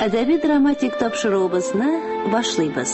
Әдәби драматик тапшыруыбызны башлыйбыз.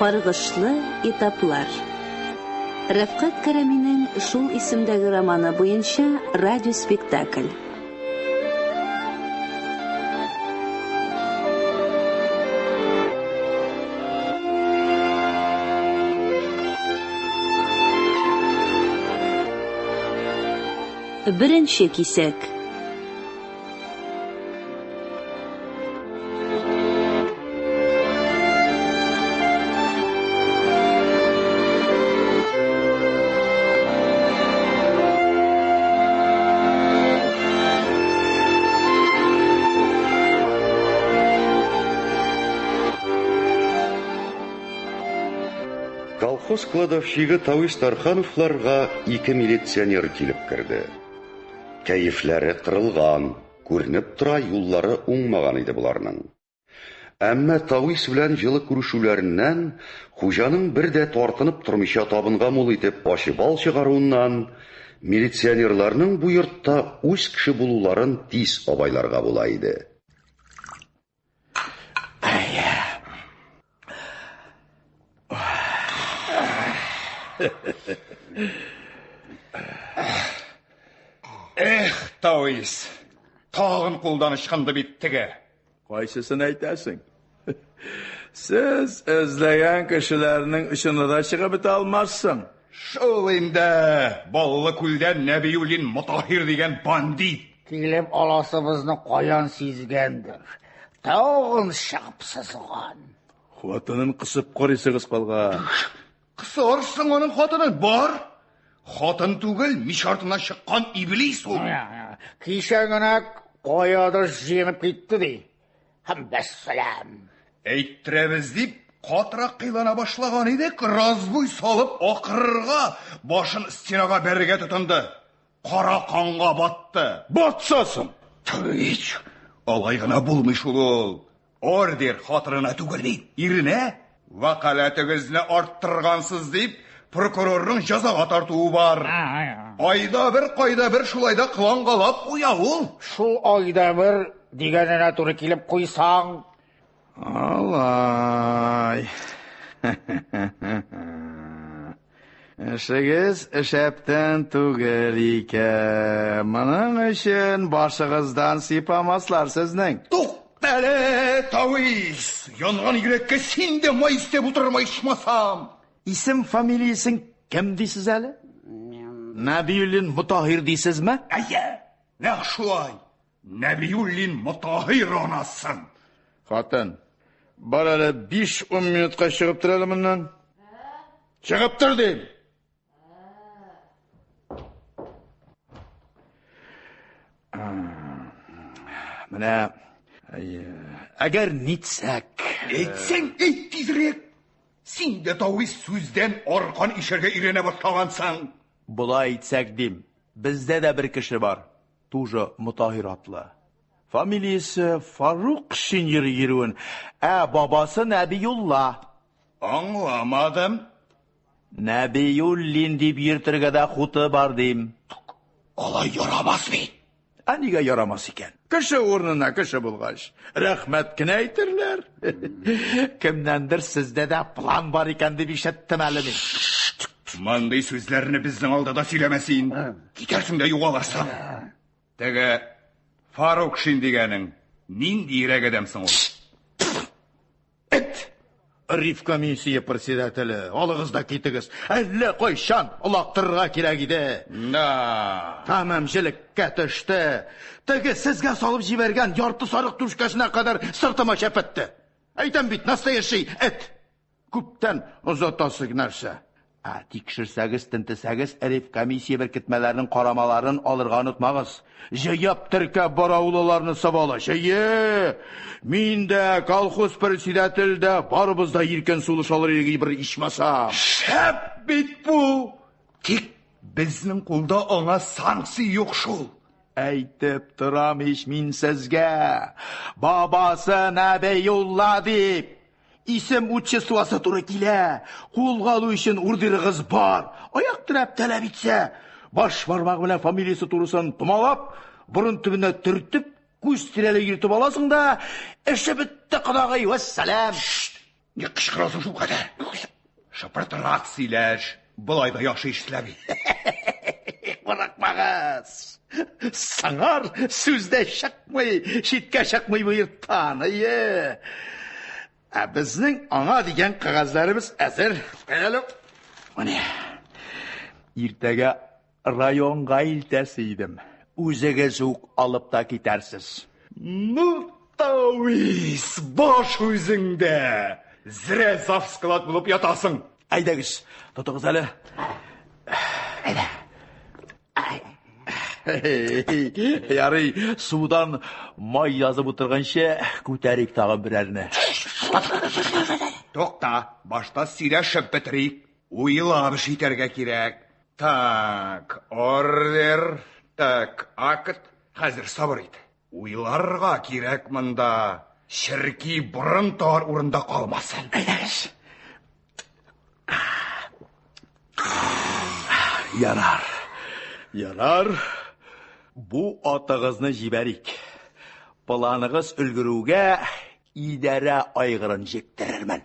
Каргышлы этаплар. Рәфкать Кәрәминең шул исемдәге романы буенча радиоспектакль. Беренче кисәк. Колхоз кладовщигы Тавис Тархановларга 2 милиционер килеп керде. Кәефләре кырылган, күренеп тора юллары уңмаган иде буларның. Әмма Тавис белән җылы күрешүләреннән хуҗаның бер дә тартынып тормыйча табынга мул итеп ачы бал чыгаруыннан милиционерларның бу йортта үз кеше булуларын тиз абайларга була иде. Тавис, тағын қолдан ышқынды биттігі. Қайсысын әйтәсің? Сіз өзләгән кешеләрнең ішіне да шығып бите алмассың. Шул инде, Баллы күлдән Нәбиуллин Мутахир деген бандит. Килеп аласыбызны каян сизгәндер. Тағын шығып сызган. Хатынын қысып карыйсыгыз калган. Кысарсың оның хатынын бар. Хатын түгел, мишартына шыққан иблис ул. Кичә генә каядыр җиңеп китте ди. Һәм бәссәлам. Әйттерәбез дип, катырак кыйлана башлаган идек, разбуй салып акырырга, башын стенага бәрергә тотынды. Кара канга батты. Батсасын. Тыйч, алай гына булмый шул ул. Ордер хатырына түгел ди, иренә. Вакаләтегезне арттыргансыз дип, прокурорның җәзага тартуы бар. Айда бер, кайда бер шулайда кылангалап куя ул. Шул айда бер дигәненә туры килеп куйсаң. Алай. Эшегез эшәптән түгел икән. Моның өчен башыгыздан сыйпамаслар сезнең. Туктале, Тавис! Янган йөрәккә син дә май истеп утырмай ичмасам. Исем фамилиясен кем дисез әле? Нәбиуллин Мутахир дисезме? Әйе, нәкъ шулай. Нәбиуллин Мутахир анасын. Хатын, бар әле 5-10 минутка чыгып тор әле моннан. Чыгып тор дим. Менә әгәр нитсәк... Әйтсәң, әйт тизрәк. Син дә Тавис сүздән аркан ишәргә иренә башлагансың. Булай әйтсәк дим, бездә дә бер кеше бар. Тоже Мутахир атлы. Фамилиясе Фарук Шиньер йөрүен, бабасы Нәбиулла. Аңламадым. Нәбиуллин дип йөртергә дә хуты бар дим. Алай ярамас бит. Нигә ярамас икән? Кеше урынына кеше булгач, рәхмәт кенә әйтерләр. Кемнәндер сездә дә план бар икән дип ишеттем әле мин. Мандый сүзләрне безнең алдыда сөйләмәсин. Китәрсең дә югаларсың. Теге Фарук Шин дигәнең нинди ирек адәмсың ул? Риф комиссия председателе, алыгыз да китегез. Әллә кайчан олактырырга кирәк иде. Тәмамчилеккә төште. Теге сезгә салып җибәргән ярты сарык түшкәсенә кадәр сыртыма чәпәтте. Әйтәм бит, настоящий эт. Күптән озатасы нәрсә. Тикшерсәгез, тентесәгез, Риф комиссия беркетмәләренең карамаларын алырга онытмагыз. Җыяп теркәп бараулыларны сабала. Мин дә, колхоз председатель дә, барыбыз да иркен сулыш алыр идек бер ичмаса. Шәп бит бу. Тик безнең кулда аңа санкция юк шул. Әйтеп торам ич мин сезгә. Бабасы Нәбиулла дип. Исем учествосы туры килә. Кулга алу өчен урдырыгыз бар. Аяк терәп таләп итсә, баш бармак белән фамилиясе турысын томалап, бурын төбенә төртеп, күз тирәле йөртеп аласың да, эше бетте, кадагый, вәссәлам. Ни кычкырасың шул кадәр? Шапыртырак сөйләш. Булай да яхшы эшләп бит. Курыкмагыз. Саңар сүздә чыкмый, читкә чыкмый буйыртан. Безнең аңа дигән кагазларыбыз әзер. Менә. Иртәгә районга илтәсе идем. Үзегез үк алып та китәрсез. Ну, Тавис, баш үзеңдә. Зрә завсклад булып ятасың. Әйдәгез, тотыгыз әле. Әйдә. Ярый, судан май язып утырганчы күтәрик тагын берәрне. Токта, башта сөйләшеп битерик. Уйлап эш итәргә кирәк. Так, ордер, так, акт. Хәзер сабыр ит. Уйларга кирәк монда. Ширки бурын тар урында калмасын. Әйдәгез. Ярар. Бу атыгызны җибәрик. Планыгыз өлгерүгә идәрә айгырын җиктерермен.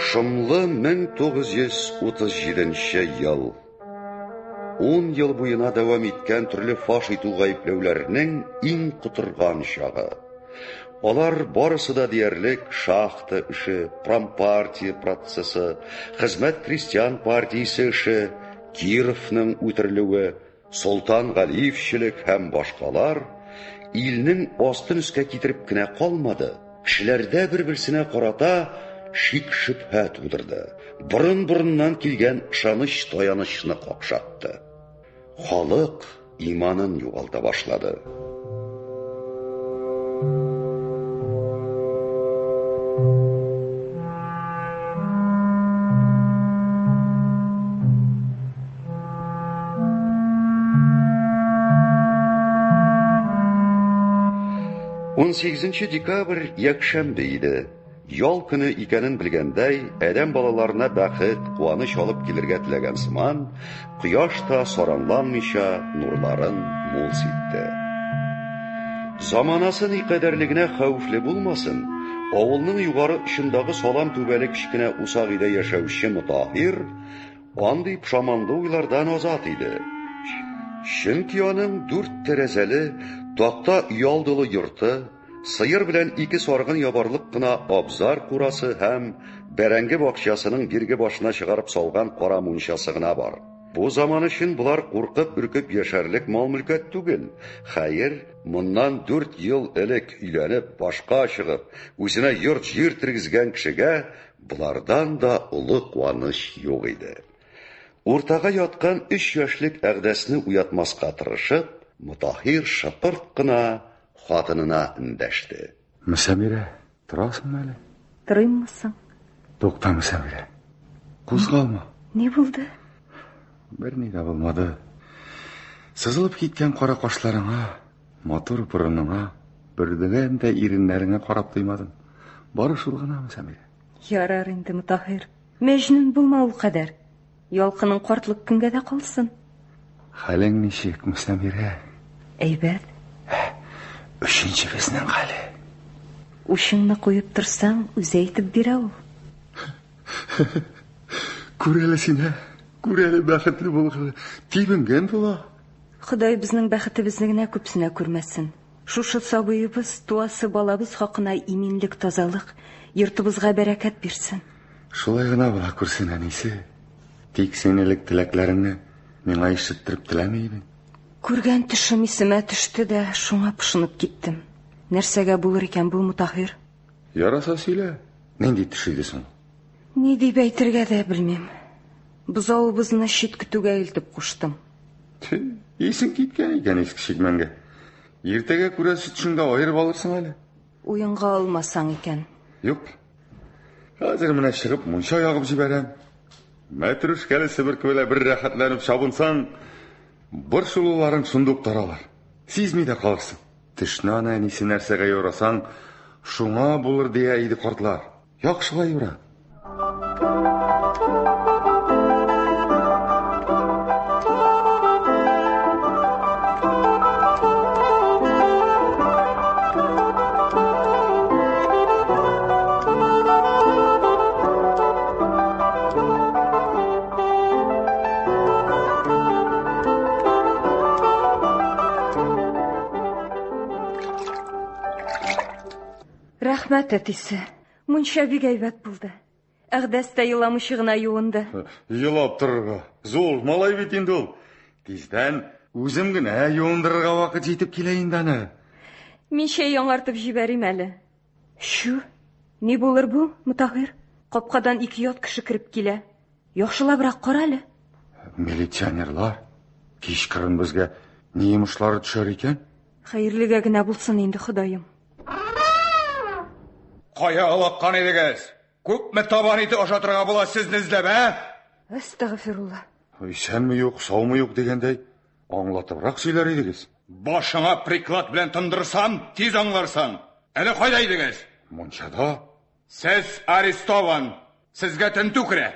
Шомлы 1937 ел. 10 ел буена дәвам иткән төрле фаш итү гаепләүләренең иң котырган чагы. Алар барысы да диярлек шахта эше, промпартия процессы, хезмәт крестьян партиясе эше, Кировның үтерелүе, Солтан Галиевчелек һәм башкалар илнең астын өскә китереп кенә калмады. Кешеләрдә бер-берсенә карата шик-шөбһә тудырды. Борын-борыннан килгән ышаныч таянычны какшатты. Халык иманын югалта башлады. Он 8 декабрь якшәмбе иде. Ял көне икәнен белгәндәй, адәм балаларына бәхет, куаныч алып килергә теләгән сыман, кояш та саранланмыйча нурларын мул ситте. Заманасы никадәрлегенә хәвефле булмасын, авылның югары очындагы салам түбәле кичкенә усак өйдә яшәүче Мутахир андый пшаманлы уйлардан азат иде. Чөнки аның 4 тәрәзәле такта ялдылы йорты, сыер белән 2 саргын ябарлык кына абзар курасы һәм бәрәңге бакчасының бирге башына чыгарып салган кара мунчасы гына бар. Бу заман өчен булар куркып-үркеп яшәрлек мал-мөлкәт түгел. Хәер, моннан 4 ел элек өйләнеп, башка чыгып, үзенә йорт-җир тергезгән кешегә булардан да улы куаныч юк иде. Уртага яткан 3 яшьлек әгъдәсне уятмаска тырышып, Мутахир шыпырт кына хатынына эндәште. Мөсәмирә, торасың әле? Тырыйммысың? Тукта, Мөсәмирә. Кузгалма. Не булды? Бер ни дә булмады. Сызылып киткән кара кашларыңа, матур борыныңа, бөрдегән дә иреннәреңә карап тоймадым. Бары шул гынамы, Сәмирә? Ярар инде, Мутаһир. Мәҗнүн булма ул кадәр. Ялкының картлык көнгә дә калсын. Хәлең ничек, Сәмирә? Әйбәт. Өченче безнең хәле. Ушыңны куеп торсаң, үзе әйтеп бирә ул. Күрәле сине, күрәле бәхетле булган. Тибенгән була. Ходай безнең бәхетебезне генә күпсенә күрмәсен. Шушы сабыебыз, туасы балабыз хакына иминлек, тазалык, йортыбызга бәрәкәт бирсен. Шулай гына була күрсен, әнисе. Тик синелек теләкләреңне миңа ишеттереп теләми идең. Күргән төшем исемә төште дә, шуңа пошынып киттем. Нәрсәгә булыр икән бу, Мутаһир? Яраса сөйлә. Нинди төш иде соң? Ни дип әйтергә дә белмим. Бузавыбызны чит көтүгә илтеп куштым. Исең киткән икән иске шигмәнгә. Иртәгә күрә сөтшеңдә аерып алырсың әле. Уенга алмасаң икән. Юк. Хәзер менә чыгып мунча ягып җибәрәм. Мәтрүшкәле себеркелә бер рәхәтләнеп чабынсаң, бер шулуларың сундук таралар. Сизми дә калырсың. Тешне ана әнисе нәрсәгә юрасаң, шуңа булыр дия иде картлар. Яхшылай юра. Рәхмәт, әтисе. Мунча бик әйбәт булды. Әгдәс тә йыламыйча гына юынды. Йылап торырга. Зур малай бит инде ул. Тиздән үзем генә юындырырга вакыт җитеп килә инде аны. Мин чәй яңартып җибәрим әле. Шу, ни булыр бу, Мутаһир? Капкадан 2 ят кеше кирип килә. Яхшылабрак кара әле. Милиционерлар кичкырын безгә ни йомышлары төшәр икән? Хәерлегә генә булсын инде, Ходаем. Кая алаккан идегез? Күпме табан ите ашатырга була сезне эзләп, Астагфирулла. Исәнме юк, саумы юк дигәндәй, аңлатыбрак сөйләр идегез. Башыңа приклад белән тындырсам, тиз аңларсың. Әле кайда идегез? Мончада. Сез арестован. Сезгә тентү керә.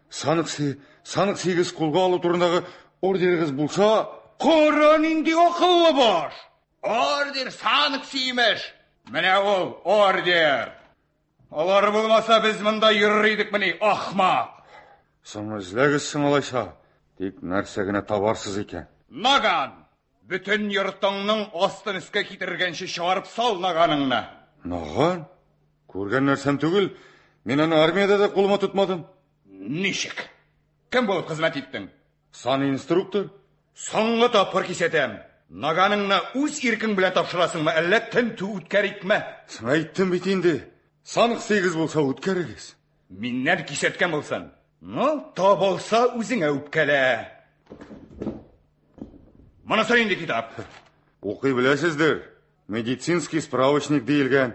Санык сигез кулга алу турындагы ордерегез булса, кара нинди акыллы баш. Ордер санык симеш. Менә ул ордер. Алар булмаса без монда йөрер идекмени, ахмак. Соң эзләгез соң алайса. Тик нәрсә генә табарсыз икән. Наган! Бүтән йортыңның астын өскә китергәнче чыгарып сал наганыңны. Наган? Күргән нәрсәм түгел. Мин аны армиядә дә кулыма тотмадым. Ничек? Кем булып хезмәт иттең? Сан инструктор. Соңгы тапкыр кисәтәм. Наганыңны үз иркең белән тапшырасыңмы, әллә тентү үткәрикме? Соң әйттем бит инде. Санык сигез булса үткәрегез. Миннән кисәткән булсын. Табылса үзеңә үпкәлә. Монысы инде китап. Укый беләсездер. Медицинский справочник диелгән.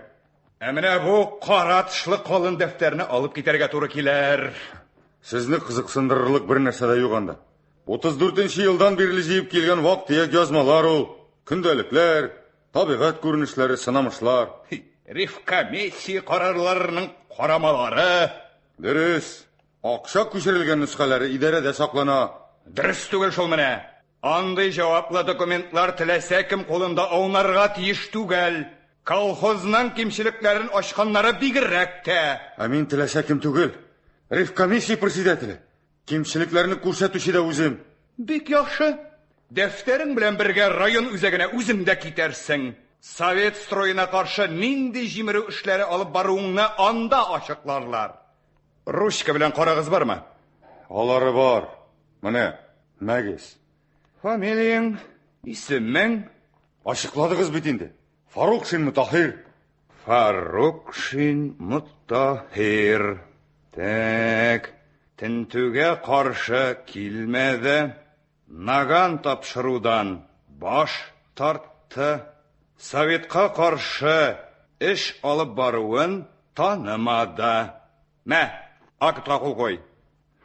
Менә бу кара тышлы калын дәфтәрне алып китәргә туры килер. Сезне кызыксындырырлык бер нәрсә дә юк анда. 34нче елдан бирле җыеп килгән вак-төяк язмалар ул. Көндәлекләр, табигать күренешләре, сынамышлар. Ревкомиссия карарларының карамалары. Дөрес. Акча күчерелгән нускалары идарәдә саклана. Дөрес түгел шул менә. Андый җаваплы документлар теләсә кем кулында аунарга тиеш түгел. Колхозның кимчелекләрен ачканнары бигрәк тә. Мин теләсә кем түгел. Ревкомиссия председателе. Кимчелекләрне күрсәтүче дә үзем. Бик яхшы. Дәфтәрең белән бергә район үзәгенә үзем дә китәрсең. Совет строена каршы нинди җимерү эшләре алып баруыңны анда ачыкларлар. Ручка белән карагыз бармы? Алары бар. Менә, мәгез. Фамилияң, исемең? Ачыкладыгыз бит инде. Фарукшин Мутаһир. Фарукшин Мутаһир. Так, тентүгә каршы килмәде. Наган тапшырудан баш тартты. Советка каршы эш алып баруын танымады. Мә, актка кул кой.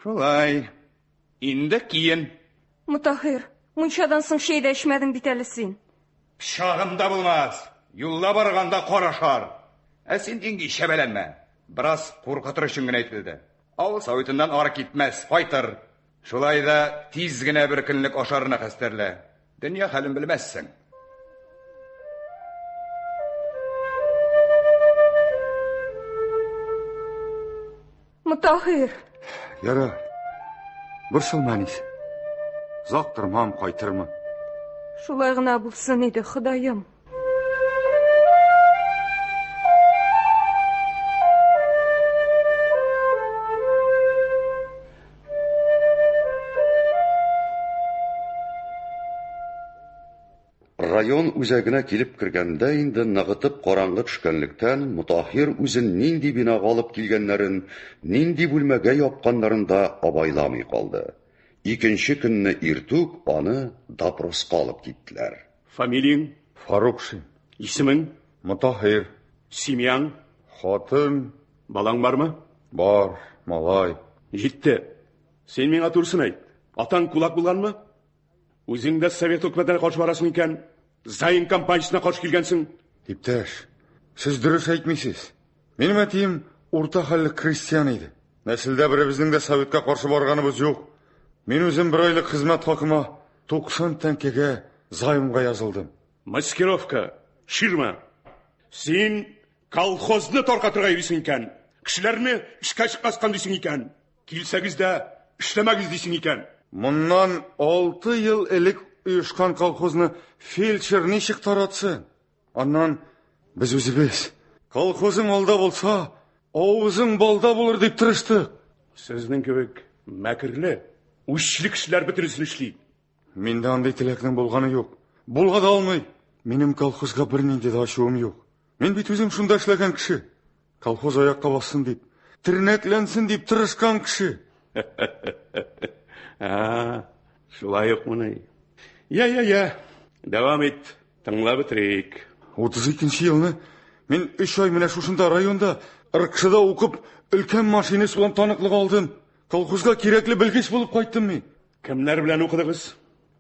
Шулай. Инде киен. Мутахир, мунчадан соң шәй дә эчмәдең бит әле син. Пычагымда булмас. Юлда барганда карашар. Син динги шәбәләнмә. Біраз куркытыр өчен генә әйтелде. Авыл советыннан ары китмәс, кайтыр. Шулай да тиз генә бер көнлек ашарына хәстәрлә. Дөнья хәлен белмәссең. Мутахир, Яра. Борсылманыз. Зактырмам, кайтырмын. шулай гына булсын иде, Ходаем. Район үзәгенә килеп кергәндә инде ныгытып караңгы төшкәнлектән Мутахир үзен нинди бинага алып килгәннәрен, нинди бүлмәгә япканнарын да абайламый калды. Икенче көнне иртүк аны допроска алып киттеләр. Фамилияң? Фарукшин. Исемең? Мутахир. Семьяң? Хатын. Балаң бармы? Бар, малай. Җитте. Сен миңа турысын әйт. Атаң кулак булганмы? Үзең дә совет хөкүмәтенә каршы барасың икән, Зайын компаниясына каршы килгәнсең. Иптәш, сез дөрес әйтмисез. Минем әтием урта хәлле крестьян иде. Нәселдә беребезнең дә советка каршы барганыбыз юк. Мин үзем бер айлык хезмәт хакыма 90 тәңкәгә займга язылдым. Маскировка, ширма. Син колхозны таркатырга йөрисең икән, кешеләрне эшкә чыккаскан дисең икән. Килсәгез дә эшләмәгез дисең икән. Моннан 6 ел элек оешкан колхозны фельдшер ничек таратсын? Аннан без үзебез. Колхозың алда булса, авызың балда булыр дип тырыштык. Сезнең кебек мәкерле, үчлек кешеләр бөтенесен эшли. Миндә андый теләкнең булганы юк. Булга да алмый. Минем колхозга бернинди дә ачуым юк. Мин бит үзем шунда эшләгән кеше. Колхоз аякка бассын дип, тернәкләнсен дип тырышкан кеше. Шулай ук моны. Я. Давам ит. Тыңлап бетерик. 32 елны мин 3 ай менә шушында районда ыркшыда укып, өлкән машинасы белән таныклык алдым. Колхозга кирәкле белгеч булып кайттым мин. Кемнәр белән укыдыгыз?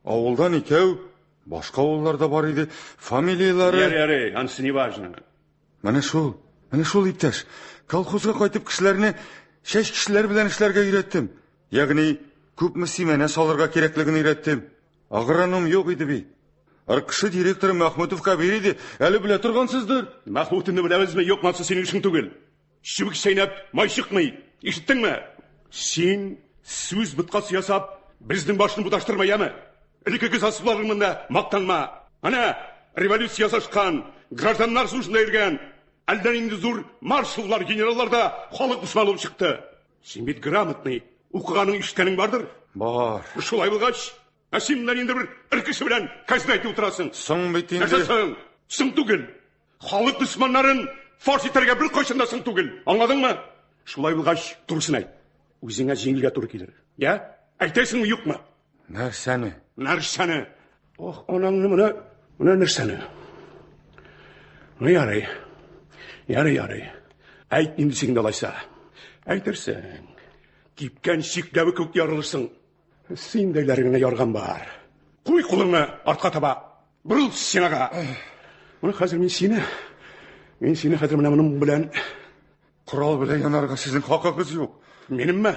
Авылдан икәү, башка авылларда бар иде. Фамилиялары... Яре, ансы не важно. Менә шул иптәш. Колхозга кайтып кешеләрне шәш кешеләр белән эшләргә өйрәттем. Ягъни күпме симәнә салырга кирәклеген өйрәттем. Агроном юк иде бит. Аркышы директоры Мәхмүтов Кабир иде. Әле белә торгансыздыр. Мәхмүтовны беләбезме, юкмасы синең эшең түгел. Чүбек чәйнәп, май чыкмый. Ишеттеңме? Син сүз быткасы ясап, безнең башны буташтырма, яме. Элекке засуларыңда мактанма. Ана, революция ясашкан, гражданнар сушында йөргән, әлдән инде зур маршаллар, генераллар да халык душманы булып чыкты. Син бит грамотный, укыганың, ишеткәнең бардыр? Бар. Шулай булгач, син менә инде бер иркеше белән казна әйтеп утырасың. Соң бит инде. Нәрсәсең? Соң түгел. Халык душманнарын фарш итәргә бер кайчанда соң түгел. Аңладыңмы? Шулай булгач, турысын әйт. Үзеңә җиңелгә туры килер. Я? Әйтәсеңме, юкмы? Нәрсәне? Нәрсәне? Ох, анаңны менә нәрсәне? Ярый. Әйт инде син алайса. Әйтерсең. Кипкән чикләве күк ярылырсың. Син дәйләреңне ярган бар. Куй кулыңны артка таба. Бурыл синага. Менә хәзер мин сине хәзер менә моның белән Корал белән янарга сезнең хакыгыз юк. Минемме?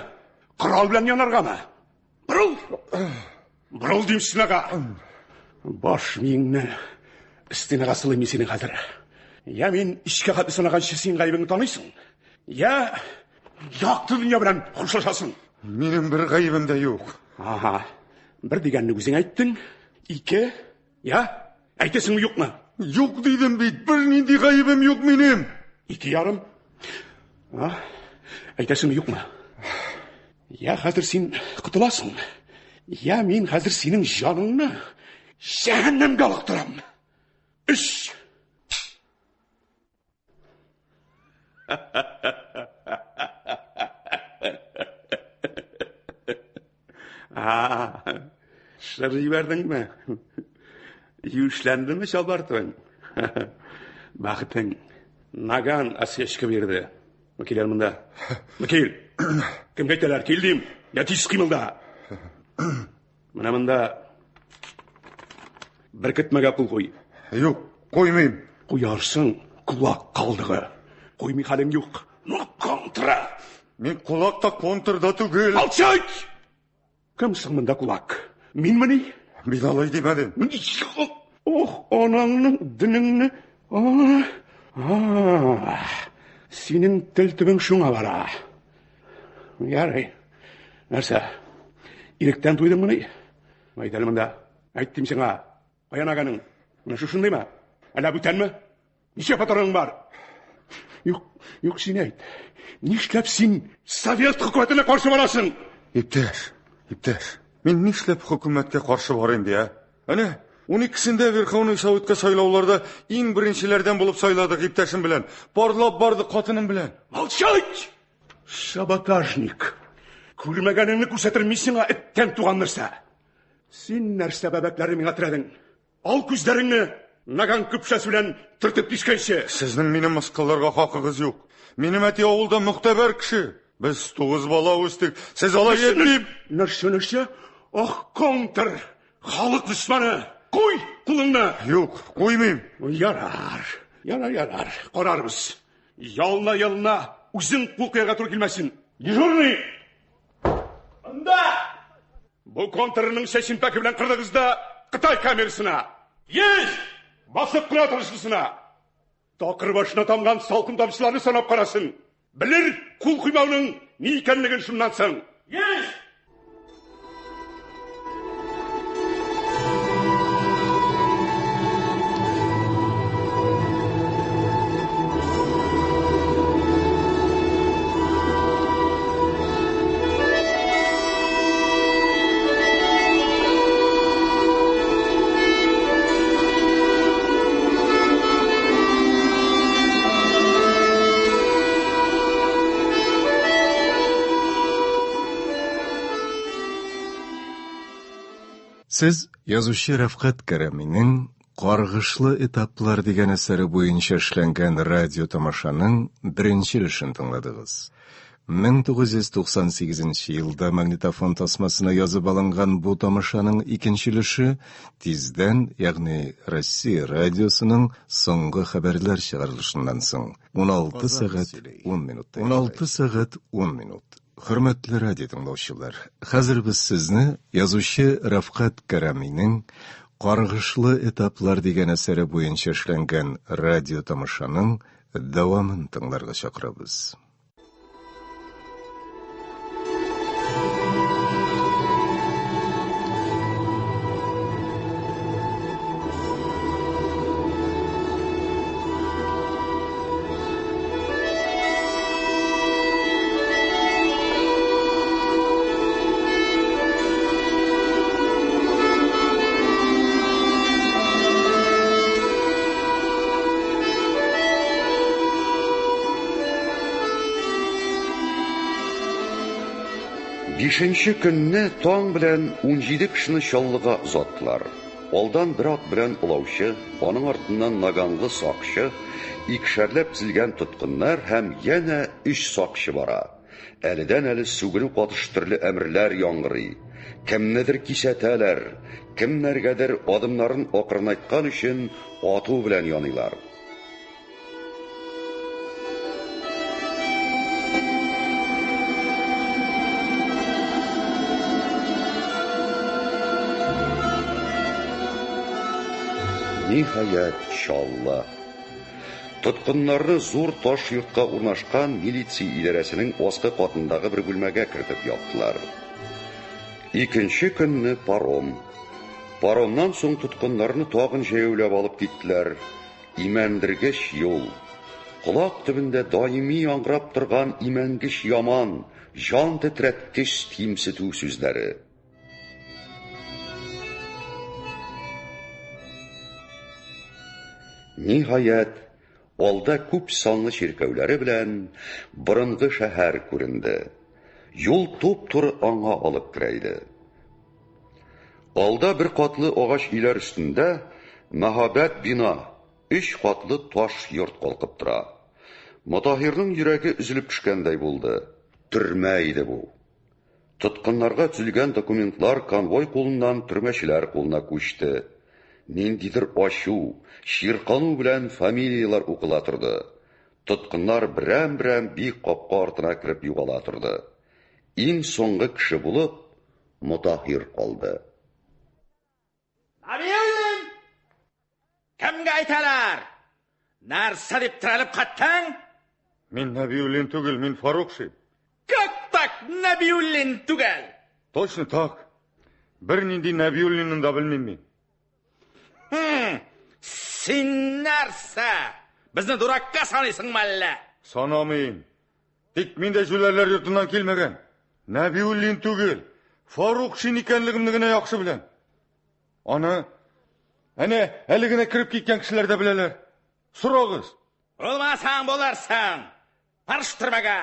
Корал белән янаргамы? Бурыл дим синага. Баш миңне стенага сылыйм мин синең хәзер. Я мин ичке хаты санаганчы син гаебеңне таныйсың. Я якты дөнья белән хушлашасың. Минем бер гаебем дә юк. Ага. Бер дигәнне үзең әйттең. 2, я? Әйтәсеңме, юкмы? Юк дидем бит, бер нинди гаебем юк минем. 2,5. Әйтәсеңме, юкмы? Я хәзер син кутыласың. Я мин хәзер синең җаныңны җәһәннәмгә алыктырам. 3. Шыр җибәрдеңме? Юшләндеңме чалбартың? Бахытың Наган осечка бирде. Вәкиләр монда. Вәкил. Кемгә әйтәләр? Кил дим. тиз қимылда. Мына мында біркітмеге қыл қой. Юк, қоймайым. Қоярсың, құлақ қалдығы. Қоймай халің жоқ. Контра. Мен құлақта контрда түгел. Алшайт! Кімсің мында құлақ? Мен міне? Мен алай демедім. Анаңның дініңні. Сенің тіл түбің шуңа бара. Ярай. Нәрсе? Иректен тойдың міне? Айталі мында. Айттым сеңа. Аян ағаның. Мұны шушындай ма? Әлі бүтән ме? Неше патырың бар? Yok seni ayt. Нишләп син Совет хөкүмәтенә каршы барасың? Иптәш. Мен нишләп хөкүмәткә каршы барайым бия? Әнә, 12-сендә Верховный Советка сайлауларда иң беренчеләрдән булып сайладык иптәшем белән. Барлап барды хатыным белән. Молчать! Саботажник. Күрмәгәнеңне күрсәтермен сиңа эттән туган нәрсә. Син нәрсә бәбәкләре миңа тирәдең? Ал күзләреңне наган көпшәсе белән төртеп тишкәнче. Сезнең мине мыскылларга хакыгыз юк. Минем әти авылда мөхтәбәр кеше. Без 9 бала үстек. Сез алай етмим. Нәрсә? Ах, контр! Халык дошманы! Куй кулыңны! Юк, куймыйм. Ярар. Карарбыз. Ялна үзең кулкыяга туры килмәсен. Дежурный! Анда! Бу контрның сәсен пәке белән кырдыгызда Кытай камерасына. Есть! Басып кыра турысына. Тақыр башына тамган салкын тамчыларны санап карасын. Білер кул куймауның ни икәнлеген шуннан соң. Есть! Сіз язучы Рафкат Кәрәминең «Каргышлы этаплар» дигән әсәре буенча эшләнгән радио тамашаның беренче өлешен тыңладыгыз. 1998 елда магнитофон тасмасына язып алынган бу тамашаның икенче өлеше тиздән, ягъни Россия радиосының соңгы хәбәрләр чыгарылышыннан соң 16 сәгать 10 минут. Хөрмәтле радио тыңлаучылар, хәзер без сезне язучы Рафкат Кәрәминең «Каргышлы этаплар» дигән әсәре буенча эшләнгән радио тамашаның дәвамын тыңларга чакырабыз. Бишенче көнне таң белән 17 кешене чаллыга озаттылар. Алдан бер ат белән улаучы, аның артыннан наганлы сакчы, икешәрләп тезелгән тоткыннар һәм янә 3 сакчы бара. Әледән-әле сүгенү катыш төрле әмерләр яңгырый. Кемнедер кисәтәләр, кемнәргәдер адымнарын акырнайткан өчен ату белән яныйлар. Ниһаять чаллы. Тоткыннарны зур таш йортка урнашкан милиция идарәсенең аскы катындагы бер бүлмәгә кертеп яптылар. Икенче көнне паром. Паромнан соң тоткыннарны тагын җәяүләп алып киттеләр. Имәндергеч юл. Колак төбендә даими яңгырап торган имәнгеч яман, җан тетрәткеч тимсетү сүзләре. Ниһаять, алда күп санлы чиркәүләре белән борынгы шәһәр күренде. Юл туп-туры аңа алып керә иде. Алда бер катлы агач өйләр өстендә мәһабәт бина, 3 катлы таш йорт калкып тора. Мутаһирның йөрәге üzülеп төшкәндәй булды. Төрмә иде бу. Тоткыннарга түзелгән документлар конвой кулыннан төрмәчеләр кулына күчте. Ниндидер ачу, чиркану белән фамилиялар укыла торды. Тоткыннар берәм-берәм бик капка артына кирип югала торды. Иң соңгы кеше булып Мутахир калды. Набиуллин! Кемгә әйтәләр? Нәрсә дип терәлеп каттың? Мин Набиуллин түгел, мин Фарукши. Как так Набиуллин түгел? Точно так. Бер нинди Набиуллинны да белмим мин. Син нәрсә? Безне дуракка саныйсыңмы әллә? Санамыйм. Тик мин дә жүләрләр йортыннан килмәгән. Набиуллин түгел, Фарукшин икәнлегемне генә яхшы беләм. Аны, әле генә кирип киткән кешеләр дә беләләр. Сорагыз. Булмасаң булырсың. Марш төрмәгә.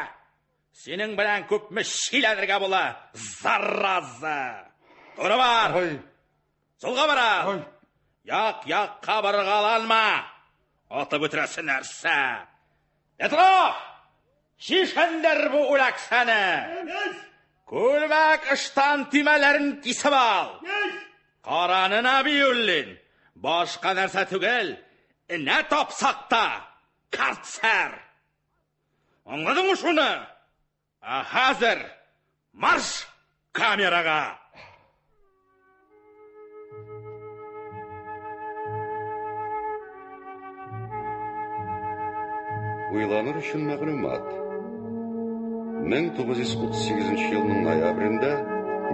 Синең белән күпме шиләнергә була, зараза. Туры бар. Ай, Солга бара. ай. Як-якка баргаланма. Атып үтерәсе нәрсә? Петров! Шишендер бу үләксәне. Күлмәк ыштан тимәләрен кисеп ал. Караны Набиуллин. Башка нәрсә түгел. Нә тапсак та карцер. Аңладыңмы шуны? Хәзер марш камерага. Уйланыр өчен мәгълүмат. 1938 елның ноябрендә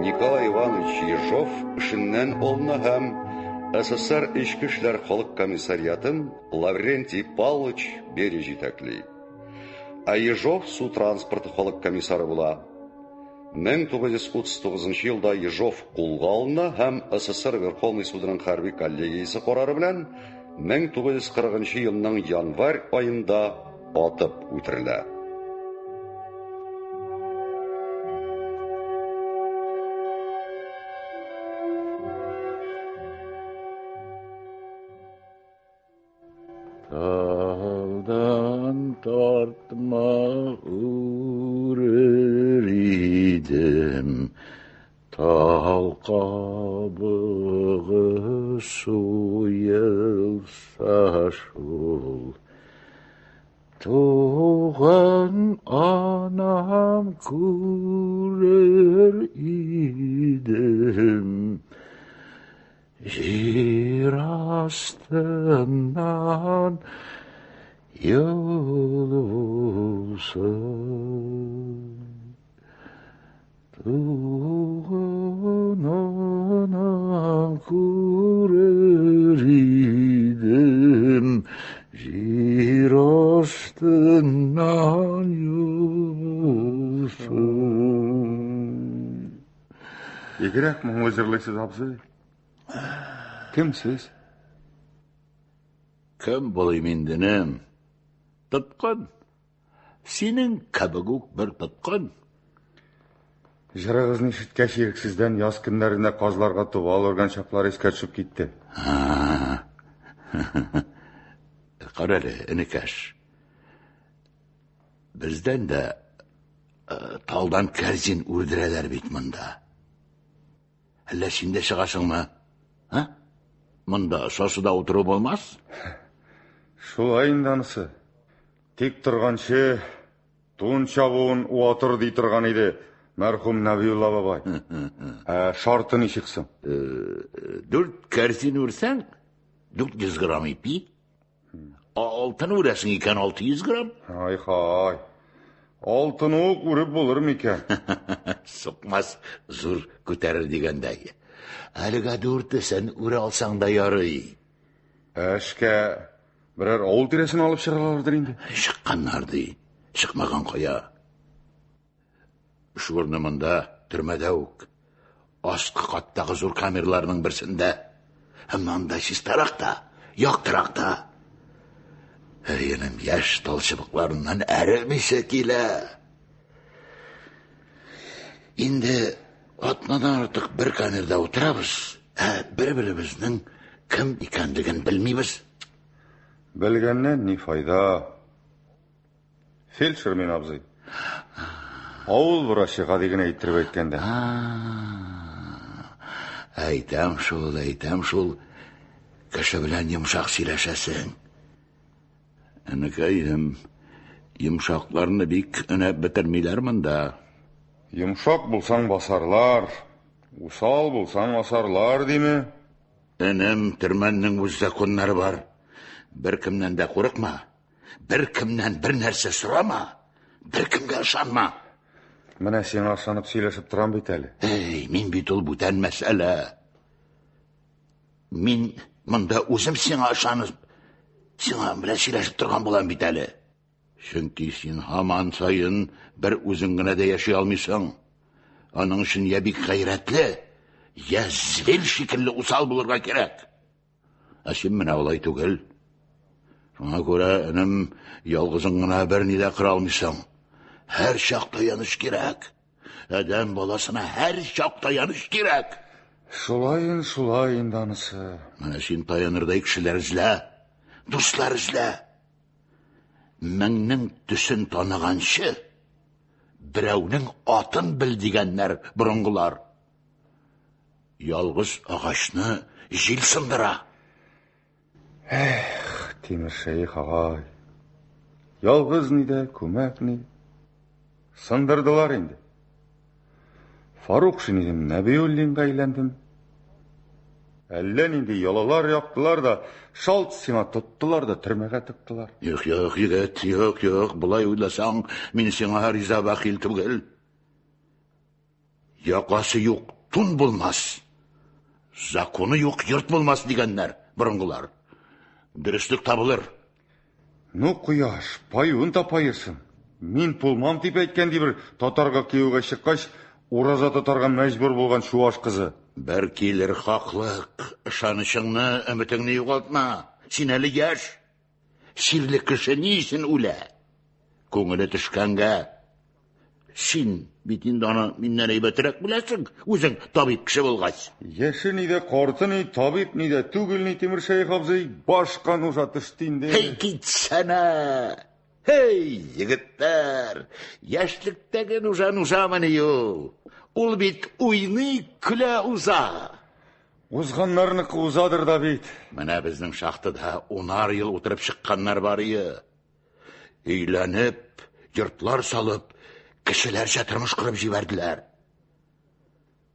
Николай Иванович Ежов эшеннән алына һәм СССР Эчке эшләр халык комиссариатын Лаврентий Павлович Берия җитәкли. Ежов су транспорты халык комиссары була. 1939 елда Ежов кулга алына һәм СССР Верховный судының хәрби коллегиясе карары белән 1940 елның январь айында атып үтерелә. Tağdan tartma uğrur idim, tal kabığı su yılsa şul. Tuğan anam kurur idim, jir astından yol olsun. Tuğan anam kurur idim, jir astından yol olsun. Егерәк моңлы җырлыйсыз, абзый. Кем сез? Кем булыйм инденем? Тоткын. Синең кебек үк бер тоткын. Җырыгызны ишеткәч, ирексездән яз көннәрендә казларга туба алырган чаклар искә төшеп китте. Карале, энекәш. Бездән дә талдан кәрзин үрдерәләр бит монда. Әллә син дә чыгасыңмы? Монда сосуда утыру булмас? Шулай инде анысы. Тик торганчы тун чабуын уатыр ди торган иде мәрхүм Набиулла бабай. Шарты ничек соң? 4 кәрзин үрсәң, 400 грамм ипи. Алтын үрәсең икән 600 грамм. Ай-хай. Алтын ук үреп булыр микән? Сукмас зур күтәрер дигәндәй. Әлегә 4-сен үрә алсаң да ярый. Әшкә берәр авыл тирәсен алып чыгалардыр инде. Чыкканнар ди. Чыкмаган кая. Шурнымында төрмәдә үк. Аскы каттагы зур камерларның берсендә. Һәм анда чистарак та, яктырак та. Әйенем яшь талчыбыкларыннан әремисе килә. Инде атнадан артык бер камерда утырабыз. Бер-беребезнең кем икәнлеген белмибез. Белгәннән ни файда? Фельдшер мин абзый. Ауыл врачыга деген әйттереп әйткәндә. Әйтәм шул. Кеше белән йомшак сөйләшәсең. Энекәйем, йомшакларны бик өнәп бетермиләр монда. Йомшак булсаң басарлар, усал булсаң асарлар диме? Энем, төрмәннең үз законнары бар. Беркемнән дә курыкма. Беркемнән бер нәрсә сорама. Беркемгә ышанма. Менә сиңа ышанып сөйләшеп торам бит әле. Мин бит ул бүтән мәсьәлә. Мин монда үзем сиңа ышанып, сиңа белән сөйләшеп торган булам бит әле. Чөнки син һаман саен бер үзең генә дә яши алмыйсың. Аның өчен я бик гайрәтле, я звел шикелле усал булырга кирәк. Син менә улай түгел. Шуңа күрә, энем, ялгызың гына бер ни дә кыра алмыйсың. Һәр чак таяныш кирәк. Адәм баласына һәр чак таяныш кирәк. Шулай инде анысы. Менә син таянырдай кешеләр эзлә, дуслар эзлә. Меңнең төсен таныганчы, берәүнең атын бел дигәннәр борынгылар. Ялгыз агачны җил сындыра. Тимер шәйх агай. Ялгыз ни дә, күмәк ни. Сындырдылар инде. Фарук шинидем, Нәбиуллинга әйләндем. Әллә нинди ялалар яктылар да, шалт сиңа тоттылар да, төрмәгә тыктылар. Юк, егет, юк, булай уйласаң, мин сиңа риза бәхил түгел. Якасы юк, тун булмас. Законы юк, йорт булмас дигәннәр борынгылар. Дөрестлек табылыр. Ну, Куяш, паюын тапайырсың. Мин пулмам дип әйткән дибер, татарга кияүгә чыккач, ураза тотарга мәҗбүр булган шуаш кызы. Бер килер хаклык, ышанычыңны, өметеңне югалтма. Син әле яшь. Сирле кеше ни өчен үлә? Күңеле төшкәнгә. Син бит инде аны миннән әйбәтрәк беләсең, үзең табиб кеше булгач. Яше ни дә, карты ни, табиб ни дә, түгел ни, Тимер шәйх абзый, башка нужа төште инде. Китсәнә. Егеттәр, яшьлектәге нужа-нужамыны ю. Ул бит уйный, көлә уза. Узганнарныкы узадыр да бит. Менә безнең шахтада 10 ел утырып чыкканнар бар ие. Өйләнеп, йортлар салып, кешеләрчә тормыш кырып җибәрделәр.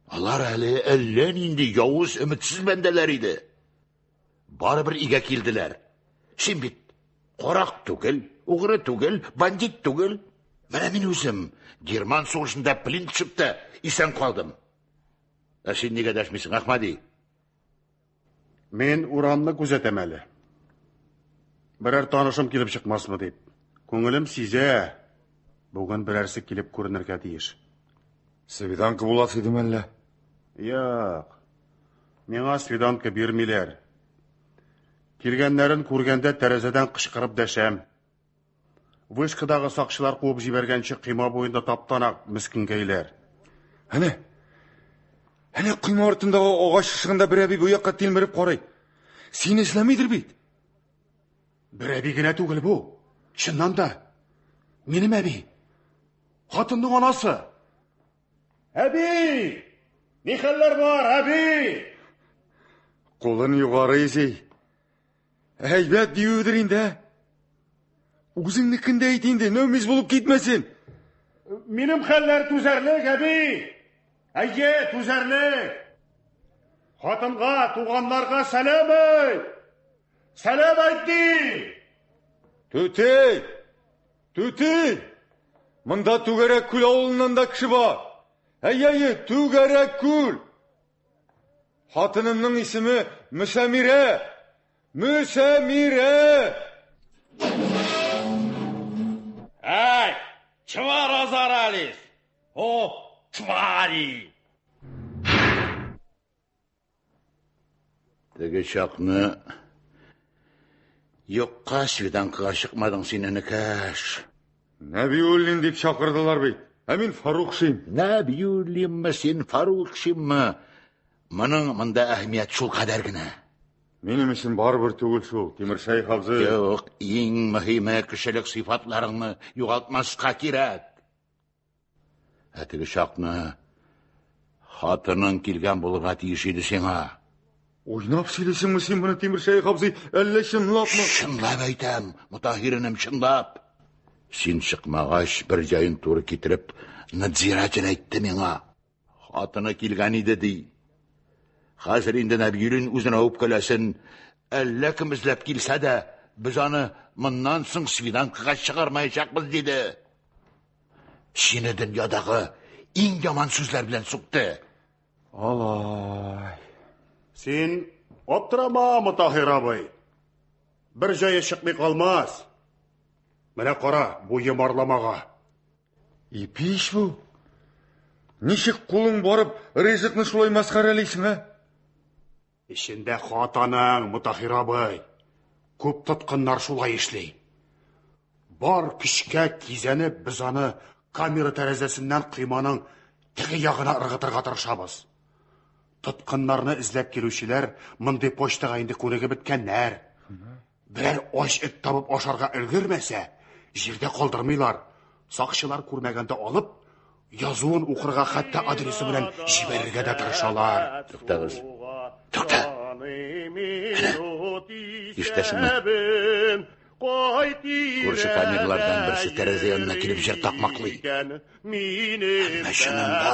Алар әллә нинди явыз, өметсез бәндәләр иде. Барыбер игә килделәр. Син бит карак түгел, угры түгел, бандит түгел. Менә мин үзем Герман сугышында плен төшепте, исән калдым. Син нигә дәшмисең, Әхмәди? Мен урамны күзәтәм әле. Берәр танышым килеп чыкмасмы дип. Күңелем сизә. Бүген берәрсе килеп күренергә тиеш. Свиданка буласы идем әллә? Юк. Миңа свиданка бирмиләр. Килгәннәрен күргәндә тәрәзәдән кычкырып дәшәм. Вышкадагы сакчылар куып җибәргәнче кыйма буенда таптанак мискенгәйләр. Әнә кыйма артындагы агач ишегендә бер әби бу якка тилмереп карый. Син эзләмидер бит. Бер әби генә түгел бу. Чыннан да. Минем әби. Хатынның анасы. Әби! Ни хәлләр бар, әби? Кулын югары изей. Әйбәт диюдер инде. Үзеңнекендә әйт инде, нөмис булып китмәсен. Минем хәлләр түзәрлек, әби. Әйе, түзәрлек. Хатынга, туганнарга сәлам әйт. Сәлам әйтти. Түти! Монда Түгәрәк күл авылынан да кеше бар. Әйе, Түгәрәк күл. Хатынымның исеме Мөсәмирә. Чвар азаралис. О, чвари. Теге чакны юкка свиданкага чыкмадың син, энекәш. Нәбиуллин дип чакырдылар бит. Мин Фарукшин. Нәбиуллинме син, Фарукшинме? Моның монда әһмият шул кадәр генә. Минем өчен барыбер түгел шул, Тимер шәйх абзый. Юк, иң мөһиме кешелек сыйфатларыңны югалтмаска кирәк. Әтігі шақны хатының келген болуға тиіс еді сеңа. Ойнап сөйлесің сен мұны Теміршайық абзый, әлі шынлап ма? Шынлап айтам, Мұтахирінім шынлап. Сен шықмағаш бір жайын туры кетіріп, надзиратель айтты меңа. Хатыны келген еді дей. Қазір енді нәбиюлін өзін ауып көләсін, әлі кім ізләп келсе де, біз аны мұннан соң свиданкаға шығармайшақпыз деді. Сені дүниядағы ең жаман сөздер білен сұқты. Алай. Сен оптырама, Мұтахир абай. Бір жайы шықмай қалмаз. Міне қара, бұл емарламаға. Епеш бұл. Нешік құлың барып, ризықны шулай масқаралайсың, а? Ішінде хатаның, Мұтахир абай. Көп тұтқындар шулай ішлей. Бар күшке кезені біз аны камера тәрізесінен қиманың тігі яғына ырғытырға тырышабыз. Тұтқынларны ізләп келушілер мұндай почтаға енді көнеге біткеннер. Бірер ош ет табып ашарға үлгірмесе, жерде қалдырмайлар. Сақшылар көрмегенді алып, язуын оқырға хатта адресі білен жіберге де тырышалар. Тоқтағыз. Тоқта. Ештесің ме? Көрші камерлардан бірсі тәрәзе янына келіп жер тақмақлы. Әмі шынында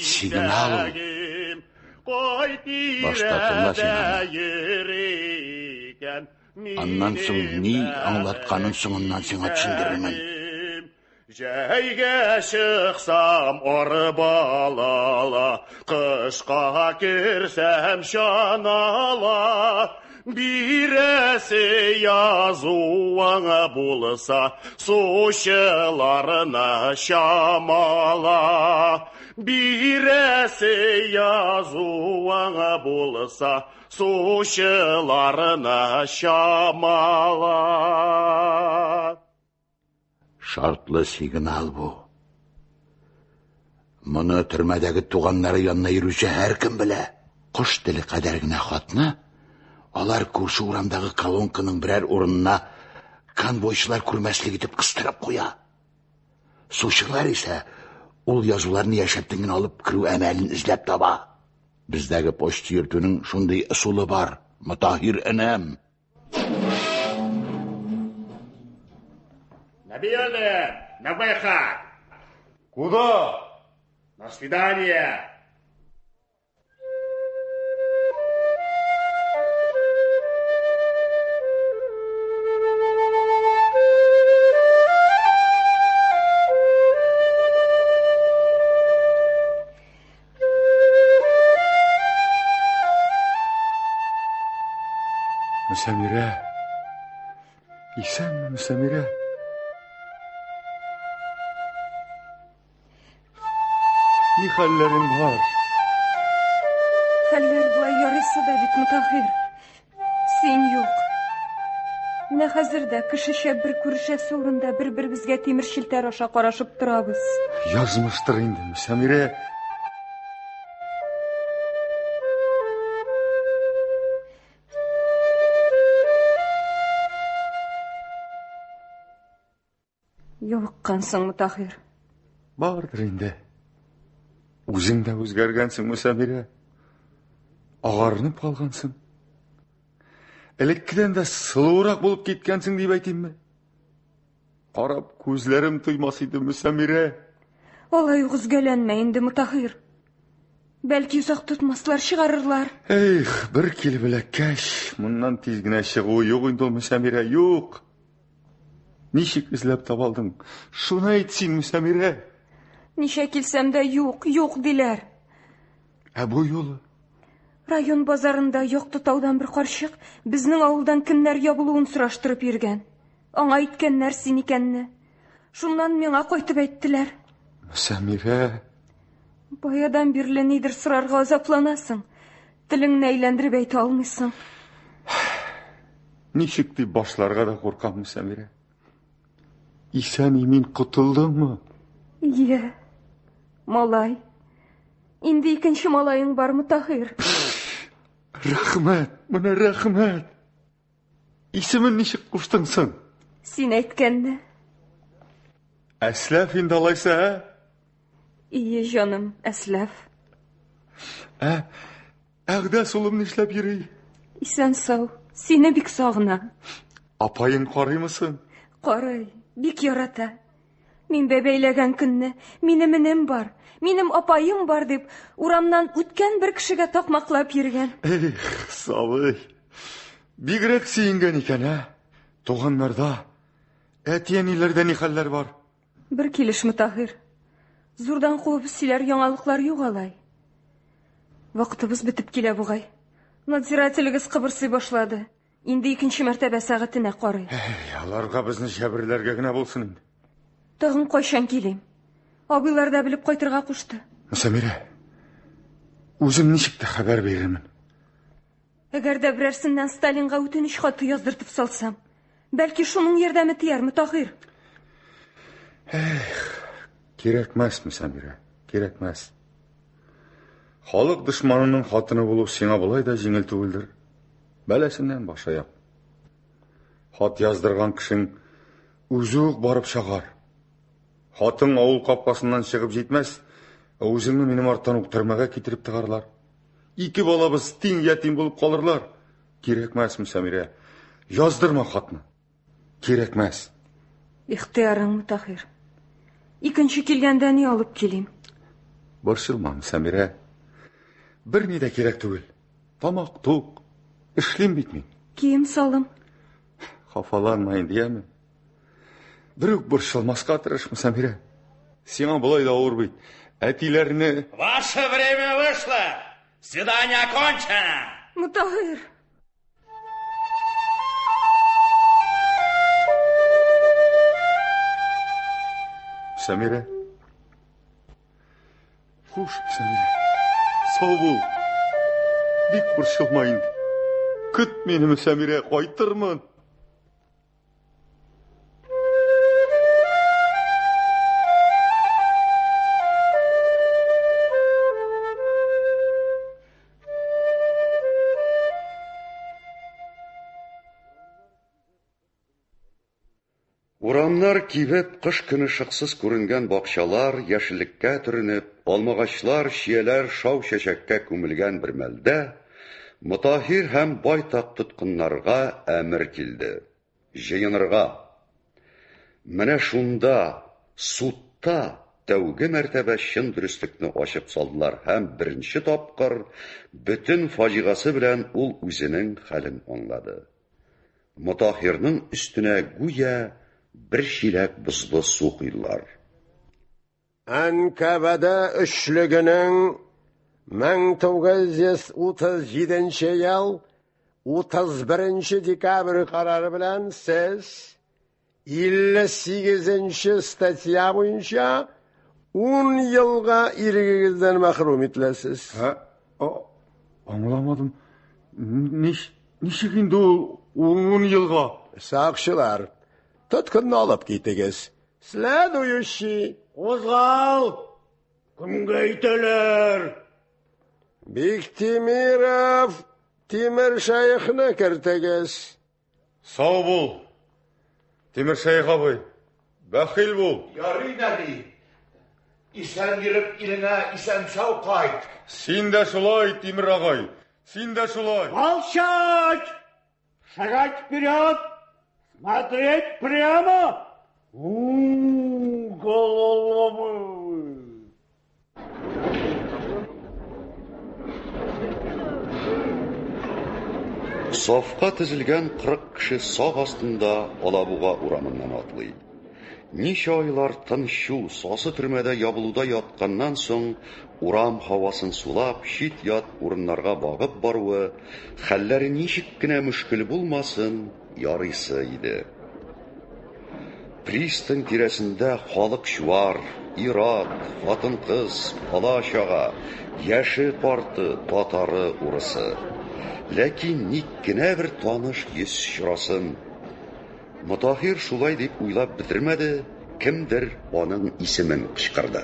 сигналым. Баштатылма сен. Аннан соң не аңлатқанын соңынан сеңа түсіндірілмін. Жәйге шықсам ұры балала, қышқа кірсәм шанала. Біресі язуаңа болса, сушыларына шамала. Біресі язуаңа болса, сушыларына шамала. Шартлы сигнал бұл. Мұны түрмедегі туғанлары янына еруші әркім біле. Құш тілі қадәргіне қатны, алар көрші урамдағы колонканың бірер орынына конвойшылар көрмәслік етіп қыстырып қоя. Сушылар ise ол язуларны яшәптіңін алып кіру әмәлін ізләп таба. Біздегі почта йөртуның шундай ысулы бар, Мұтахир інім. Набиёле, на выход! Куда? На свидание! Мүсәмире. Исәнме, Мүсәмире? Ни хәлләрең бар? Хәлләр былай ярыйсы да бит, Мұтахир. Сен юк. Менә хәзер дә кешечә бер күрешәсе урында бер-беребезгә тимер шелтәр аша карашып торабыз. Язмыштыр инде, Мүсәмире. Юлыккансың, Мұтахир. Бардыр инде. Үзең дә үзгәргәнсең, Мүсәмире. Агарынып калгансың. Элеккедән дә сылуырак булып киткәнсең дип әйтимме? Карап күзләрем туймас иде, Мүсәмире. Алай үзгәләнмә инде, Мұтахир. Бәлки үзак тотмаслар чыгарырлар. Эйх, бер килеп элеккәч, моннан тиз генә чыгу юк инде, Мүсәмире, юк. Ничек эзләп табалдың? Шуны әйт син, Мүсәмире. Ничә килсәм дә юк, юк диләр. Ә бу юлы? Район базарында Яктытаудан бер карчык безнең авылдан кемнәр ябылуын сораштырып йөргән. Аңа әйткәннәр син икәнне. Шуннан миңа кайтып әйттеләр. Мүсәмире. Баядан бирле нидер сорарга азапланасың. Телеңне әйләндереп әйтә алмыйсың. Ничек дип башларга да куркам, Мүсәмире. Исән имин кутылдыңмы? Ие. Малай. Инде икенче малайың бар, Мұтахир. Рәхмәт, менә рәхмәт. Исемен ничек куштың соң? Син әйткәнне. Әсләф инде алайса, Ие, жаным, әсләф. Әгдә сулым нишләп йөри? Исән сау, сине бик сагына. Апайын карыймысың? Карый, бик ярата. Мин бәбәйләгән көнне, минем энем бар, минем апайым бар дип, урамнан үткән бер кешегә такмаклап йөргән. Эх, сабый. Бигрәк сөенгән икән, Туганнарда, әтиәниләрдә ни хәлләр бар? Бер килешме, Таһир. Зурдан куып силәр яңалыклар юк алай. Вакытыбыз бетеп килә бугай. Надзирательгез кыбырсый башлады. Инде икенче мәртәбә сәгатенә карый. Аларга безне җәберләргә генә булсын инде. Тагын кайчан килим? Абыйлар да белеп кайтырга кушты. Мөсәмирә, үзем ничек тә хәбәр бирермен. Әгәр дә берәрсеннән Сталинга үтенеч хаты яздыртып салсам, бәлки шуның ярдәме тиярме, Таһир? Кирәкмәс, Мөсәмирә, кирәкмәс. Халык дошманының хатыны булу сиңа булай да җиңел түгелдер. Бәләсеннән башаяк. Хат яздырган кешең үзе үк барып чагар. Хатың авыл капкасыннан чыгып җитмәс, үзеңне минем арттан ук төрмәгә китереп тыгарлар. Ике балабыз тиң ятим булып калырлар. Кирәкмәс, Мөсәмирә. Яздырма хатны. Кирәкмәс. Ихтыярың, Таһир. Икенче килгәндә ни алып килим? Борчылма, Мөсәмирә. Бер ни дә кирәк түгел. Тамак тук. Эшлим бит мин. Кием салым. Хафаланма инде, яме. Бер үк борчылмаска тырыш, Мөсәмирә. Сиңа булай да авыр бит. Әтиләрне... Ваше время вышло! Свидание окончено! Мутахир! Мөсәмирә. Хуш, Мөсәмирә. Сау бул. Бик борчылма инде. Көт мине, Мөсәмирә, кайтырмын. Урамнар кибеп, кыш көне шыксыз күренгән бакчалар яшеллеккә төренеп, алмагачлар, чияләр шау-чәчәккә күмелгән бер мәлдә, Мутахир һәм байтак тоткыннарга әмер килде. Җыенырга. Менә шунда, судта, тәүге мәртәбә чын дөреслекне ачып салдылар һәм беренче тапкыр бөтен фаҗигасы белән ул үзенең хәлен аңлады. Мутахирның өстенә гүя bir şilek buzlu su kuydular. Әнкәбәдә эшлегенең 1937 ел 31 декабрь карары белән сез 58 статья буенча 10 елга ирегегездән мәхрүм ителәсез. Аңламадым. Ничек инде ул 10 елга? Сакчылар, тоткынны алып китегез. Следующий. Узгал. Кемгә әйтәләр? Биктимиров Тимер шайхны кертегез. Сау бул. Тимер шайх абый. Бәхил бул. Ярый нәди. Исән йөреп иленә, исән сау кайт. Син дә шулай, Тимер агай. Син дә шулай. Молчать! Шагать вперед! Смотреть прямо! Головы! Safqa tizilgan 40 kishi sog' астында Алабуга урамыннан атлый. Ничә айлар тынчу, сасы төрмәдә ябылуда ятканнан соң, урам һавасын сулап, чит-ят урыннарга багып баруы, хәлләре ничек кенә мөшкил булмасын, ярыйсы иде. Пристань тирәсендә халык чуар, ират, хатын-кыз, бала-чага, яше парты, татары, урысы. Ләкин ник кенә бер таныш йөз чырасын. Мутахир шулай дип уйлап бетермәде, кемдер аның исемен кычкырды.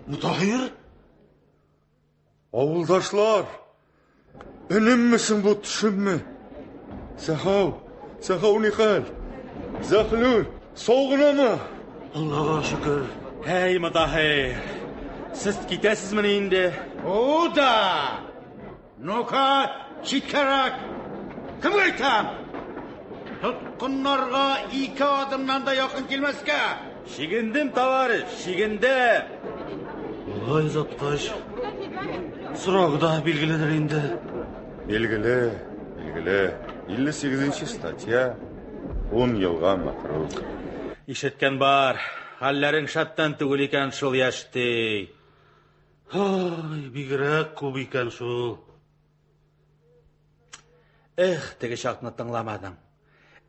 Мутахир? Авылдашлар, өнеммесең бу төшемме? Сәхау ни хәл? Зәхлүл, сау гынамы? Аллага шөкер. Эй, Мутахир, сіз кетесізмін енді? Уда! Ну-ка, читкерек! Кім айтам? Тұтқынларға 2 адымнан да якын келмеске! Шегіндім, товарищ, шегіндім. Олай заткаш, сұрағыда белгіледір енді. Белгілі. 58-ші статья. 10 елға матыру. Ишеткен бар, халләрің шаттан түгел екен шул яшти. Ой, бигрәк күп икән шул. Эх, теге шақны тыңламадың.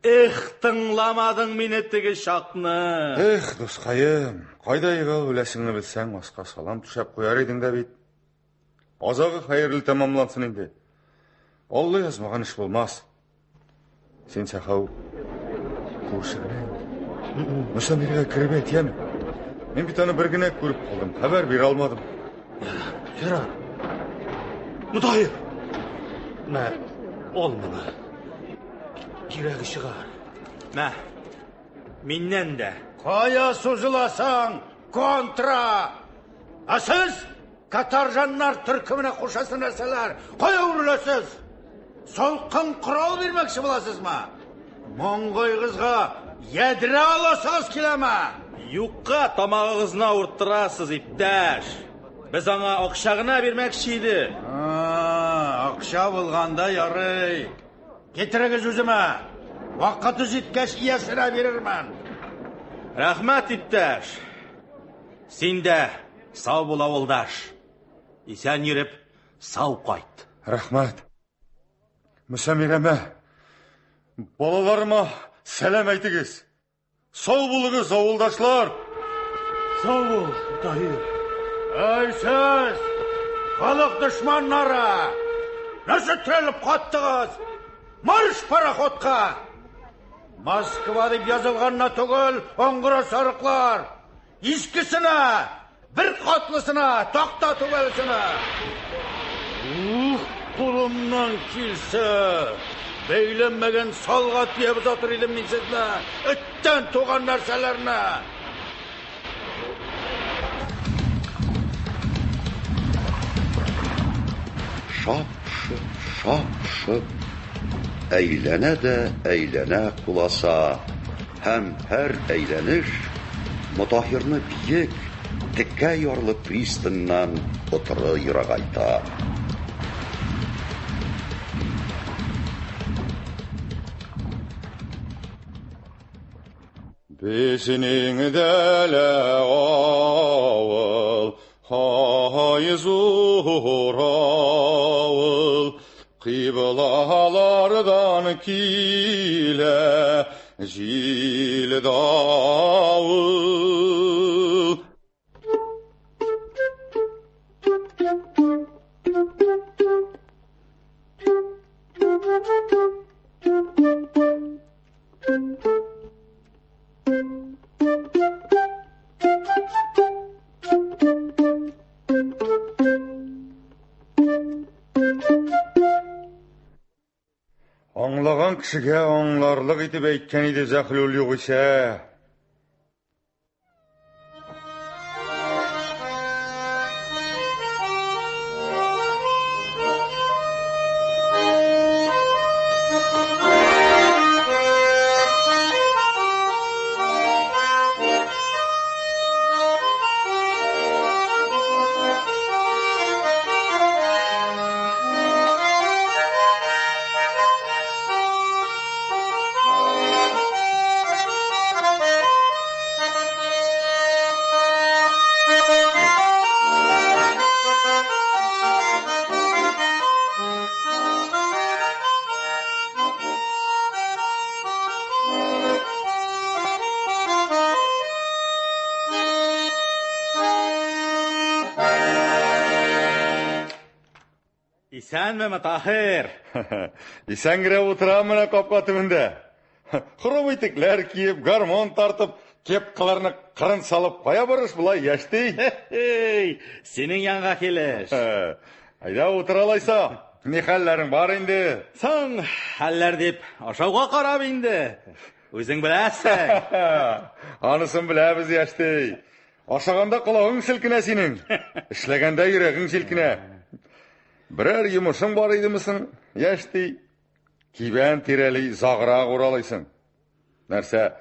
Тыңламадың мине теге шақны. Эх, досқайым, қайда егал өләсіңні білсәң, асқа салам түшәп қояр едің да бит. Азағы қайырлы тамамлансын енді. Аллы язмаған іш болмас. Сен сақау көршігінен. Мүсәмерге кіріп әйтемін. Мен бітаны бір гіне көріп қалдым, хабар бер алмадым. Кера, Мутахир! Мә, ол мұны. Керегі шығар. Мә, миннен де. Қая сузыласаң, контра! А сіз, катаржаннар түркіміне қошасын әсәлер, қая үрілесіз? Солқын құрал бермекші боласыз ма? Моңғой қызға едіре аласыз келема? Юққа тамағығызына ұрттырасыз, иптәш. Біз аңа ақшағына бермекші еді. Ақша болғанда ярый. Кетіріңіз өзіме. Вақыты жеткеш иесіне берірмін. Рахмат, иптәш. Сен де сау бол ауылдаш. Исән еріп, сау қайт. Рахмат. Мүсәмереме, балаларыма сәлем әйтігіз. Сау болыңыз, ауылдашлар. Сау бол, Мутахир. Эй, сіз, халық дұшманлары, нәсі түреліп қаттығыз? Марш пароходқа! Москва деп жазылғанына түгіл, оңғыра сарықлар. Ешкісіне, бір қатлысына, тақта түгелісіне. Қолымнан келсе, бейленмеген салғат бейбіз атыр едім мен сізіне, үттен туған нәрселеріне. Шап-шып, әйләнә дә әйләнә куласа, һәм һәр әйләнеш Мутахирны биек, текә ярлы пристаннан отыры ерагайта. Бесінің дәлі ауыл, хайзур ауыл, қиблалардан килә жил дауыл. Аңлаған кішіге аңларлық етіп әйткен еді зәхлөл yok ise. Исәнме, Мутахир? Исәнгіріп отырамына қапқа түбінде. Құрым етіклер киіп, гармон тартып, кепқаларына қырын салып, қая барыш бұлай яшти? Сенің янға келеш. Айда отыралайса, не хәлләрің бар енді? Сан хәлләр деп, ашауға қарап енді. Өзің біләсің. Анысын біләбіз яшти. Ашаганда кылавың селкенә синең. Эшләгәндә йөрәгең селкенә. Берәр йомышың бар идемисең, яшти. Кибән тирәли загыра уралыйсың. Нәрсә?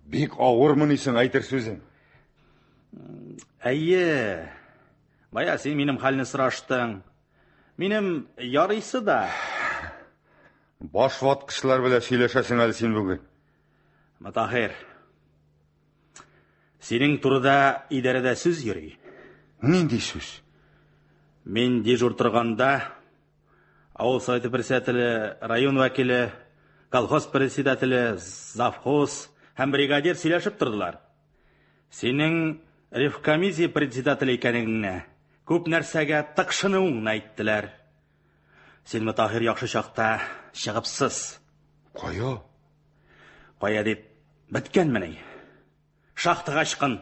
Бик авырмын исең әйтер сүзең. Әйе. Бая син минем хәлне сораштың. Минем ярыйсы да. Баш ваткычлар белән сөйләшәсең әле син бүген. Мутахир. Синең турыда идарәдә сүз йөри. Нинди сүз? Мин дежур торганда, авыл советы председателе, район вәкиле, колхоз председателе, завхоз һәм бригадир сөйләшеп тордылар. Синең ревкомиссия председателе икәнеңне күп нәрсәгә тыкшынуыңны әйттеләр. Син Мутахир яхшы чакта чыгыпсыз. Кая? Кая дип беткәнмени. Шахтага чыккан.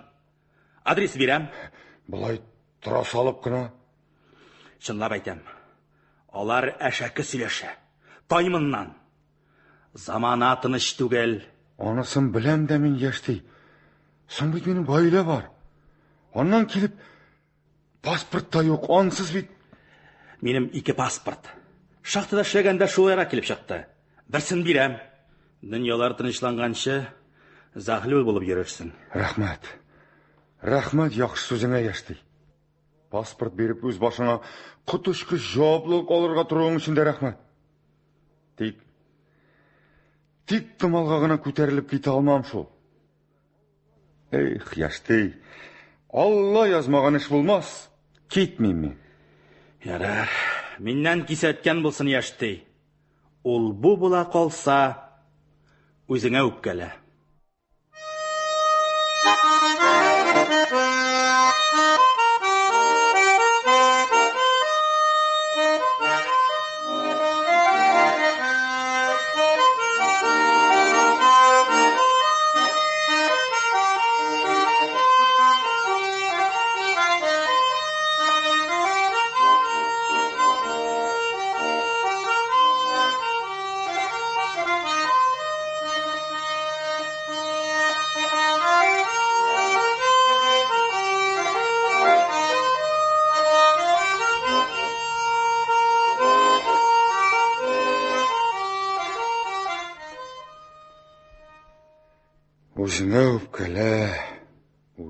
Адрес бирәм. Булай тора салып кына. Чынлап әйтәм. Алар әшәке сөйләшә. Таймыннан. Замана тыныч түгел. Анысын беләм дә мин яшти. Соң бит минем гаилә бар. Аннан килеп паспорт та юк, ансыз бит. Минем 2 паспорт. Шахтада эшләгәндә шул ара килеп чыкты. Берсен бирәм. Дөньялар тынычланганчы заһлул булып йөрерсең. Рәхмәт. Рәхмәт яхшы сүзеңә яшти. Паспорт биреп үз башыңа кутышкы җаваплылык алырга торуың өчен дә рәхмәт. Тик томалга гына күтәрелеп китә алмам шул. Эх, яшти. Алла язмаган эш булмас. Китмим мин. Ярар, миннән кисәткән булсын яшти. Ул бу була калса, үзеңә үпкәлә.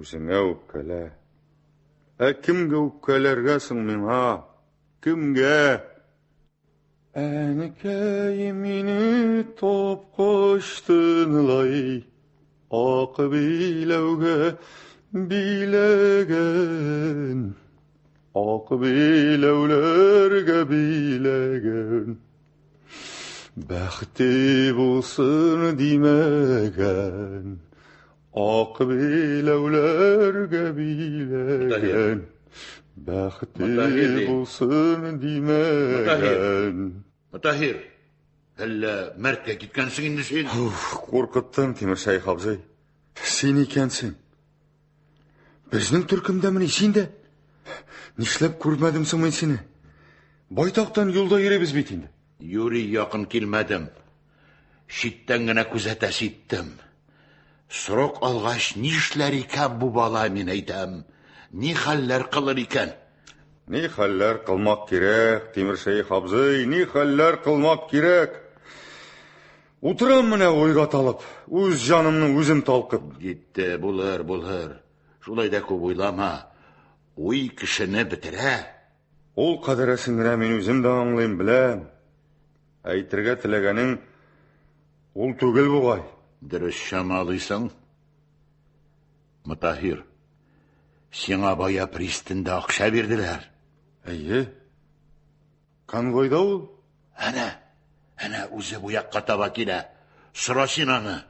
Үзеңә үпкәлә. Кемгә үпкәләргә соң миңа? Кемгә? Әнекәй мине тапкачтынлай, ак биләүгә биләгән, ак биләүләргә биләгән. Бәхте булсын димәгән, ак биләүләргә биләгән. Бәхте булсын димәгән. Мутахир, әллә мәрткә киткәнсең инде син? Куркыттың, Тимер Шәйх абзый. Син икәнсең. Безнең төркемдәмени син дә? Нишләп күрмәдем соң мин сине? Байтактан юлда йөрибез бит инде. Юри якын килмәдем. Читтән генә күзәтә ситтем. Срок алгач нишләр икән бу бала, мин әйтәм. Ни хәлләр кылыр икән? Ни хәлләр кылмак кирәк, Тимер Шәйх абзый, ни хәлләр кылмак кирәк. Утырам менә уйга талып, үз җанымның үзем талкып. Гитте, булыр. Шулай да күп уйлама. Уй кешене бетерә. Ул кадәресен генә мин үзем дә аңлыйм, беләм. Әйтергә теләгәнең ул түгел бугай. Дөрес чамалыйсың. Мутахир, сиңа бая пристанда акча бирделәр. Әйе. Конвойда ул? Әнә үзе бу якка таба килә. Сора син аны.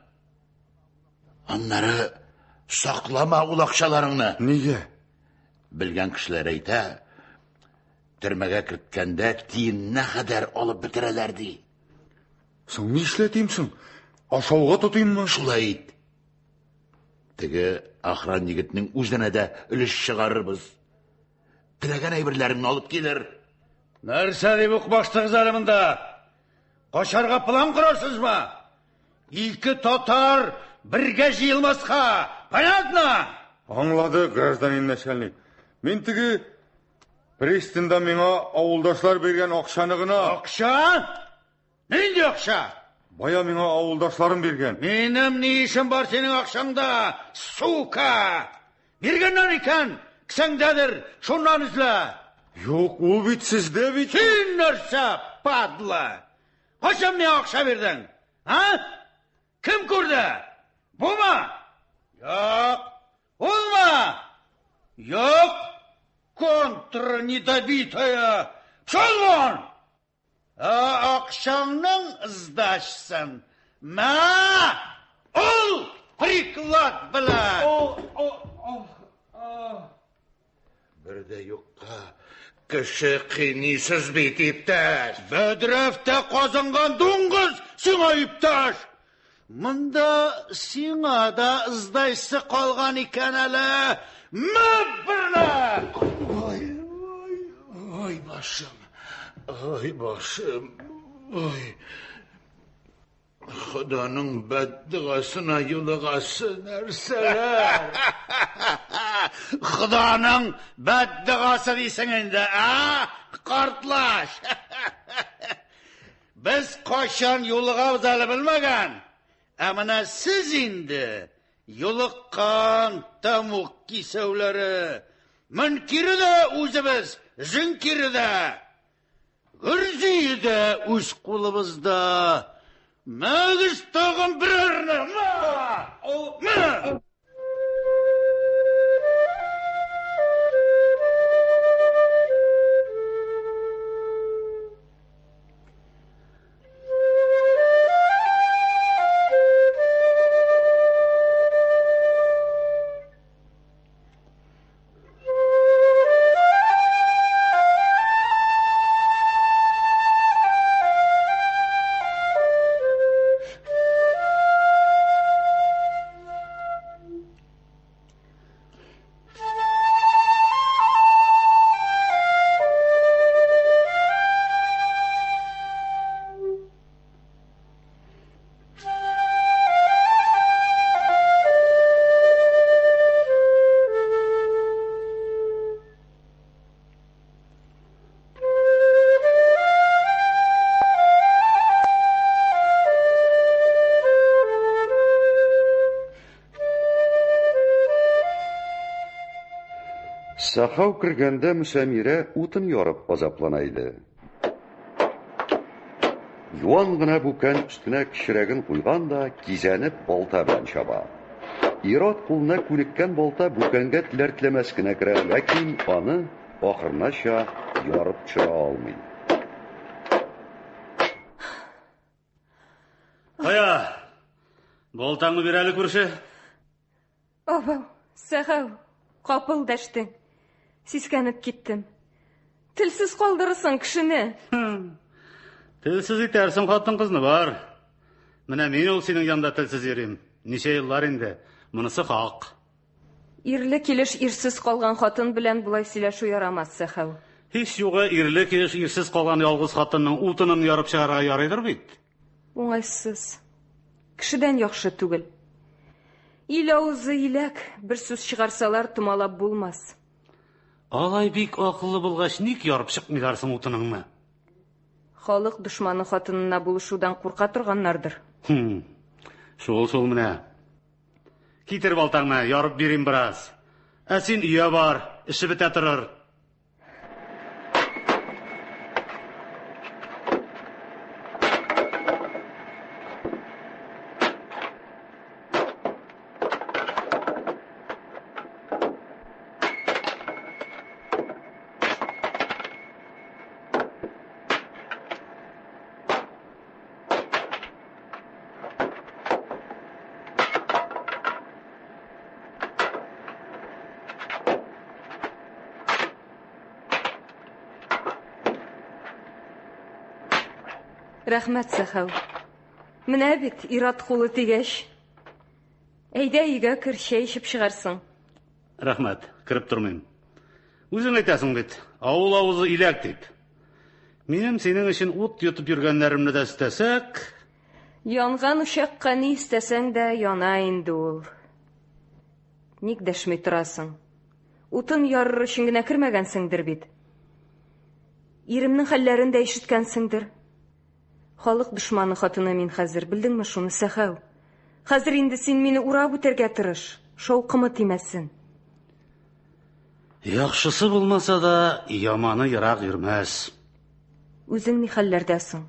Аннары саклама ул акчаларыңны. Нигә? Белгән кешеләр әйтә, төрмәгә керткәндә тиеннә кадәр алып бетерәләр ди. Соң нишләтим соң? Ашауга тотыйммы? Шулай ит. Теге охран егетнең үзенә дә өлеш чыгарырбыз. Теләгән әйберләреңне алып килер. Нәрсә дип укмаштыгыз әле монда? Качарга план корасызмы? 2 татар бергә җыелмаска. Понятно? Аңлады, гражданин начальник. Мен тігі пристаньда миңа ауылдашлар берген ақшаны гына. Ақша? Нинди ақша? Бая миңа ауылдашларым берген. Менің не işim бар сенің ақшаңда, сука! Бергеннен екен, кісіңдәдір, шоннан ізлә. Yok, ул бит сездә бит. Сен нәрсә, падла? Қашан мен ақша бердің? Кім көрді? Бұма? Yok. Olma! Yok! Контрнедобитая! Пшел вон! Ақшаңның ыздаşsın. Ма! Ол! Приклад біла! Бірде юққа кіші қинисіз бет иптәш. Бәдірәфті қазанған дуңғыз сіңа иптәш! Мында сиңа да ыздайсы қалған екен әлі. Мәбірлі! Ой, башым. Ой, башым. Ой. Құданың бәддіғасына юлығасы нәрселер. Құданың бәддіғасы дейсің енді, қартлаш. Біз қашан юлығабыз әлі білмеген. Әміна сіз енді юлыққан тамуқ кисеулері. Мүнкері де өзіміз, жынкері де. Үрзейі де өз қолымызда. Мәгіс тағын бір әрні. Ма! Сахау кіргенде Мүсәмирә утын ярып азаплана иде. Юан гына бүкән өстенә кечерәген куйган да кизәнеп балта белән чаба. Ират кулына күнеккән балта бүкәнгә теләр-теләмәс кенә керә, ләкин аны ахырынача ярып чыга алмый. Кая? Балтаңны бир әле күрше. Абау, Сахау, капыл дәштең. Сискәнеп киттем. Телсіз қалдырырсың кішіні. Телсіз итәрсің хатын қызны бар. Менә мен ул синең янда телсіз йөрим. Ничә еллар инде. Монысы хак. Ирле килеш ирсез қалған хатын белән булай сөйләшү ярамас, Сахау. Һич югы ирле килеш ирсез калган ялгыз хатынның утынын ярып чыгарга ярыйдыр бит. Уңайсыз. Кешедән яхшы түгел. Ил авызы иләк, бер сүз чыгарсалар томалап булмас. Алай бик акыллы булгач, ник ярып чыкмыйларсың утыныңны? Халык душманы хатынына булышудан курка торганнардыр. Шул менә. Китер балтаңны, ярып бирим бераз. Ә син өйгә бар, эше бетә торыр. Рәхмәт, Сахау. Менә бит ират кулы тигәч. Әйдә өйгә кер, чәй эчеп чыгарсың. Рәхмәт, кирип тормыйм. Үзең әйтәсең бит, авыл авызы иләк дип. Минем синең өчен ут йотып йөргәннәремне дә истәсәк, Янган учакка ни истәсәң дә яна инде ул. Ник дәшмәй торасың? Утын ярыр өчен генә кермәгәнсеңдер бит. Иремнең хәлләрен дә ишеткәнсеңдер. Халык дошманы хатыны мин хәзер, белдеңме шуны, Сәхәү? Хәзер инде син мине урап үтәргә тырыш, шауқымы тимәсен. Яхшысы булмаса да, яманы ерак йөрмәс. Үзең ни хәлләрдәсең?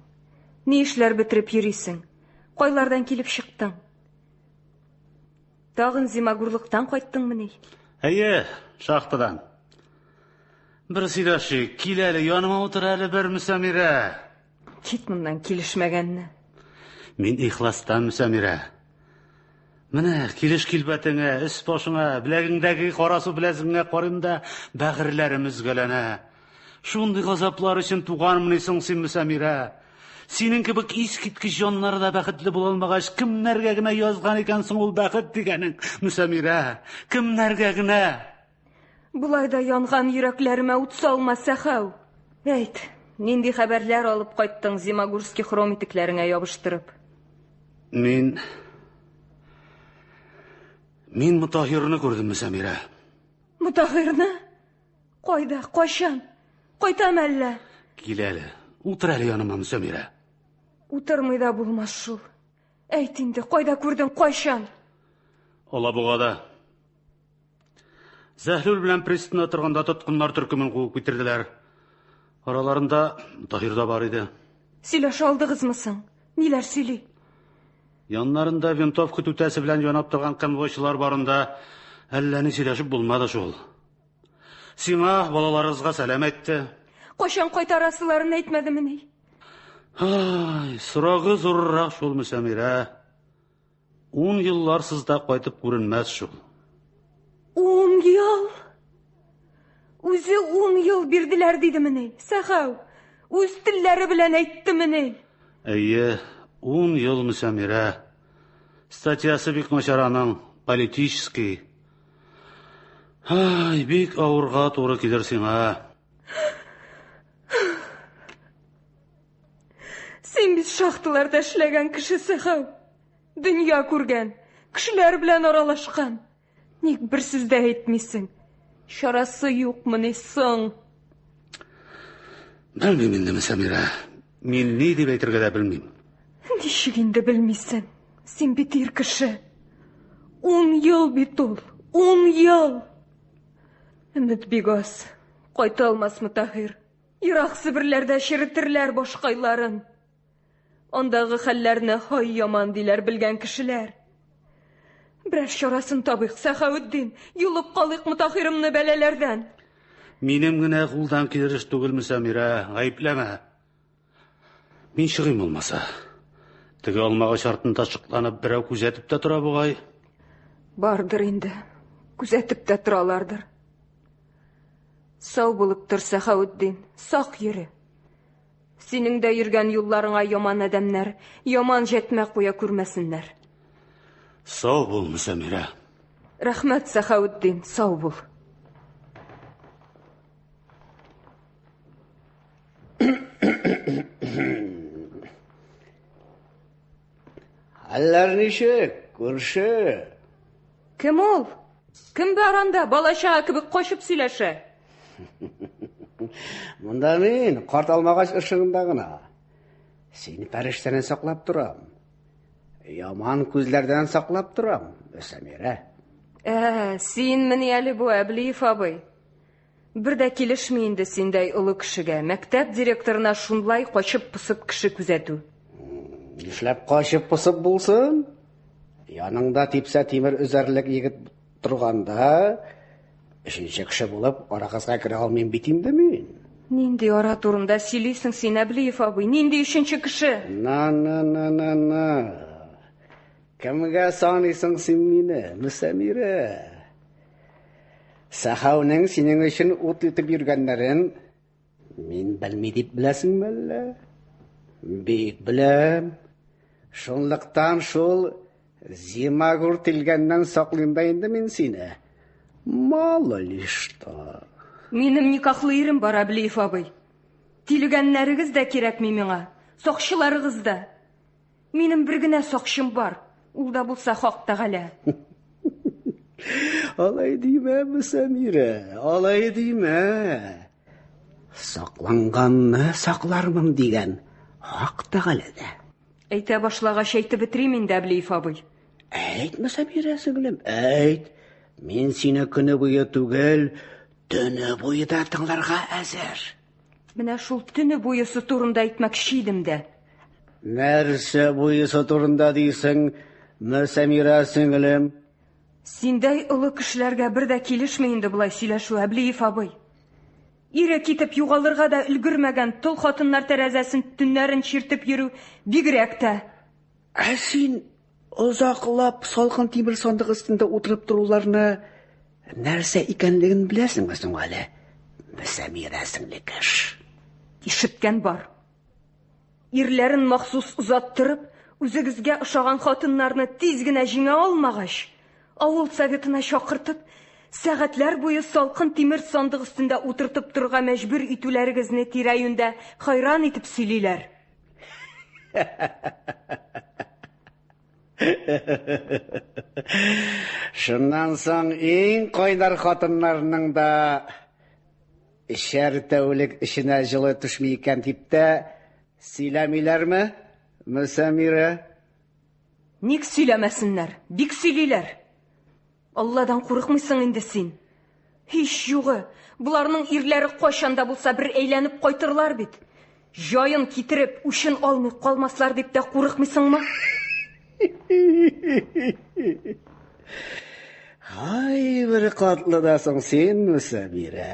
Ни эшләр бетереп йөрисең? Кайлардан килеп чыктың? Тагын зимагурлыктан кайттыңмы ни? Әйе, шахтадан. Бер сөйләшик, кил әле, яныма утыр әле, бер Мөсәмирә. Кит моннан, килешмәгәнне. Мин ихластан, Мөсәмирә. Менә, килеш килбәтеңә, эс башыңа, беләгеңдәге карасу беләзеңә карыйм да, бәгырьләрем өзгәләнә. Шундый газаплар өчен туганмыни соң син, Мөсәмирә? Синең кебек искиткеч җаннары да бәхетле була алмагач, кемнәргә генә язган икән соң ул бәхет дигәнең, Мөсәмирә? Кемнәргә генә? Булай да янган йөрәкләремә ут салма, Сәхәү. Әйт, нинди хәбәрләр алып кайттың Зимагурский хром итекләреңә ябыштырып? Мин Мутаһирны күрдем, Мөсәмирә. Мутаһирны? Кайда, кайчан? Кайтам әллә? Кил әле, утыр әле яныма, Мөсәмирә. Утырмый да булмас шул. Әйт инде, кайда күрдең, кайчан? Алабугада. Зәһлүл белән пристаньда торганда тоткыннар төркемен куып китерделәр. Араларында Мутаһир да бар иде. Сөйләшә алдыгызмы соң? Ниләр сөйли? Яннарында винтовка түтәсе белән янап торган конвойчылар барында әллә ни сөйләшеп булмады шул. Сиңа балаларыгызга сәлам әйтте. Кайчан кайтарасыларын әйтмәдеме ни? Ай, сорагы зуррак шул, Мөсәмирә. 10 елларсыз да кайтып күренмәс шул. 10 ел? Үзе 10 ел бирделәр дидеме ни? Сәхәү, үз телләре белән әйттеме ни? Әйе, 10 ел, Мөсәмирә. Статьясы бик начараның, политический. Ай, бик авырга туры килер сиңа. Син бит шахталарда эшләгән кеше, Сәхәү. Дөнья күргән, кешеләр белән аралашкан. Ник бер сүз дә әйтмисең? Шарасы юкмы ни соң? Белмим инде, Мөсәмирә. Мин ни дип әйтергә дә белмим. Ничек инде белмисең? Син бит ир кеше. 10 ел бит ул. 10 ел. Өмет бик аз. Кайта алмас Мутаһир. Ерак Себерләрдә черетерләр башкайларын. Андагы хәлләрне һай яман диләр белгән кешеләр. Берәр чарасын табыйк, Сәхәүддин. Юлып калыйк Мутаһирымны бәләләрдән. Минем генә кулдан килер эш түгел, Мөсәмирә, гаепләмә. Мин чыгыйм булмаса. Теге алмагач артында чыкланып берәү күзәтеп тә тора бугай. Бардыр инде. Күзәтеп тә торалардыр. Сау булып тор, Сәхәүддин. Сак йөре. Синең дә йөргән юлларыңа яман адәмнәр, яман җәтмә куя күрмәсеннәр. Сау бул, Мөсәмирә. Рәхмәт, Сәхәүддин, сау бул. Хәлләр ничек, күрше? Кем ул? Кем бар анда, балача кебек качып сөйләшә? Монда мин карт алмагач ышыгында гына. Сине фәрештәнән саклап торам. Яман күзләрдән саклап торам, Мөсәмирә. Син менә әле бу Әблиев абый. Бер дә килешми инде синдәй олы кешегә. Мәктәп директорына шунлай качып пысып кеше күзәтү. Нишләп качып пысып булсын? Яныңда типсә тимер үзәрлек егет торганда, өченче кеше булып арагызга керә алмыйм бит инде мин. Нинди ара турында сөйлисең син, Әблиев абый? Нинди өченче кеше? Кемгә саныйсың син мине, Мөсәмирә? Сәхәүнең синең өчен ут итеп йөргәннәрен мин белми дип беләсеңме әллә? Бик беләм. Шунлыктан шул Зимагур тилгәннән саклыйм да инде мин сине. Мало ли что. Минем никахлы ирем бар, Әблиев абый. Тилгәннәрегез дә кирәкми миңа. Сакчыларыгыз да. Минем бер генә сакчым бар. Ул да булса Хак Тәгалә. Алай дейме, Мөсәмирә, алай дейме. Сакланганны саклармын дигән хак тәгаләдә. Әйтә башлагач әйтеп бетерим инде, Әблиев абый. Әйт, Мөсәмирә сеңлем, әйт. Мин сине көне буе түгел, төне буе да тыңларга әзер. Менә шул төне буесы турында әйтмәкче идем дә. Нәрсә буесы турында дисең, Мөсәмирә сеңлем? Синдәй олы кешеләргә бер дә килешми инде булай сөйләшү, Әблиев абый. Ире китеп югалырга да өлгермәгән тол хатыннар тәрәзәсен төннәрен чиртеп йөрү бигрәк тә. Ә син озаклап салкын тимер сандык өстендә утырып торуларны нәрсә икәнлеген беләсеңме соң әле? Мөсәмирә сеңлекеш. Ишеткән бар. Ирләрен махсус узаттырып, үзегезгә ошаган хатыннарны тиз генә җиңә алмагач, авыл советына чакыртып, сәгатьләр буе салкын тимер сандык өстендә утыртып торырга мәҗбүр итүләрегезне тирә-юньдә хайран итеп сөйлиләр. Шуннан соң иң кайнар хатыннарның да шәр тәүлек эшенә җылы төшми икән дип тә сөйләмиләрме, Мөсәмирә? Ник сөйләмәсеннәр? Бик сөйлиләр. Алладан курыкмыйсың инде син. Һич югы, буларның ирләре кайчанда булса бер әйләнеп кайтырлар бит. Җаен китереп, үчен алмый калмаслар дип тә курыкмыйсыңмы? Ай, бер катлы да соң син, Мөсәмирә.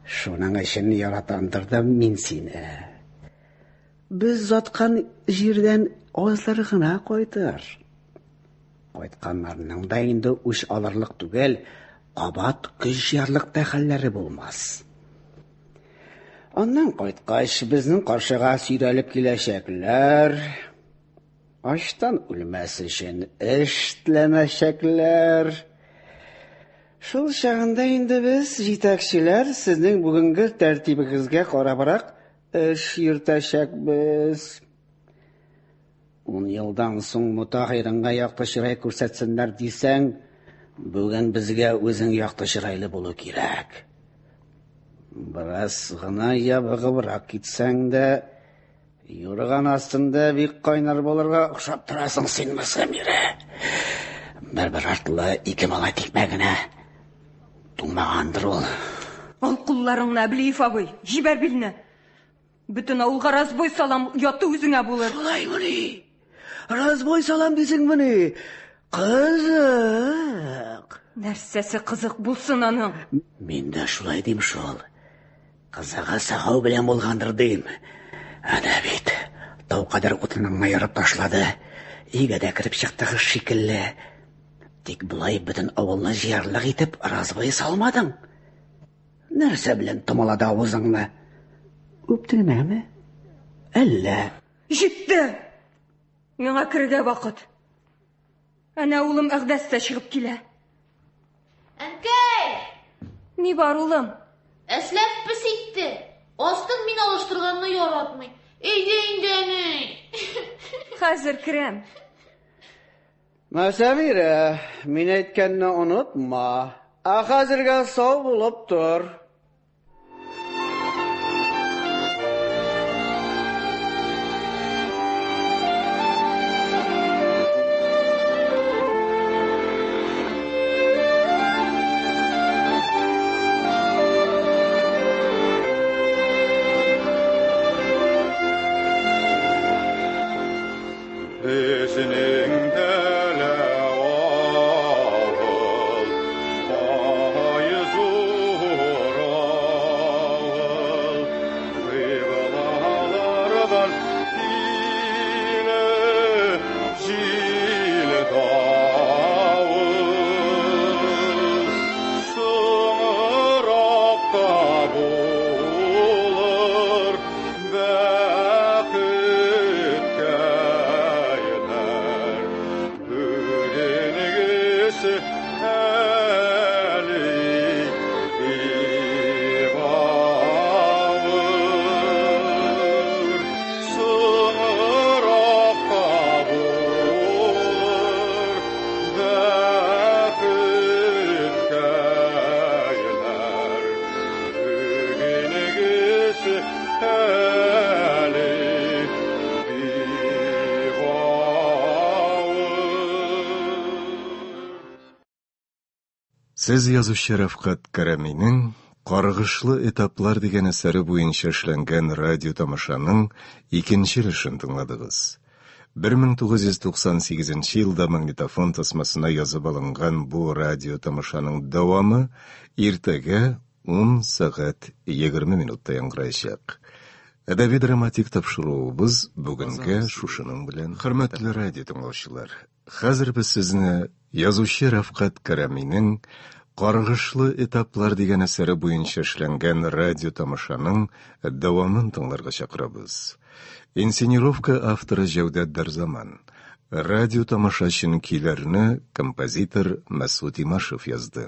Шуның өчен яратандырдым мин сине. Без заткан җирдән азлар гына кайтыр. Кайтканнарның да инде үч алырлык түгел, кабат көч ярлык та хәлләре булмас. Аннан кайткач безнең каршыга сөйрәлеп киләчәкләр. Аштан үлмәс өчен эшләмәчәкләр. Шул чагында инде без җитәкчеләр сезнең бүгенге тәртибегезгә карабрак эш йөртәчәкбез. 10 елдан соң Мутахирыңга якты чырай күрсәтсеннәр дисәң, бүген безгә үзең якты чырайлы булу кирәк. Бераз гына ябыгыбрак китсәң дә, юрган астында бик кайнар булырга охшап торасың син, Мөсәмирә. Бер артлы ике малай тикмәгенә туңмагандыр ул. Ал кулларыңны, Әблиев абый, җибәр билне. Бөтен авылга разбой салам, яты үзеңә булыр. Шулаймыни? Разбой салам дисеңмени? Кызык. Нәрсәсе кызык булсын аның? Мин дә шулай дим шул. Кызыгы сахау белән булгандыр дим. Әнә бит, тау кадәр утыныңны ярып ташлады. Өйгә дә кирип чыктыгы шикелле. Тик булай бөтен авылны җыярлык итеп разбой салмадың. Нәрсә белән томалады авызыңны? Үптеңме? Әллә? Җитте! Миңа киргә вакыт. Әнә улым Әгдәстә чыгып килә. Әнкәй! Ни бар улым? Әсләп пес итте. Астын мин алыштырганны яратмый. Әйдә инде әни. Хәзер керәм. Мөсәмирә, мин әйткәнне онытма. Хәзергә сау булып тор. Özünün Сез язучы Рафкат Караминең «Каргышлы этаплар» дигән әсәре буенча эшләнгән радио тамашаның икенче өлешен тыңладыгыз. 1998 елда магнитофон тасмасына язып алынган бу радио тамашаның дәвамы иртәгә 10 сәгать 20 минутта яңгыраячак. Әдәби драматик тапшыруыбыз бүгенгә шушының белән. Хөрмәтле радио тыңлаучылар, хәзер без сезне язучы Рафкат Караминең «Каргышлы этаплар» дигән әсәре буенча эшләнгән радио тамашаның дәвамын тыңларга чакырабыз. Инсценировка авторы Җәүдәт Дарзаман. Радио тамашачының көйләрне композитор Мәсүд Имашев язды.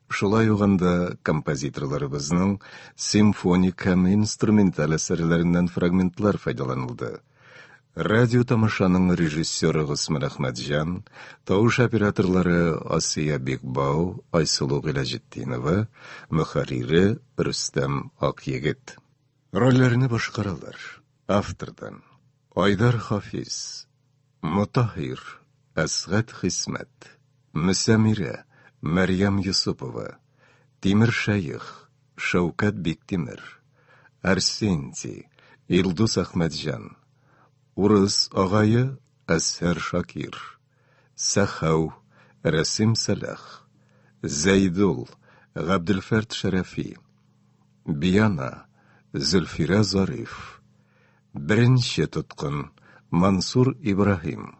Шулай уганда композиторларыбызның симфоник һәм инструменталь әсәрләреннән фрагментлар файдаланылды. Радио тамашаның режиссеры Госман Әхмәтҗан, тавыш операторлары Асия Бекбау, Айсылу Гыйләҗетдинова, мөхәррире Рөстәм Акъегет. Рольләрне башкаралар. Автордан Айдар Хафиз, Мутахир, Асгат Хисмәт, Мөсәмирә, Мәрьям Юсупова, Тимер Шәйх, Шәүкәт Биктимер, Арсентий, Илдус Әхмәтҗан, Урыс агайы Әсәр Шакир, Сәхәү, Рәсим Сәләх, Зәйдул, Габделфәрд Шәрәфи, Бияна, Зөлфирә Зариф, Беренче тоткын Мансур Ибраһим,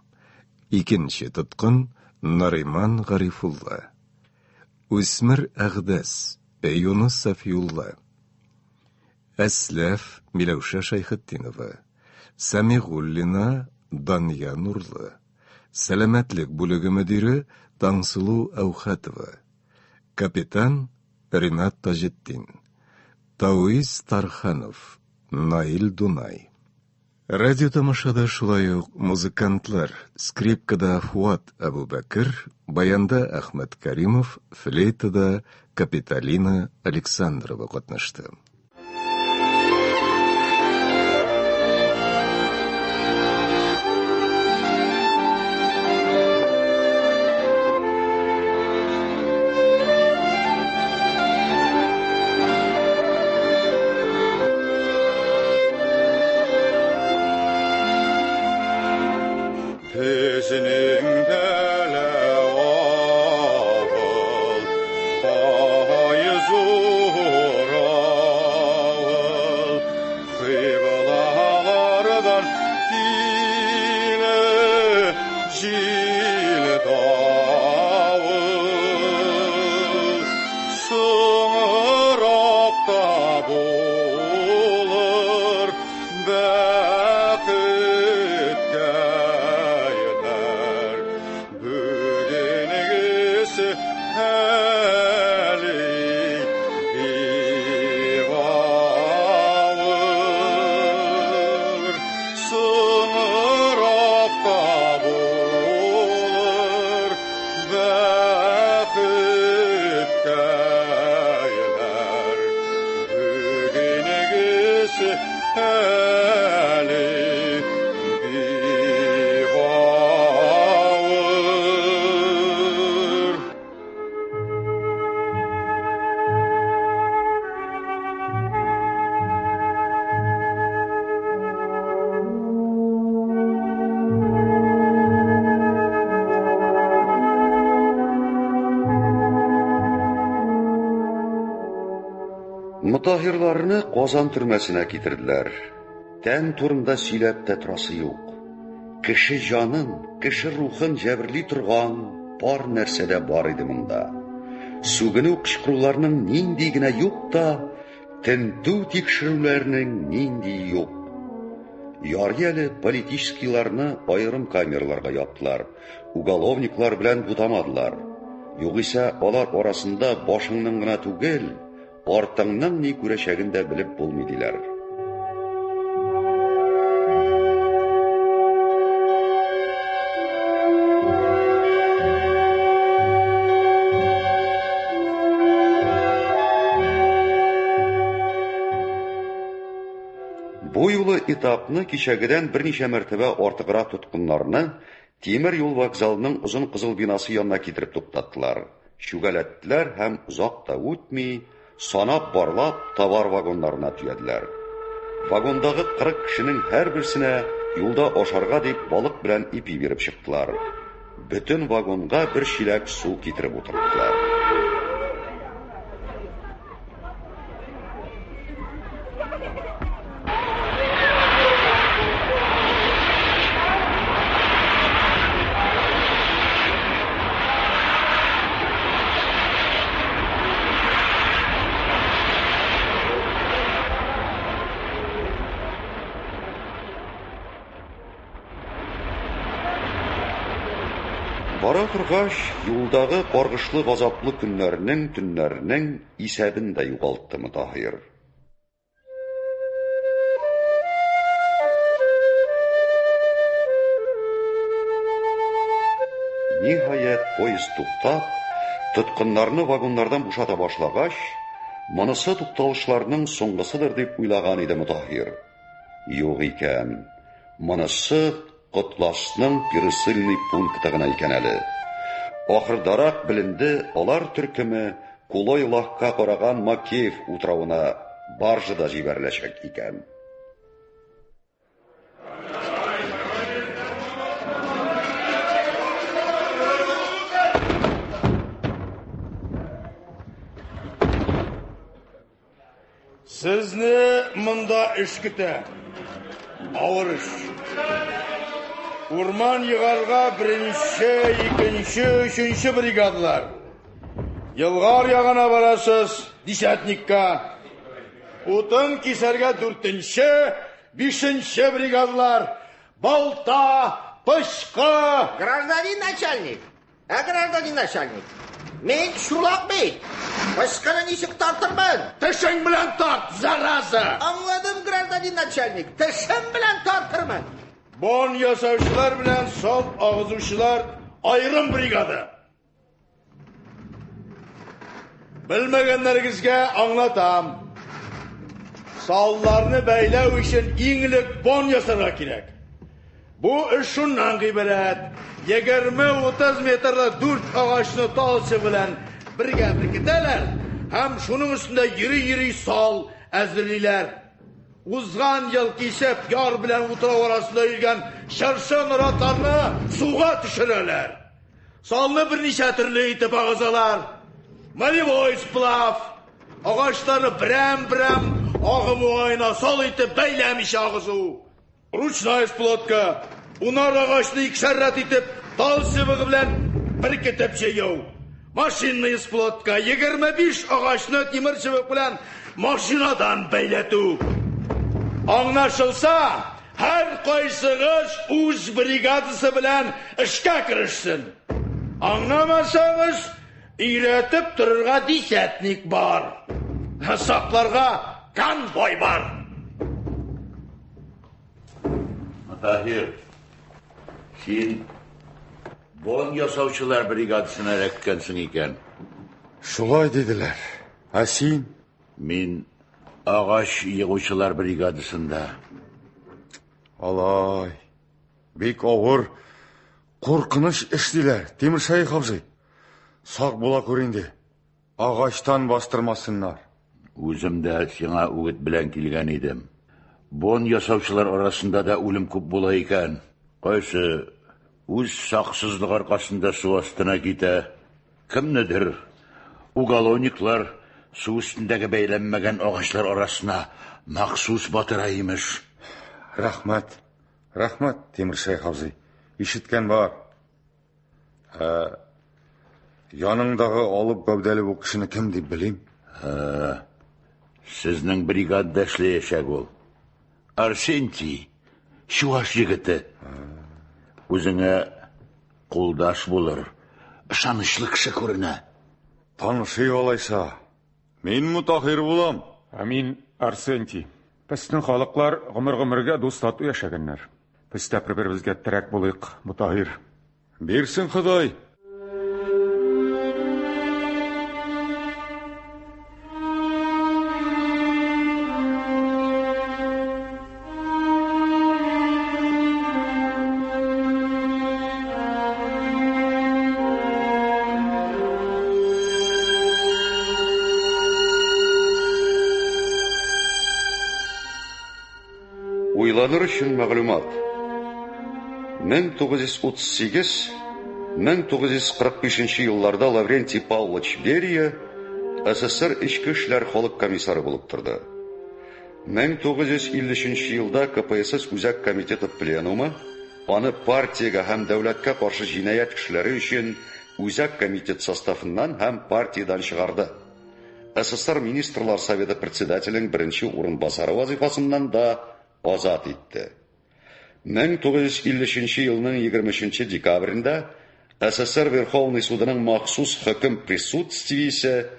икенче тоткын Нариман Гарифулла, Үсмер Әгъдәс Юнус Сафиулла, Әсләф Миләүшә Шәйхетдинова, Сәмигуллина Дания Нурлы, Сәламәтлек бүлеге мөдире Таңсылу Әүхәтова, капитан Ринат Таҗетдин, Тауис Тарханов, Наил Дунай. Радио тамашада шулай ук музыкантлар: скрипкада Фуат Абубәкер, баянда Әхмәт Каримов, флейтада Капиталина Александрова катнашты. Мутахирларны Казан төрмәсенә китерделәр. Тән турында сөйләп тә торасы юк. Кеше җанын, кеше рухын җәберли торган бар нәрсә дә бар иде монда. Сүгенү кычкыруларның нинди генә юк та, тентү тикшерүләрнең нинди юк. Ярый әле политическийларны аерым камераларга яптылар, уголовниклар белән бутамадылар. Югыйсә алар арасында башыңның гына түгел, артыңның ни күрәчәген дә белеп булмый диләр. Бу юлы этапны кичәгедән берничә мәртәбә артыграк тоткыннарны тимер юл вокзалының озын кызыл бинасы янына китереп туктаттылар. Шүгәләттеләр һәм озак та үтми, санап барлап товар вагоннарына төяделәр. Вагондагы 40 кешенең һәрберсенә юлда ашарга дип балык белән ипи биреп чыктылар. Бөтен вагонга бер чиләк су китереп утырттылар. Бара торгач, юлдагы каргышлы газаплы көннәрнең, төннәрнең исәбен дә югалтты Мутаһир. Ниһаять, поезд туктап, тоткыннарны вагоннардан бушата башлагач, монысы тукталышларның соңгысыдыр дип уйлаган иде Мутаһир. Юк икән, монысы Котлашның пересыльный пункты гына икән әле. Ахырдарак беленде, алар төркеме Кулой лахка караган Макеев утравына баржада җибәреләчәк икән. Сезне монда эш көтә. Авыр эш. Урман йыгарга 1-нче, 2-нче, 3-нче бригадалар. Елгар ягына барасыз, десятникка. Утын кисәргә 4-нче, 5-нче бригадалар. Балта, пычкы. Гражданин начальник. Гражданин начальник. Мен шулак бит. Пычкыны ничек тартырмын? Тешең белән тарт, зараза. Аңладым, гражданин начальник. Тешем белән тартырмын. Бон ясаучылар белән сал агызучылар айрым бригада. Белмәгәннәрегезгә аңлатам. Салларны бәйләү өчен иңлек бон ясарга кирәк. Бу эш шуннан гыйбарәт. 20-30 метрлы 4 агачны талчы белән бергә беркетәләр һәм шуның өстендә йөри сал әзерлиләр. Узган ел кисеп яр белән утрау арасында йөргән шыршы наратларны суга төшерәләр. Салны берничә төрле итеп агызалар. Малевой сплав, агачларны берәм агым уңаена сал итеп бәйләмичә агызу. Ручная сплотка, унар агачны икешәр рәт итеп тал сыбыгы белән беркетеп җыю. Машинный сплотка, 25 агачны тимер чыбык белән машинадан бәйләтү. Аңлашылса, һәр кайсыгыз үз бригадасы белән эшкә керешсен. Аңламасагыз, өйрәтеп торырга десятник бар. Сакларга конвой бар. Мутаһир, син бон ясаучылар бригадасына эләккәнсең икән. Шулай диделәр. Ә син? Мин агач йыгучылар бригадасында. Алай. Бик авыр, куркыныч эш диләр. Тимершәйх абзый. Сак була күр инде. Агачтан бастырмасыннар. Үзем дә сиңа үгет белән килгән идем. Бон ясаучылар арасында да үлем күп була икән. Кайсы үз саксызлык аркасында су астына китә. Кемнедер уголовниклар су өстендәге бәйләнмәгән агачлар арасына махсус батыра имеш. Рәхмәт. Рәхмәт, Тимершәйх абзый. Ишеткән бар. Яныңдагы алып гәүдәле бу кешене кем дип белим? Сезнең бригадада эшләячәк ул. Арсентий, чуаш егете. Үзеңә кулдаш булыр. Ышанычлы кеше күренә. Танышый алайса. Мин Мутаһир булам. Мин Арсентий. Безнең халыклар гомер-гомергә дус тату яшәгәннәр. Без дә бер-беребезгә терәк булыйк, Мутаһир. Бирсен Ходай. Уйланыр өчен мәгълүмат. 1938-1945 елларда Лаврентий Павлович Берия СССР Ичке эшләр халык комиссары булып торды. 1953 елда КПСС Үзәк комитеты пленумы аны партиягә һәм дәүләткә каршы җинаять эшләре өчен Үзәк комитет составыннан һәм партиядан чыгарды. СССР Министрлар Советы председателен беренче урынбасары вазифасыннан да азат итте. 1953 елның 23 декабрендә СССР Верховный судының махсус хөкем присутствиесе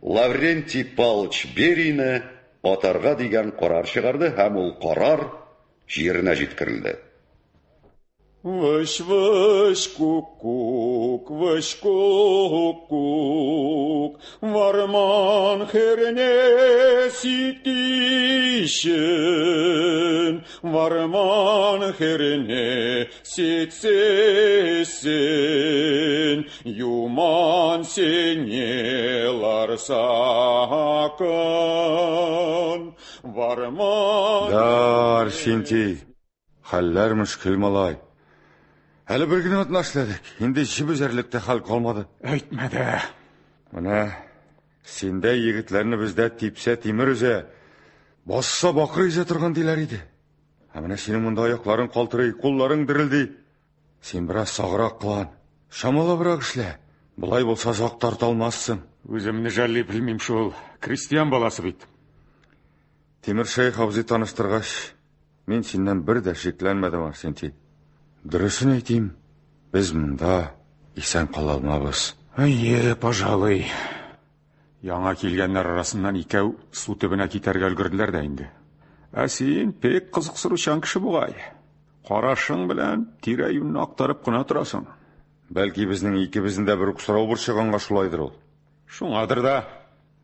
Лаврентий Павлович Берияны атарга дигән карар чыгарды һәм ул карар җиренә җиткерелде. Выш-выш кук-кук, выш кук-кук, варман херне ситишин, варман херне ситсесин, юман сенелар сакын, варман... Дар, Синти, хәлләр мөшкил малай. Әлі бір генә атнашладык. Инде җибезәрлектә хәл калмады. Әйтмә дә. Менә синдә егетләрне бездә типсә тимер үзә, басса бакыр изә торган диләр иде. Ә менә синең монда аякларың калтырый, кулларың дирелди. Син бераз саграк кылан. Шамалабрак эшлә. Булай булса зак тарта алмассың. Үземне жәлли белмим шул. Крестьян баласы бит. Тимер шейх абзый таныштыргач, мин синнән бер дә шикләнмәдем, Арсентий. Дөресен әйтим, без монда исән кала алмабыз. Әйе, пожалуй. Яңа килгәннәр арасыннан икәү су төбенә китәргә өлгерделәр дә инде. Ә син пек кызыксыручан кеше бугай. Карашың белән тирә-юньне актарып кына торасың. Бәлки безнең икебезнең дә бер үк сорау борчыганга шулайдыр ул. Шуңадыр да.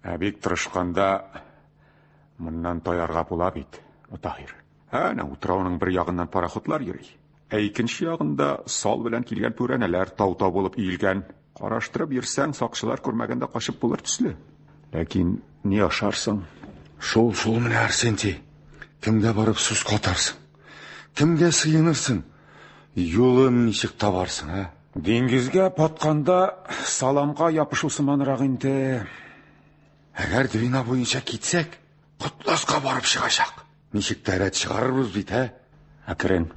Ә бик тырышканда моннан таярга була бит, Таһир. Әнә утрауның бер ягыннан пароходлар йөри. Ә икенче ягында сал белән килгән бүрәнәләр тау-тау булып иелгән. Караштырып йөрсәң, сакчылар күрмәгәндә качып булыр төсле. Ләкин ни ашарсың? Шул менә, Арсентий. Кемгә барып сүз катарсың? Кемгә сыенырсың? Юлын ничек табарсың, а? Диңгезгә патканда саламга япышу сыманрак инде. Әгәр Двина буенча китсәк, Котласка барып чыгачак. Ничек тәрәт чыгарырбыз бит, ә? Әкрен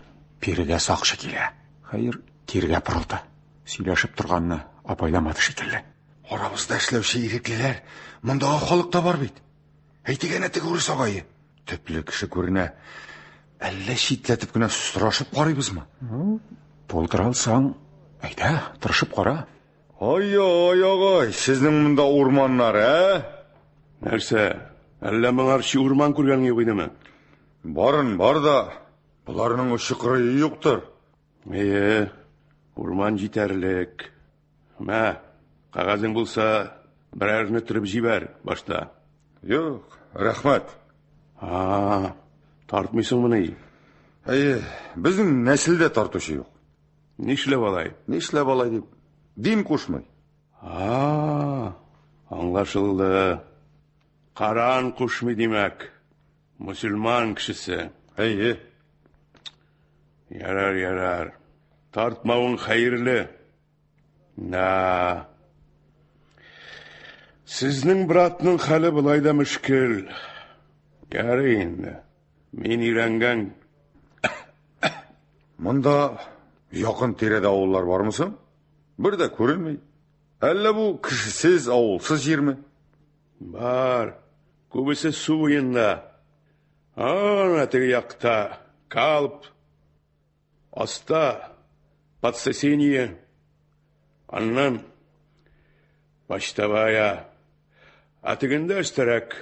пирегә сакчы килә. Хәер, тиргә пырылды. Сөйләшеп торганны апайламады шикелле. Арабызда эшләүче иреклеләр, мондагы халыкта бар бит. Әйтегәнә теге урыс агае. Төпле кеше күренә. Әллә читләтеп кенә сорашып карыйбызмы? Булдыра алсаң, әйдә, тырышып кара. Ай, агай, сезнең монда урманнар, ә? Нәрсә? Әллә моңарчы урман күргән юк идеме? Барын бар да, буларның ушыкыры юктыр. Әйе, урман җитәрлек. Мә, кагазың булса, берәрне төреп җибәр башта. Юк, рәхмәт. Тартмыйсың моны. Әйе, безнең нәселдә тартучы юк. Нишләп алай? Нишләп алай дип? Дин кушмый. Аңлашылды. Каран кушмый димәк. Мусульман кешесе. Әйе. Ярар. Тартмауың хәерле. Сезнең братның хәле булай да мөшкил. Ярый инде. Мин өйрәнгән. Монда якын тирәдә авыллар бармысың? Бер дә күренмәй. Әллә бу кешесез, авылсыз җирме? Бар. Күбесе су буенда. Ана теге якта Калп. Аста подсосение. Аннан почтовая. А тегендә өстәрәк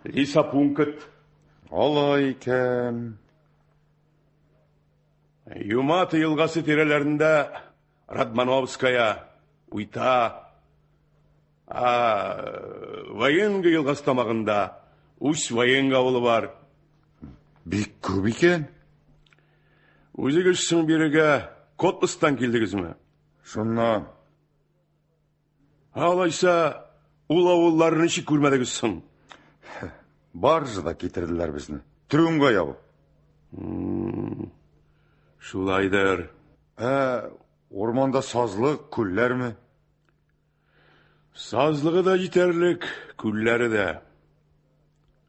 лесопункт. Алай икән. Юматы елгасы тирәләрендә Радмановская, Уйта. Военга елгасы тамагында Усь военга авылы бар. Бик күп икән. Үзегез соң бирегә Котлыстан килдегезме? Шуннан. Алайса, ул авылларны күрмәдегез соң? Баржы да китерделәр безне. Трюмга ябып. Шулайдыр. Орманда сазлык, күлләрме? Сазлыгы да җитәрлек, күлләре дә.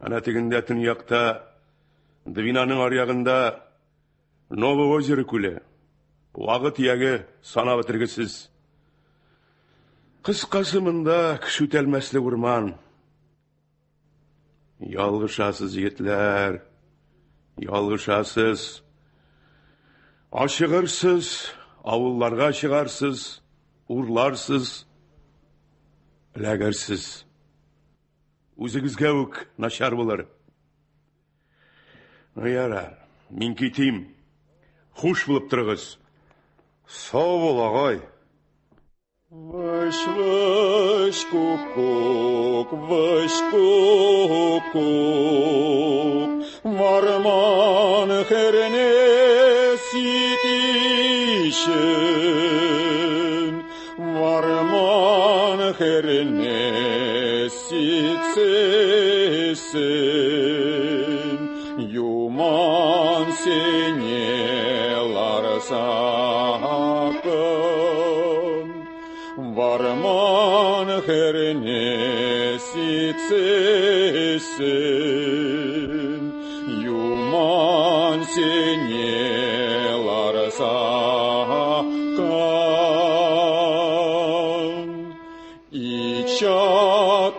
Ана тегендә төньякта, Двинаның аръягында Новое озеро күле. Вагы тияге санап бетергесез. Кыскасы монда кеше үтәлмәслек урман. Ялгышасыз, егетләр, ялгышасыз. Ашыгырсыз, авылларга чыгарсыз, урларсыз, эләгәрсез. Үзегезгә үк начар булыр. Ярар, мин китим. Хуш булып торыгыз. Сау бул, агай. Выш, кук, выш, кук, Варман херне ситишен, Варман херне ситсесен, Юман сенелар сакын, Варман херне ситсесен, Юман сенелар сакын. И шаттаван,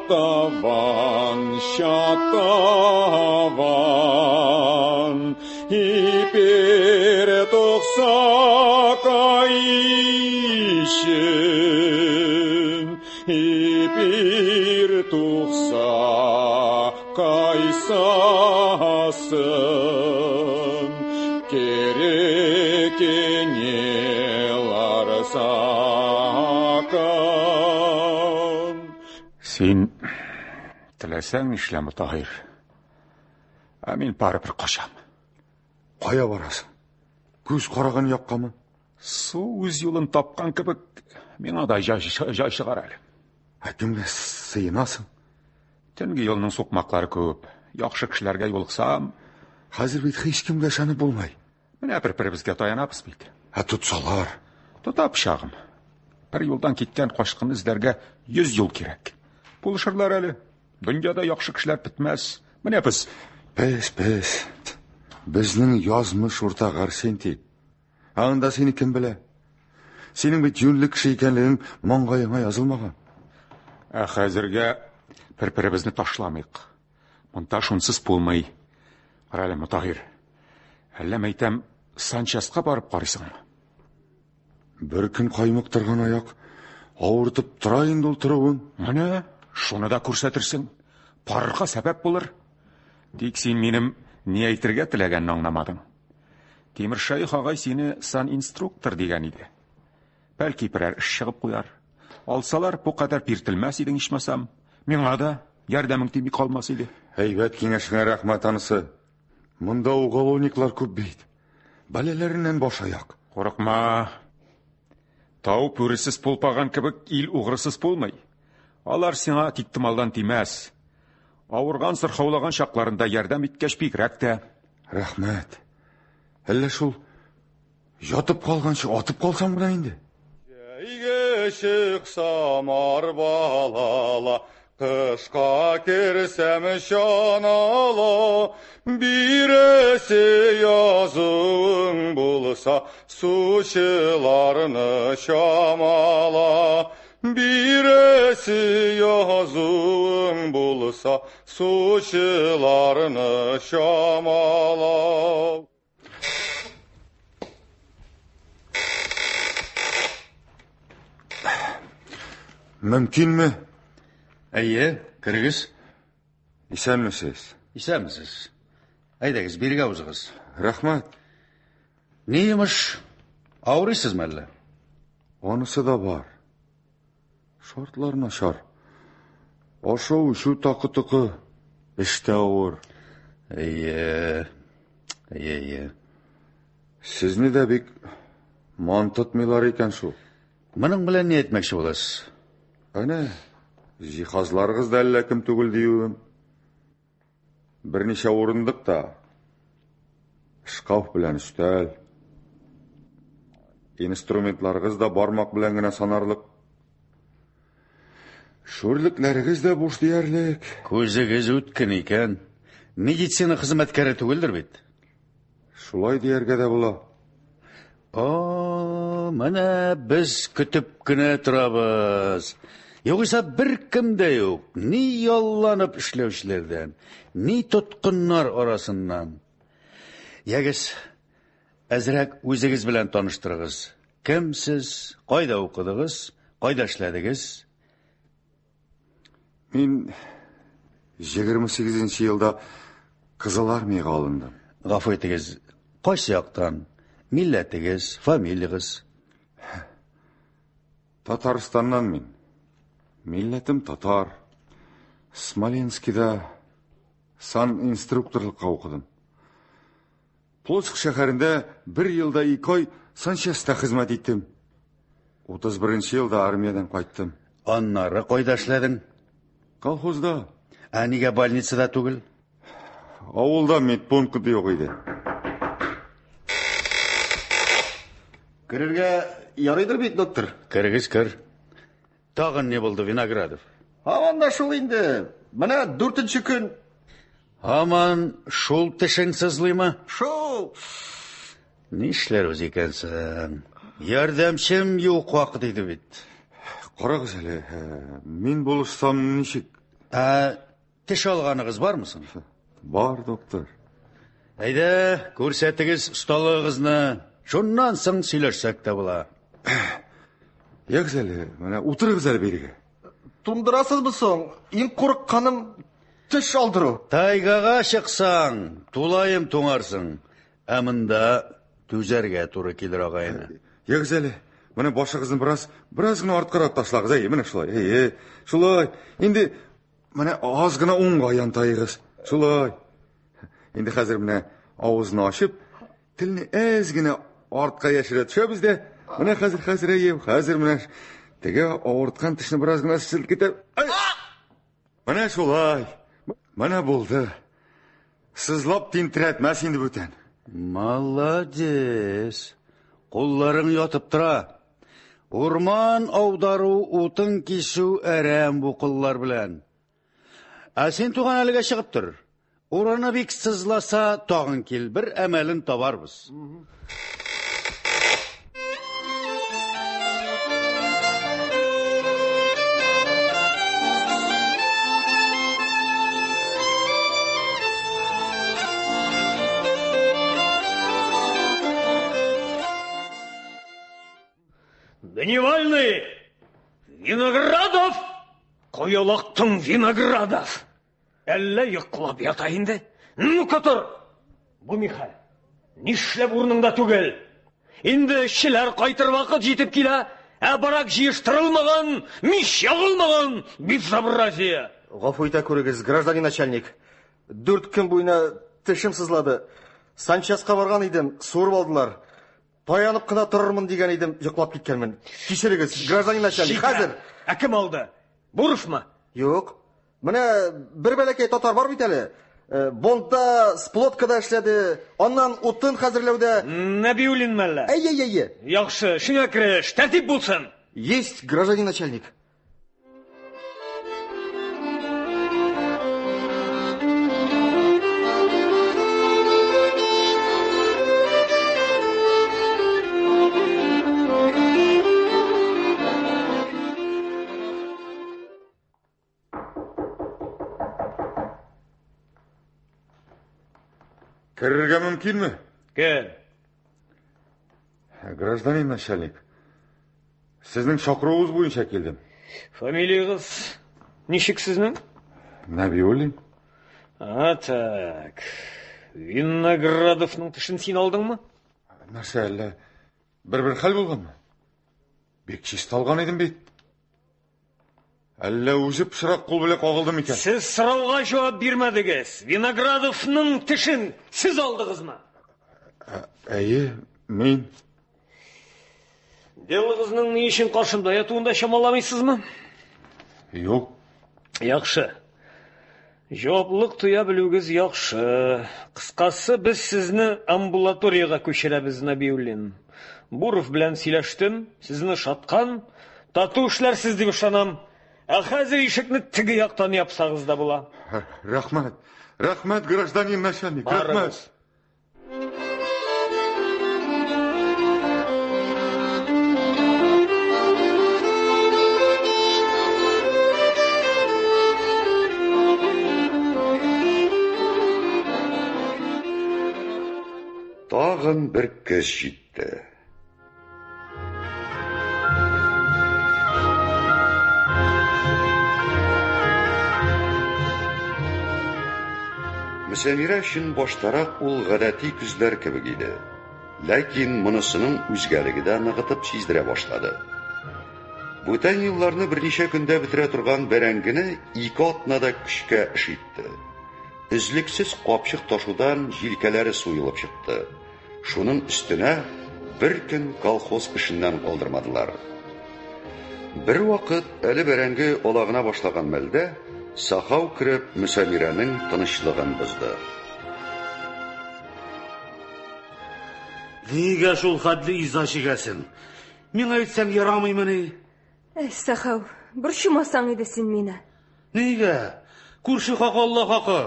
и перетокса кайшын, и пиртукса кайсасын, керекенелар сакын. Син теләсәң эшләме, Таһир? Ә мин барыбер качам. Кая барасың? Күз караган яккамы? Су үз юлын тапкан кебек, миңа да жай чыгар әле. Кемгә сыенасың? Төнге юлның сукмаклары күп. Яхшы кешеләргә юлыксам, Хәзер бит һич кемгә ышанып булмай. менә бер-беребезгә таянабыз бит. Тотсалар. Тота пычагым. Бер юлдан киткән кашкынны эзләргә 100 ел кирәк. Булышырлар әле. Дөньяда яхшы кешеләр бетмәс. Менә без. Пес. Безнең язмыш уртагар сенти. Анда сине кем белә? Синең бит юнлык кеше икәнлегең маңгаеңа язылмаган. Ә хәзергә бер-беребезне ташламыйк. Монда шунсыз булмый. Карале, Таһир. Әллә мәйтәм Санчаска барып карыйсыңмы? Бер көн каймык торган аяк авыртып тора инде ул торуын. Менә шуны да күрсәтерсең. Парырга сәбәп булыр. Тик син минем ни әйтергә теләгәнне аңламадың. Тимер Шәйх агай сине сан-инструктор дигән иде. Бәлки берәр эш чыгып куяр. Алсалар бу кадәр пиртелмәс идең ичмасам. Миңа да ярдәмең тими калмас иде. Әйбәт киңәшеңә рәхмәт анысы. Монда уголовниклар күп бит. Балаларыннан баш аяк. Курыкма. Тау бүресез пулпаган кебек ил угрысыз булмый. Алар сиңа тиктималдан тимәс. Авырган сырхаулаган шакларында ярдәм иткәч бигрәк тә. Рәхмәт. Әллә шул ятып калганчы атып калсам гына инде. Җәйгә чыксам арбалала, кышка керсәм чанала, биресе язуың булса, сучыларны чамала. Биресе язуың булса, сучыларны чамала. Мөмкинме? Әйе, кіргіз. Исәнмесез? Исәмсіз. Әйдәгіз, бирге аузығыз. Рәхмәт. Не еміш? Ауырыйсыз мәлі? Онысы да бар. Шартлар нашар. Ашау үшу тақы-тұқы. Іште ауыр. Әйе. Сізні де бик мантытмайлар екен шу. Мұның білән не етмекші боласыз? Әне, жиһазларығыз да әллә кім түгел дейуім. Бірнеше орындық та. Шкаф белән өстәл. Инструментларыгыз да бармак белән генә санарлык. Шүрлекләрегез дә буш диярлек. Күзегез үткен икән. Медицина хезмәткәре түгелдер бит. Шулай дияргә дә була. Менә без көтеп кенә торабыз. Югыйсә беркем дә юк. Ни ялланып эшләүчеләрдән, ни тоткыннар арасыннан. Ягез, әзрәк үзегез белән таныштырыгыз. Кем сез, кайда укыдыгыз, кайда эшләдегез? Мин 28-нче елда Кызыл армиягә алындым. Гафу итегез, кайсы яктан? Милләтегез, фамилиягыз? Татарстаннан мин. Милләтем татар. Смоленскида сан-инструкторлыкка укыдым. Плотск шәһәрендә 1 елда 2 ай санчаста хезмәт иттем. 31-нче елда армиядан кайттым. Аннары кайда эшләдең? Колхозда. Нигә больницада түгел? Авылда медпункт юк иде. Керергә ярыйдыр бит, доктор. Кергез, кер. Тагын не булды, Виноградов? Анда шул инде. Менә 4-нче көн. Аман шул тешең сызлыймы? Шул. Нишләр үз икәнсең? Ярдәмчем юк вакыт иде бит. Карагыз әле, мин булышсам ничек? Теш алганыгыз бармы соң? Бар, доктор. Әйдә, күрсәтегез осталыгызны. Шуннан соң сөйләшсәк тә була. Ягез әле, менә утырыгыз әле бирегә. Тундырасызбы соң? Иң курыкканым теш алдыру. Тайгага чыксаң, тулайым туңарсың. Ә монда түзәргә туры килер агайны. Ягез әле, менә башыгызны бераз гына арткарак ташлагыз, менә шулай. Шулай. Инде менә аз гына уңга янтайыгыз. Шулай. Инде хәзер менә авызны ачып, телне әз генә артка яшерә төшәбез дә, менә хәзер менә теге авырткан тешне бераз гына селкетеп. Менә шулай. Менә булды. Сызлап тинтерәтмәс инде бүтән. Молодец. Кулларың ятып тора. Урман аудару, утын кисү әрәм бу куллар белән. Син туган әлегә чыгып тор. Ураны бик сызласа, тагын кил, бер әмәлен табарбыз. Дневальный! Виноградов! Коялактың Виноградов! Әллә йоклап ята инде? Ну-ка тор! Бу Михай, нишләп урыныңда түгел? Инде эшчеләр кайтыр вакыт җитеп килә, барак җыештырылмаган, мич ягылмаган, безобразие! Гафу итә күрегез, гражданин начальник. 4 көн буена тешем сызлады. Санчаска барган идем, суырып алдылар. Таянып кына торырмын дигән идем, йоклап киткәнмен. Кичерегез, гражданин начальник, хәзер. Кем алды? Бурышмы? Юк. Менә бер бәләкәй татар бар бит әле. Бонда, сплоткада эшләде. Аннан утын хәзерләүдә. Нәбиуллин мәллә? Әйе. Яхшы, шуңа кереш, тәртип булсын. Есть, гражданин начальник. Керергә мөмкинме? Кем? Гражданин начальник. Сезнең чакыруыгыз буенча килдем. Фамилиягыз ничек сезнең? Нәбиуллин. Так. Виноградовның тешен син алдыңмы? Нәрсә әллә бер хәл булганмы? Бик чист алган идем бит. Әллә үзе пычрак кул белән кагылдым икән? Сез сорауга җавап бирмәдегез. Виноградовның тешен сез алдыгызмы? Әйе, мин. Делыгызның ни өчен каршымда ятуында чамаламыйсызмы? Юк. Яхшы. Жауаплылык туя белүгез яхшы. Кыскасы, без сезне амбулаторияга күчерәбез, Набиуллин. Буров белән сөйләштем, сезне шаткан, тату эшләрсез дип ышанам. Хәзер ишекне теге яктан япсагыз да була. Рәхмәт. Рәхмәт, гражданин начальник. Рәхмәт. Тагын бер көз җитте. Мөсәмирә өчен баштарак ул гадәти күзләр кебек иде. Ләкин монысының үзгәлеге дә ныгытып сиздерә башлады. Бүтән елларны берничә көндә бетерә торган бәрәңгене ике атнада көчкә эш итте. Үзлексез капчык ташудан җилкәләре суелып чыкты. Шуның өстенә бер көн колхоз эшеннән калдырмадылар. Бер вакыт әле бәрәңге алагына башлаган мәлдә Сахау кіріп Мөсәмирәнең тынычлыгын бозды. Нигә шул хәтле иза чигәсең? Миңа әйтсәң ярамыймыни? Сахау, борчымасаң иде син мине. Нигә? Күрше хакы Алла хакы.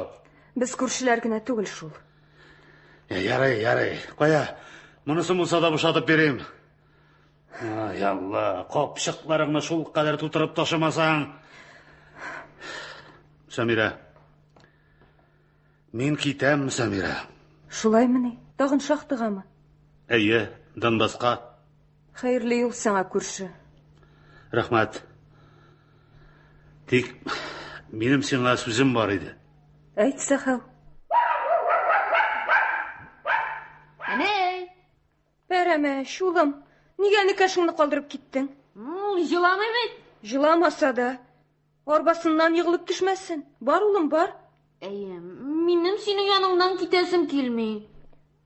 Без күршеләр генә түгел шул. Ярый. Кая, монысын булса да бушатып бирим. Ай Алла, капчыкларыңны шул кадәр тутырып ташымасаң. Мөсәмирә. Мин китәм, Мөсәмирә. Шулаймыни? Тагын шахтыгамы? Әйе, Донбасска. Хәерле юл сиңа, күрше. Рәхмәт. Тик минем сиңа сүзем бар иде. Әйт, Сахау. Әнәй! Бәрәмә, шулым. Нигә никашыңны калдырып киттең? Җыламыйм бит. Җыламаса да. Арбасыннан йыгылып төшмәсен. Бар, улым, бар. Минем синең яныңдан китәсем килми.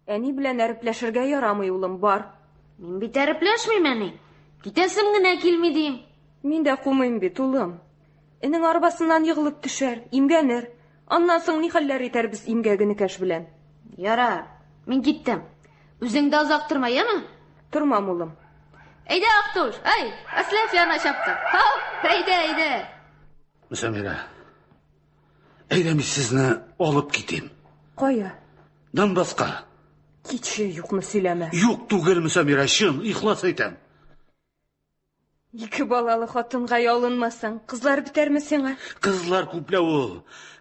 Әни белән әрепләшергә ярамый, улым, бар. Мин бит әрепләшмим, әни. Китәсем генә килми дим. Мин дә кумыйм бит, улым. Энең арбасыннан йыгылып төшәр, имгәнер. Аннан соң ни хәлләр итәрбез имгәгенекәш белән? Ярар, мин киттем. Үзең дә озак торма, яме? Тормам, улым. Әйдә, Актуш, әсләп яна чапты. Әйдә. Мөсәмирә, әйдә мин сезне алып китим. Кая? Донбасска. Китче, юкны сөйләмә. Юк түгел, Мөсәмирә, чын, ихлас әйтәм. Ике балалы хатынга ялынмасаң, кызлар битәрме сиңа? Кызлар күпләү ул,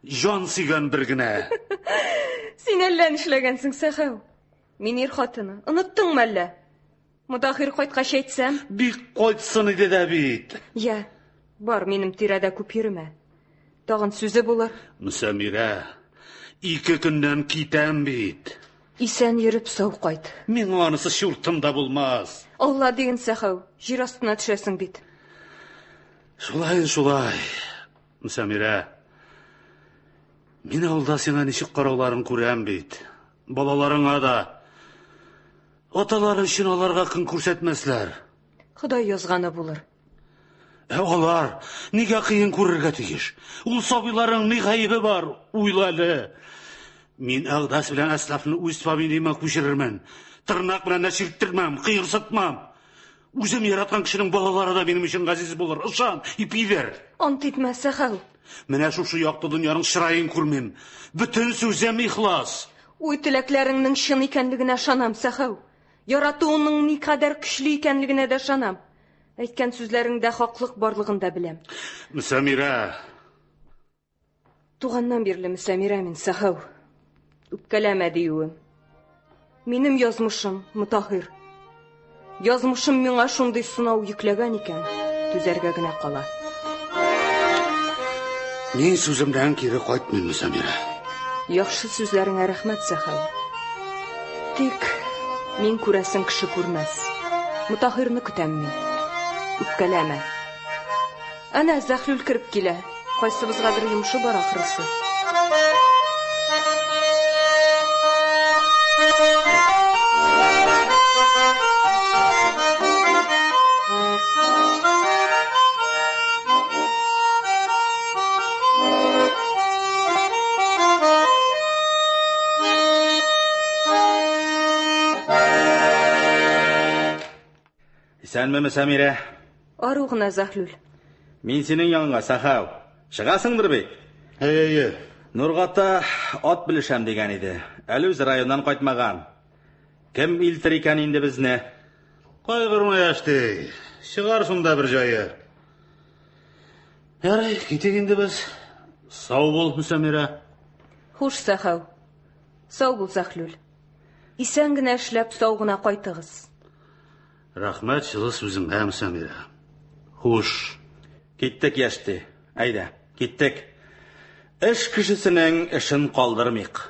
жан сөйгән бер генә. Син әллә нишләгәнсең, Сахау? Мин ир хатыны, оныттыңмы әллә? Мутахир кайткач әйтсәм? Бик кайтсын иде дә бит. Я, бар, минем тирәдә күп йөрмә. Тагын сүзе булыр. Мөсәмирә, 2 көннән китәм бит. Исән йөреп сау кайт. Миңа анысы шуртымда булмас. Алла дигән, Сахау, җир астына төшәсең бит. Шулай. Мөсәмирә, мин авылда сиңа ничек карауларын күрәм бит. Балаларыңа да. Аталары өчен аларга көн күрсәтмәсләр. Ходай язганы булыр. Алар нигә кыен күрергә тиеш? Ул сабыйларның ни гаебе бар? Уйла әле. Мин Агдас белән Әсләфне үз фамилияма күчерермен. Тырнак белән чирттермәм, кыерсытмам. Үзем яраткан кешенең балалары да минем өчен газиз булыр. Ышан, ипивер. Ант итмә, Сахау. Менә шушы якты дөньяның чыраен күрмим. Бөтен сүзем ихлас. Уй теләкләреңнең чын икәнлегенә ышанам, Сахау. Яратуыңның ни кадәр көчле икәнлегенә дә ышанам. Әйткән сүзләреңдә хаклык барлыгын да беләм. Мөсәмирә. Туганнан бирле Мөсәмирә мин, Сахау. Үпкәләмә диюем. Минем язмышым, Мутахир. Язмышым миңа шундый сынау йөкләгән икән, түзәргә генә кала. Мин сүземдән кире кайтмыйм, Мөсәмирә. Яхшы сүзләреңә рәхмәт, Сахау. Тик мин күрәсең кеше күрмәс. Мутахирны көтәм мин. Үпкәләмә. Әнә Зәхлүл кирип килә. Кайсыбызгадыр йомышы бар ахрысы. Исәнме, Сәмирә? Аруғына Заһлүл. Мин синең яныңа, Сахау. Чыгасыңдыр бит? Нургата ат белешәм дигән иде. Әле үз районнан кайтмаган. Кем илтер икән инде безне? Кайгырма яшти. Чыгар шунда бер җае. Ярый, китик инде без. Сау бул, Сәмирә. Хуш, Сахау. Сау бул, Заһлүл. Исән генә эшләп, сау гына кайтыгыз. Рәхмәт җылы сүзеңә, Сәмирә. Хуш. Киттек, яшти. Әйдә, киттек. Эш кешесенең эшен калдырмыйк.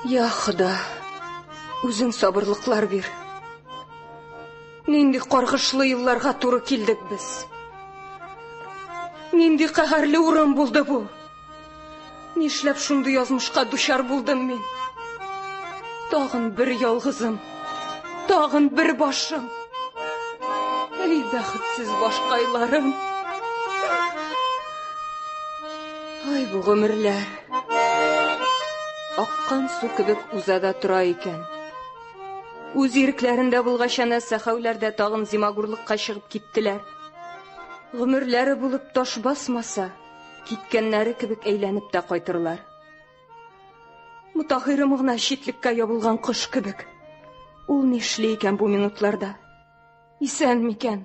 Я Хода, үзең сабырлыклар бир. Нинди каргышлы елларга туры килдек без. Нинди каһәрле урын булды бу. Нишләп шундый язмышка дучар булдым мин? Тагын бер ялгызым, тагын бер башым. Эй, бәхетсез башкайларым. Ай, бу гомерләр. Аккан су кебек узада тора икән. Үз ирекләрендә булгачана Сәхәүләрдә тагын зимагурлыкка чыгып киттеләр. Гомерләре булып таш басмаса, киткәннәре кебек әйләнеп тә кайтырлар. Мутахирым гына читлеккә ябылган кош кебек. Ул нишли икән бу минутларда? Исән микән?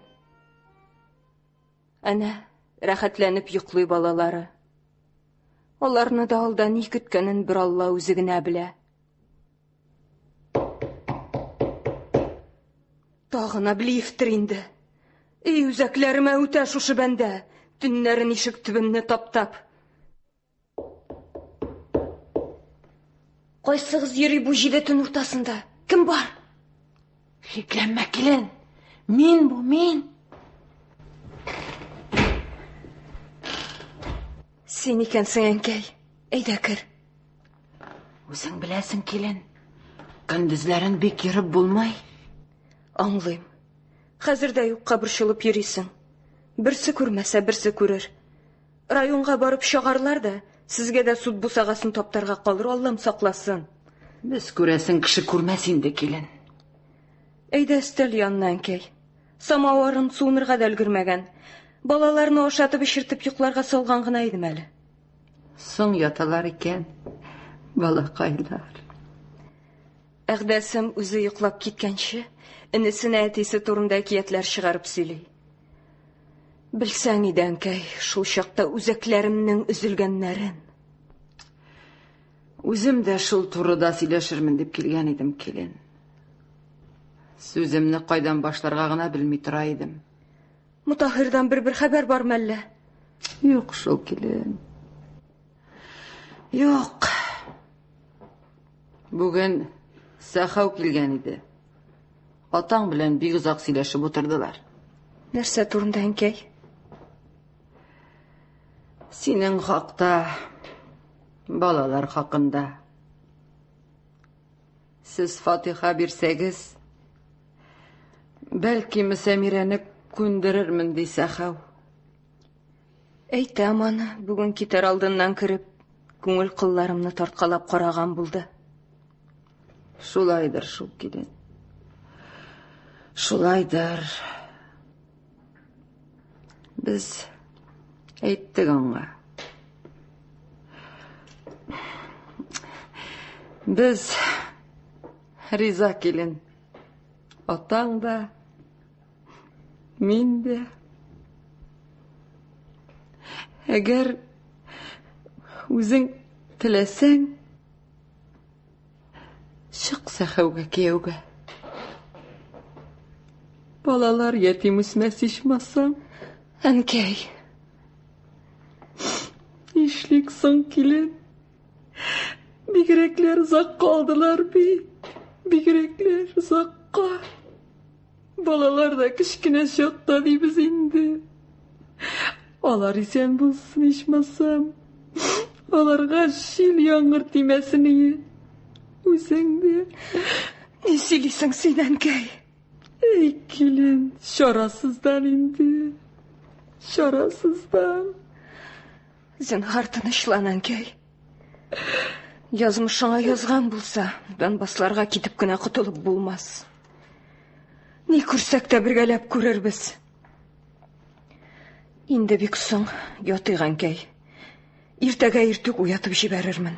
Әнә, рәхәтләнеп йоклый балалары. Аларны да алда ни көткәнен бер Алла үзе генә белә. Тагын Аблиевтер инде. Эй, үзәкләремә үтә шушы бәндә, төннәрен ишек төбемне таптап. Кайсыгыз йөри бу җиде төн уртасында? Кем бар? Шикләнмә, килен. Мин бу, мин. Син икәнсең, әнкәй. Әйдә кер. Үзең беләсең, килен. Көндезләрен бик йөреп булмай. Аңлыйм. Хәзердә юкка борчылып йөрисең. Берсе күрмәсә, берсе күрер. Районга барып чыгарлар да, сезгә дә суд бусагасын таптарга калыр, Аллам сакласын. Без күрәсең кеше күрмәс инде, килен. Әйдә өстәл янына, әнкәй. Самаварын суынырга да өлгермәгән. Балаларны ашатып эшертеп йокларга салган гына идем әле. Соң яталар икән, балакайлар. Әгъдәсем үзе йоклап киткәнче, инесенә әтисе турында әкиятләр чыгарып сөйли. Белсәң иде, әнкәй, шул чакта үзәкләремнең өзелгәннәрен. Үзем дә шул турыда сөйләшермен дип килгән идем, килен. Сүземне кайдан башларга гына белми тора идем. Мутахирдан бер хәбәр бармы әллә? Юк шул, килен. Юк. Бүген Сәхәү килгән иде. Атаң белән бик озак сөйләшеп утырдылар. Нәрсә турында, әнкәй? Синең хакта, балалар хакында. Сез Фатиха бирсәгез, бәлки Сәмирәне күндерермен ди Сәхәү. Әйтәм аны, бүген китәр алдыннан кереп, күңел кылларымны тарткалап караган булды. Шулайдыр шул, килен. Шулайдыр. Без әйттек аңа. Без риза, килен. Атаң да, мин дә. Әгәр үзең теләсәң, чык Сәхәүгә кияүгә. Балалар ятим үсмәс, ичмасам. Әнкәй. Ишлик соң, килен. Бигрәкләр озак калдылар бит. Бигрәкләр озакка. Балалар да кечкенә чакта дибез инде. Алар исән булсын, ичмасам. Аларга шил яңгыр тимәсен ие. Үзең дә. Не сөйлисең син, әнкәй? Ей, килен, шарасыздан инде. Шарасыздан. Зинһар тынычлан, әнкәй. Язмышыңа язган булса, Донбассларга китеп кенә котылып булмас. Ни күрсәк тә бергәләп күрербез. Инде бик соң, ятыйк, әнкәй. Иртәгә иртүк уятып җибәрермен.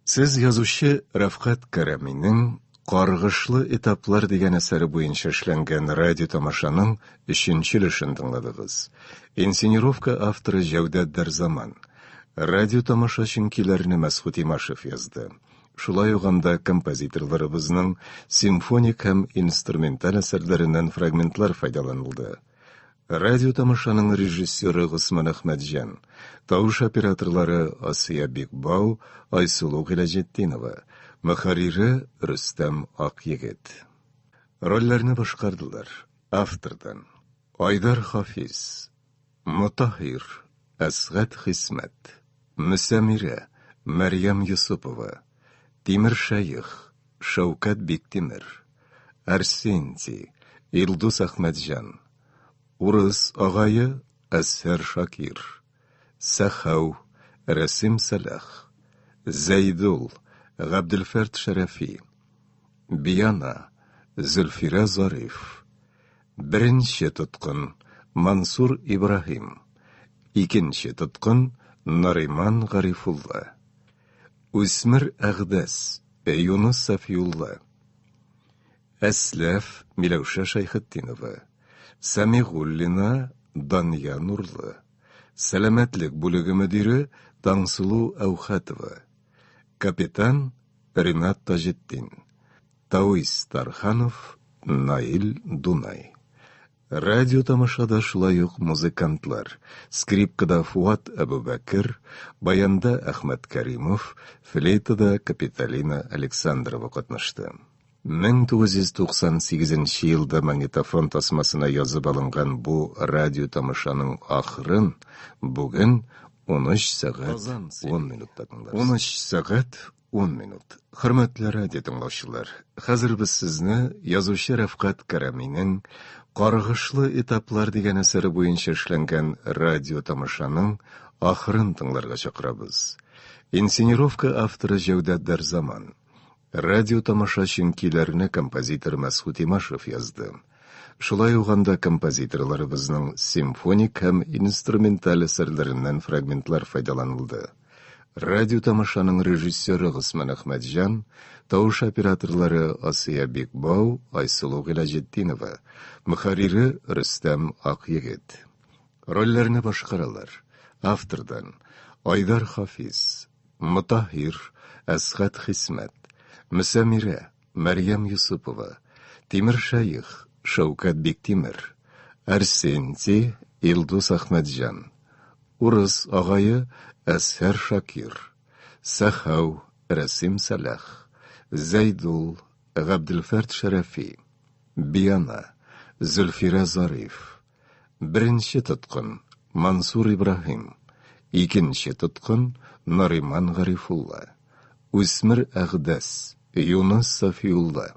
Сез язучы Рафкат Кәрәминең «Каргышлы этаплар» дигән әсәре буенча эшләнгән радио тамашаның 3нче өлешен тыңладыгыз. Инсценировка авторы Җәүдәт Дарзаман. Радио тамашачынкиләрне Мәсхүт Имашев язды. Шулай ук анда композиторларыбызның симфоник һәм инструменталь әсәрләреннән фрагментлар файдаланылды. Радио тамашаның режиссеры Госман Әхмәтҗан, тавыш операторлары Асия Бикбау, Айсылу Гыйләҗетдинова, мөхәррире Рөстәм Акъегет. Рольләрне башкардылар. Автордан Айдар Хафиз, Мутаһир, Әсгать Хисмәт, Мөсәмирә, Мәрьям Юсупова, Тимер Шәйх, Шәүкәт Биктимер, Арсенти, Илдус Әхмәтҗан, Урыс агайы Әсһәр Шакир, Сәхәү, Рәсим Сәләх, Зәйдул, Габделфәрд Шәрәфи, Бияна, Зөлфирә Зариф, Беренче тоткын Мансур Ибраһим, икенче тоткын Нариман Гарифулла, Үсмер Әгъдәс, Юнус Сафиулла, Әсләф Миләүшә Шәйхетдинова, Сәмигуллина Дания Нурлы, Сәламәтлек бүлеге мөдире Таңсылу Әүхәтова, капитан Ринат Таҗетдин, Тауис Тарханов, Наил Дунай. Радио тамашада шулай ук музыкантлар: скрипкада Фуат Әбүбәкер, баянда Әхмәт Кәримов, флейтада Капиталина Александрова катнашты. 1998 елда магнитофон тасмасына язып алынган бу радио тамашаның ахырын бүген 13 сәгать 10 минутта тыңларсыз. 13 сәгать 10 минут. Хөрмәтле радио тыңлаучылар, хәзер без сезне язучы Рафкат Кәрәминең «Каргышлы этаплар» дигән әсәре буенча эшләнгән радио тамашаның ахырын тыңларга чакырабыз. Инсценировка авторы Җәүдәт Дарзаман. Радио тамашачынкиләрне композитор Мәсхүт Имашев язды. Шулай ук анда композиторларыбызның симфоник һәм инструменталь әсәрләреннән фрагментлар файдаланылды. Радио тамашаның режиссеры Госман Әхмәтҗан, тавыш операторлары Асия Бикбау, Айсылу Гыйләҗетдинова, мөхәррире Рөстәм Акъегет. Рольләрне башкаралар. Автордан Айдар Хафиз, Мутаһир, Әсгать Хисмәт, Мөсәмирә, Мәрьям Юсупова, Тимер Шәйх, Шәүкәт Биктимер, Арсенти, Илдус Әхмәтҗан, Урыс агайы Әсһәр Шакир, Сәхәү, Рәсим Сәләх, Зәйдул, Габделфәрд Шәрәфи, Бияна, Зөлфирә Зариф, беренче тоткын Мансур Ибраһим, икенче тоткын Нариман Гарифулла, Үсмер Әгъдәс, Юнус Сафиулла,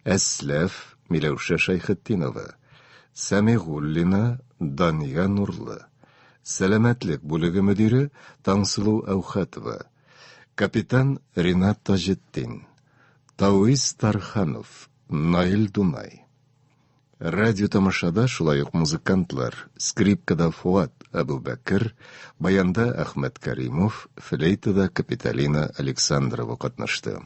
Әсләф Миләүшә Шәйхетдинова, Сәмигуллина Дания Нурлы, Сәламәтлек бүлеге мөдире Таңсылу Әүхәтова, капитан Ринат Таҗетдин, Тауис Тарханов, Наил Дунай. Радио тамашада шулай ук музыкантлар: скрипкада Фуат Әбүбәкер, баянда Әхмәт Кәримов, флейтада Капиталина Александрова катнашты.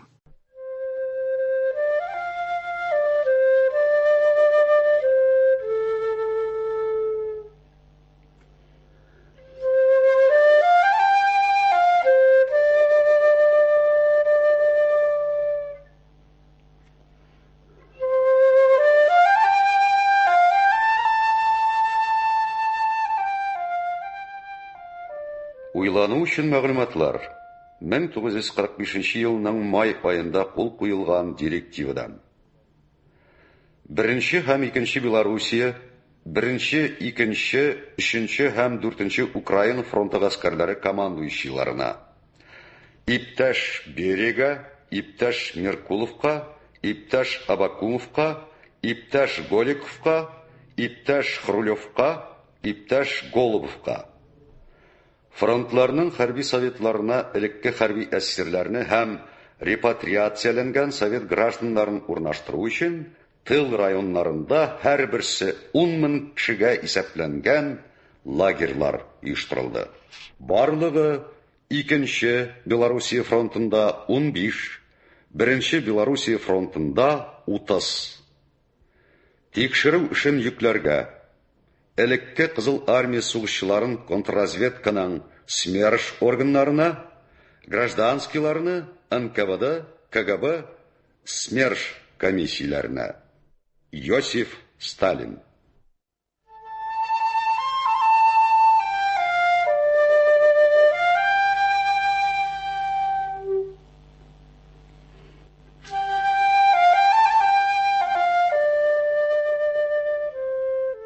Уйлану өчен мәгълүматлар. 1945 елның май айында кул куелган директивадан. Беренче һәм икенче Белоруссия, беренче, икенче, өченче һәм дүртенче Украина фронты гаскәрләре командующийларына. Иптәш Берега, иптәш Меркуловка, иптәш Абакумовка, иптәш Голиковка, иптәш Хрулевка, иптәш Голубовка. Фронтларның хәрби советларына элекке хәрби әсирләрне һәм репатриацияләнгән совет гражданнарын урнаштыру өчен тыл районнарында һәр берсе 10 000 кешегә исәпләнгән лагерьлар оештырылды. Барлыгы икенче Белоруссия фронтында 15, беренче Белоруссия фронтында 30. Тикшерү эшен йөкләргә элекке Кызыл армия сугышчыларын контрразведканың СМЕРШ органнарына, гражданскийларны НКВД, КГБ, СМЕРШ комиссияләренә. Йосиф Сталин.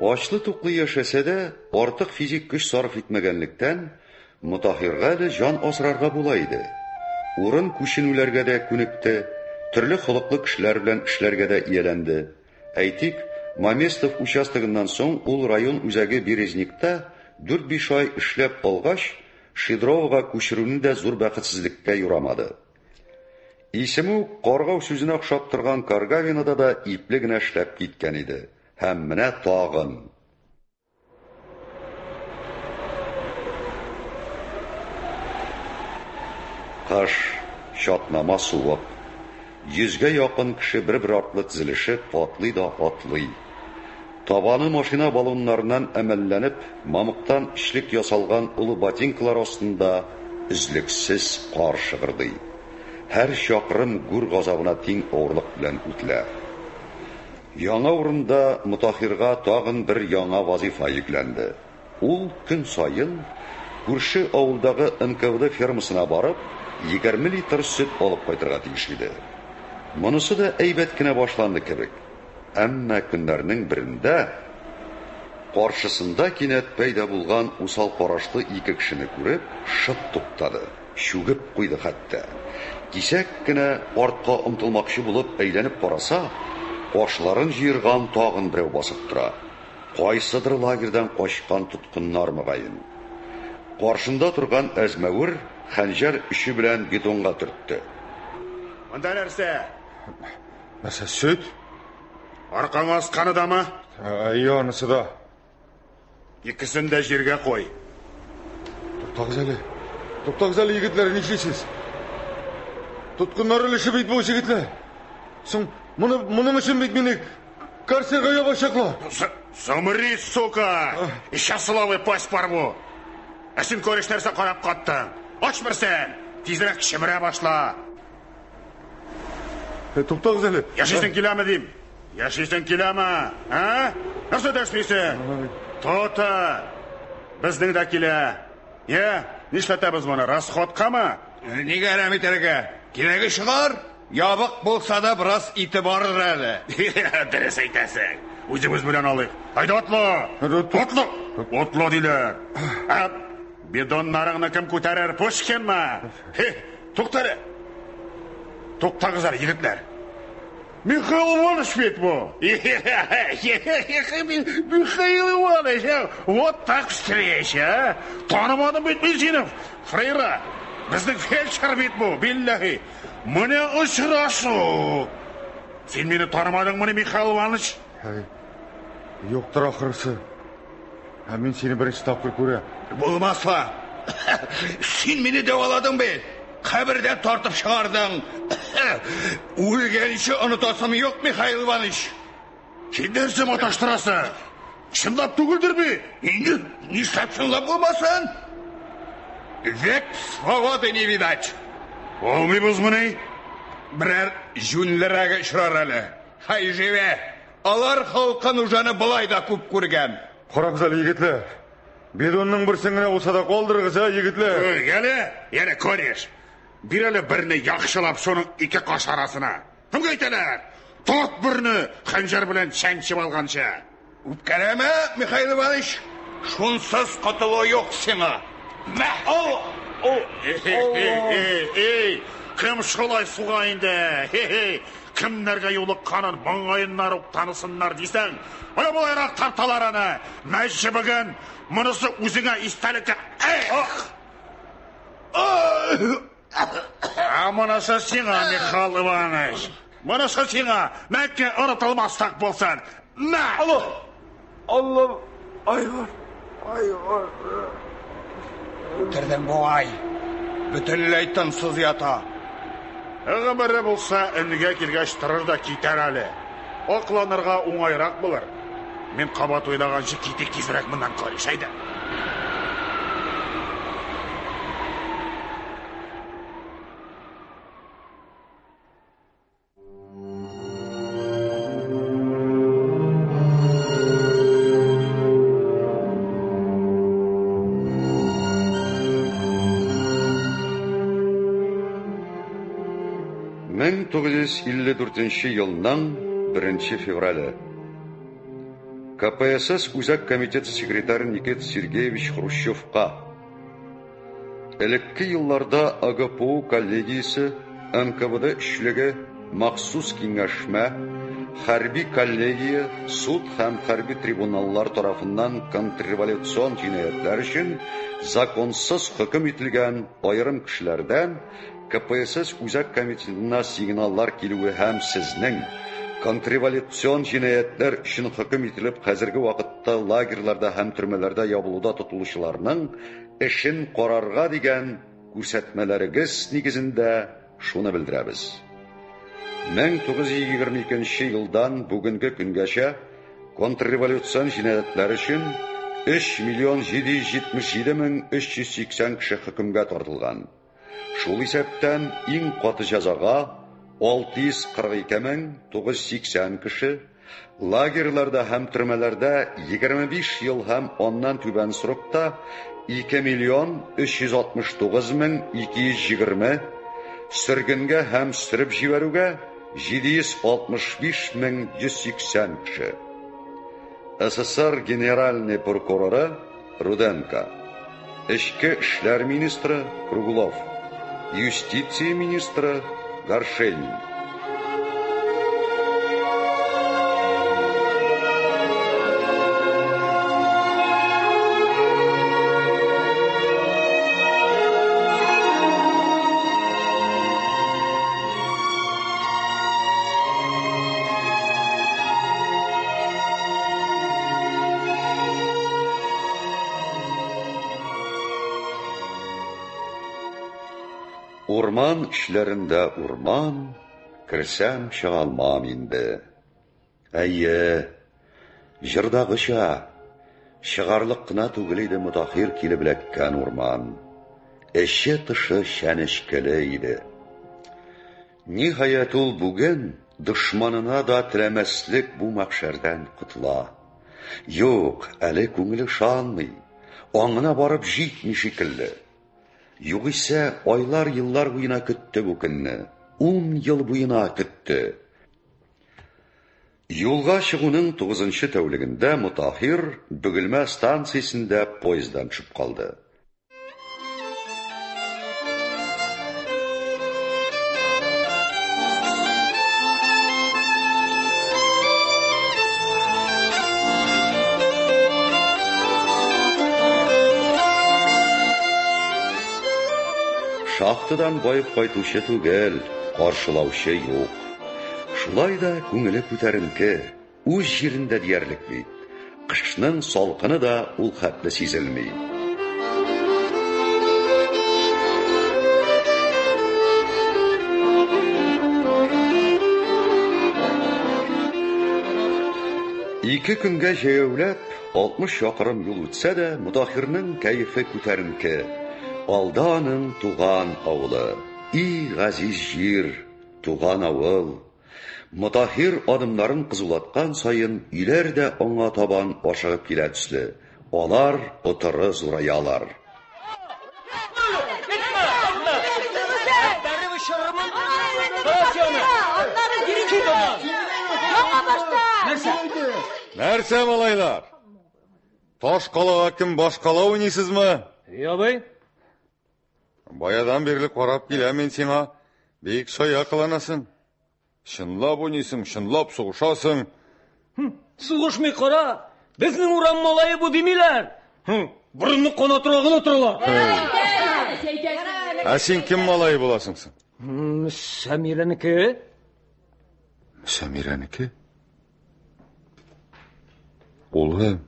Ачлы-туклы яшәсә дә, артык физик көч сарыф итмәгәнлектән, Мутахирга да жан асрарга була иде. Урын күченүләргә дә күнекте, төрле холыклы кешеләр белән эшләргә дә ияләнде. Әйтик, Маместов участогыннан соң ул район үзәге Березникта 4-5 ай эшләп алгач, Шидровга күчерүне дә зур бәхетсезлеккә юрамады. Исеме Каргау сүзенә охшап торган Каргавинада да ипле генә эшләп киткән иде. Һәм менә тагын. Кыш, чатнама суык. 100-гә якын кеше бер-бер артлы тезелешеп, атлый да атлый. Табаны машина баллоннарыннан әмәлләнеп, мамыктан эшлек ясалган улы ботинкалар астында үзлексез кар шыгырдый. Һәр чакрым гүр газабына тиң авырлык белән үтелә. Яңа урында Мутахирга тагын бер яңа вазифа йөкләнде. Ул көн сайын күрше авылдагы НКВД фермасына барып, 20 литр сөт алып кайтырга тиеш иде. Монысы да әйбәт кенә башланды кебек. Әмма көннәрнең берендә каршысында кинәт пәйда булган усал карашлы ике кешене күреп, шып туктады. Шүгеп куйды хәтта. Кисәк кенә артка омтылмакчы булып әйләнеп караса, кашларын җыерган тагын берәү басып тора. Кайсыдыр лагерьдән качкан тоткыннар мөгаен. Каршында турган әзмәвер хәнҗәр иче белән бетонга төртте. Монда нәрсә? Нәрсә сөт? Аркаңа асканы дамы? Анысы да. Икесен дә җиргә кой. Туктагыз әле, егетләр, нишлисез? Тоткыннар өлеше бит бу егетләр. Соң моның өчен бит мине карцерга ябачаклар. Замри, сука! Ишаславы пасть парву. Син көреш нәрсә карап каттың? Ач берсен. Тизрәк шимерә башла. Туктагыз әле. Яшисең киләме дим? Яшисең киләме? А? Нәрсә дәшмисең? Тота. Безнең дә килә. Нишләтәбез моны? Расходкамы? Нигә рәм итәргә? Кирәге шыгар? Ябык булса да бераз итибарыр әле. Дөрес әйтәсең. Үзебез белән алыйк. Haydi atla. Atla диләр. Бидоннарыңны кем күтәрер? Пушкинмы? Туктар. Туктагыз әле, егетләр. Михаил Иванович бит бу. Михаил Иванович, вот так встреча. Танымадым бит мин сине. Фрейра, безнең фельдшер бит бу, билләһи. Менә очрашу. Син мине танымадыңмы, Михаил Иванович? Юктыр ахырсы. Мин сине беренче тапкыр күрәм. Булмаса. Син мине дәваладың бит. Кабердән тартып чыгардың. Үлгәнче онытасым юк, Михаил Иванович. Кидерсе маташтырасы. Чынлап түгелдер бит. Инде нишләп чынлап булмасын? Век свободы не видать. Олмыйбыз моны. Берәр җүнләргә очрар әле. Хай җиве. Алар халкын ужаны былай да күп күргән. Карагыз әле, егетләр. Бидонның бірсіңіне олса да қолдырғыза, егітлер. Әлі, яны көреш. Bir әлі біріні яқшылап соның екі қаш арасына. Кім көйтелер? Тот біріні қанжар білен шәншіп алғанша. Үпкәләмә, Михаил Иванович, шунсыз құтылу жоқ сеңа. Мә! Кім шолай суға енді? Кімдерге юлық қанын маңайыннар ұқ танысынлар дейсің? Оя болайрақ тарталар аны. Мәжі бүгін, мұнысы өзіңе истәлікке. Мұнысы сіңа, Михаил Иванович. Мұнысы сіңа, мәкке ұрытылмастақ болсын. Мә! Аллам, айғар. Түрден бұғай, бүтінлей тынсыз ята. Ғымыры болса, үніге келгеш тұрыр да кетер әлі. Оқланырға оңайрақ болыр. Мен қабат ойлағаншы кетек тезірек мұндан көрішайды. Мен 1954 елның 1 февралі. КПСС Үзәк комитеті секретары Никит Сергеевич Хрущевқа. Элекке елларда АГПУ коллегиясы НКВД ішлігі мақсус кеңешмә, хәрби коллегия, суд һәм хәрби трибуналлар тарафыннан контрреволюцион җинаятләр өчен законсыз хөкем ителгән айрым кешеләрдән КПСС Үзәк комитетына сигналлар килүе һәм сезнең контрреволюцион җинаятләр өчен хөкем ителеп хәзерге вакытта лагерьларда һәм төрмәләрдә ябылуда тотылучыларның эшен карарга дигән күрсәтмәләрегез нигезендә шуны белдерәбез. 1922 елдан бүгенге көнгәчә контрреволюцион җинаятләр өчен 3,777,380 кеше хөкемгә тартылган. Шул исәптән иң каты җәзага 642,980 кеше, лагерьларда һәм төрмәләрдә 25 ел һәм оннан түбән срокта 2,369,220, сөргенгә һәм сөреп җибәрүгә 765,180 кеше. СССР генеральный прокуроры Руденко, Эчке эшләр министры Круглов, юстиция министры Горшенин. Урман эшләрендә урман, керсәм чыгалмам инде. Әйе, җырдагыча, чыгарлык кына түгел иде Мутахир килеп эләккән урман. Эче тышы шәнечкеле иде. Ниһаять ул бүген дошманына да теләмәслек бу мәхшәрдән кытыла. Юк, әле күңеле шанмый, аңына барып җитми шикелле. Югыйсә, айлар, еллар буена көтте бу көнне. 10 ел буена көтте. Юлга чыгуның 9-нчы тәүлегендә Мутахир Бөгелмә станциясендә поезддан төшеп калды. Шахтадан байып кайтучы түгел, каршылаучы юк. Шулай да күңеле күтәренке, үз җирендә диярлек бит. Кышның салкыны да ул хәтле сизелми. Ике көнгә җәяүләп 60 чакрым юл үтсә дә, Мутахирның кәефе күтәренке. Алда аның туган авылы, и газиз җир, туган авыл. Мутахир адымнарын кызулаткан сайын, өйләр дә аңа табан ашыгып килә төсле. Алар отыры зураялар. Нәрсә, малайлар? Таш қалаға кім башқала ойнайсызмы? Абай. Баядан берлі қарап келе, мен сеңа бек шая қыланасың. Шынлап ойнайсың, шынлап соғышасың. Суғышмай қара, біздің урам малайы бұ демейлер. Бұрынны қона тұрағын отыралар. Сен кім малайы боласыңсың? Сәмиранікі. Сәмиранікі? Улым,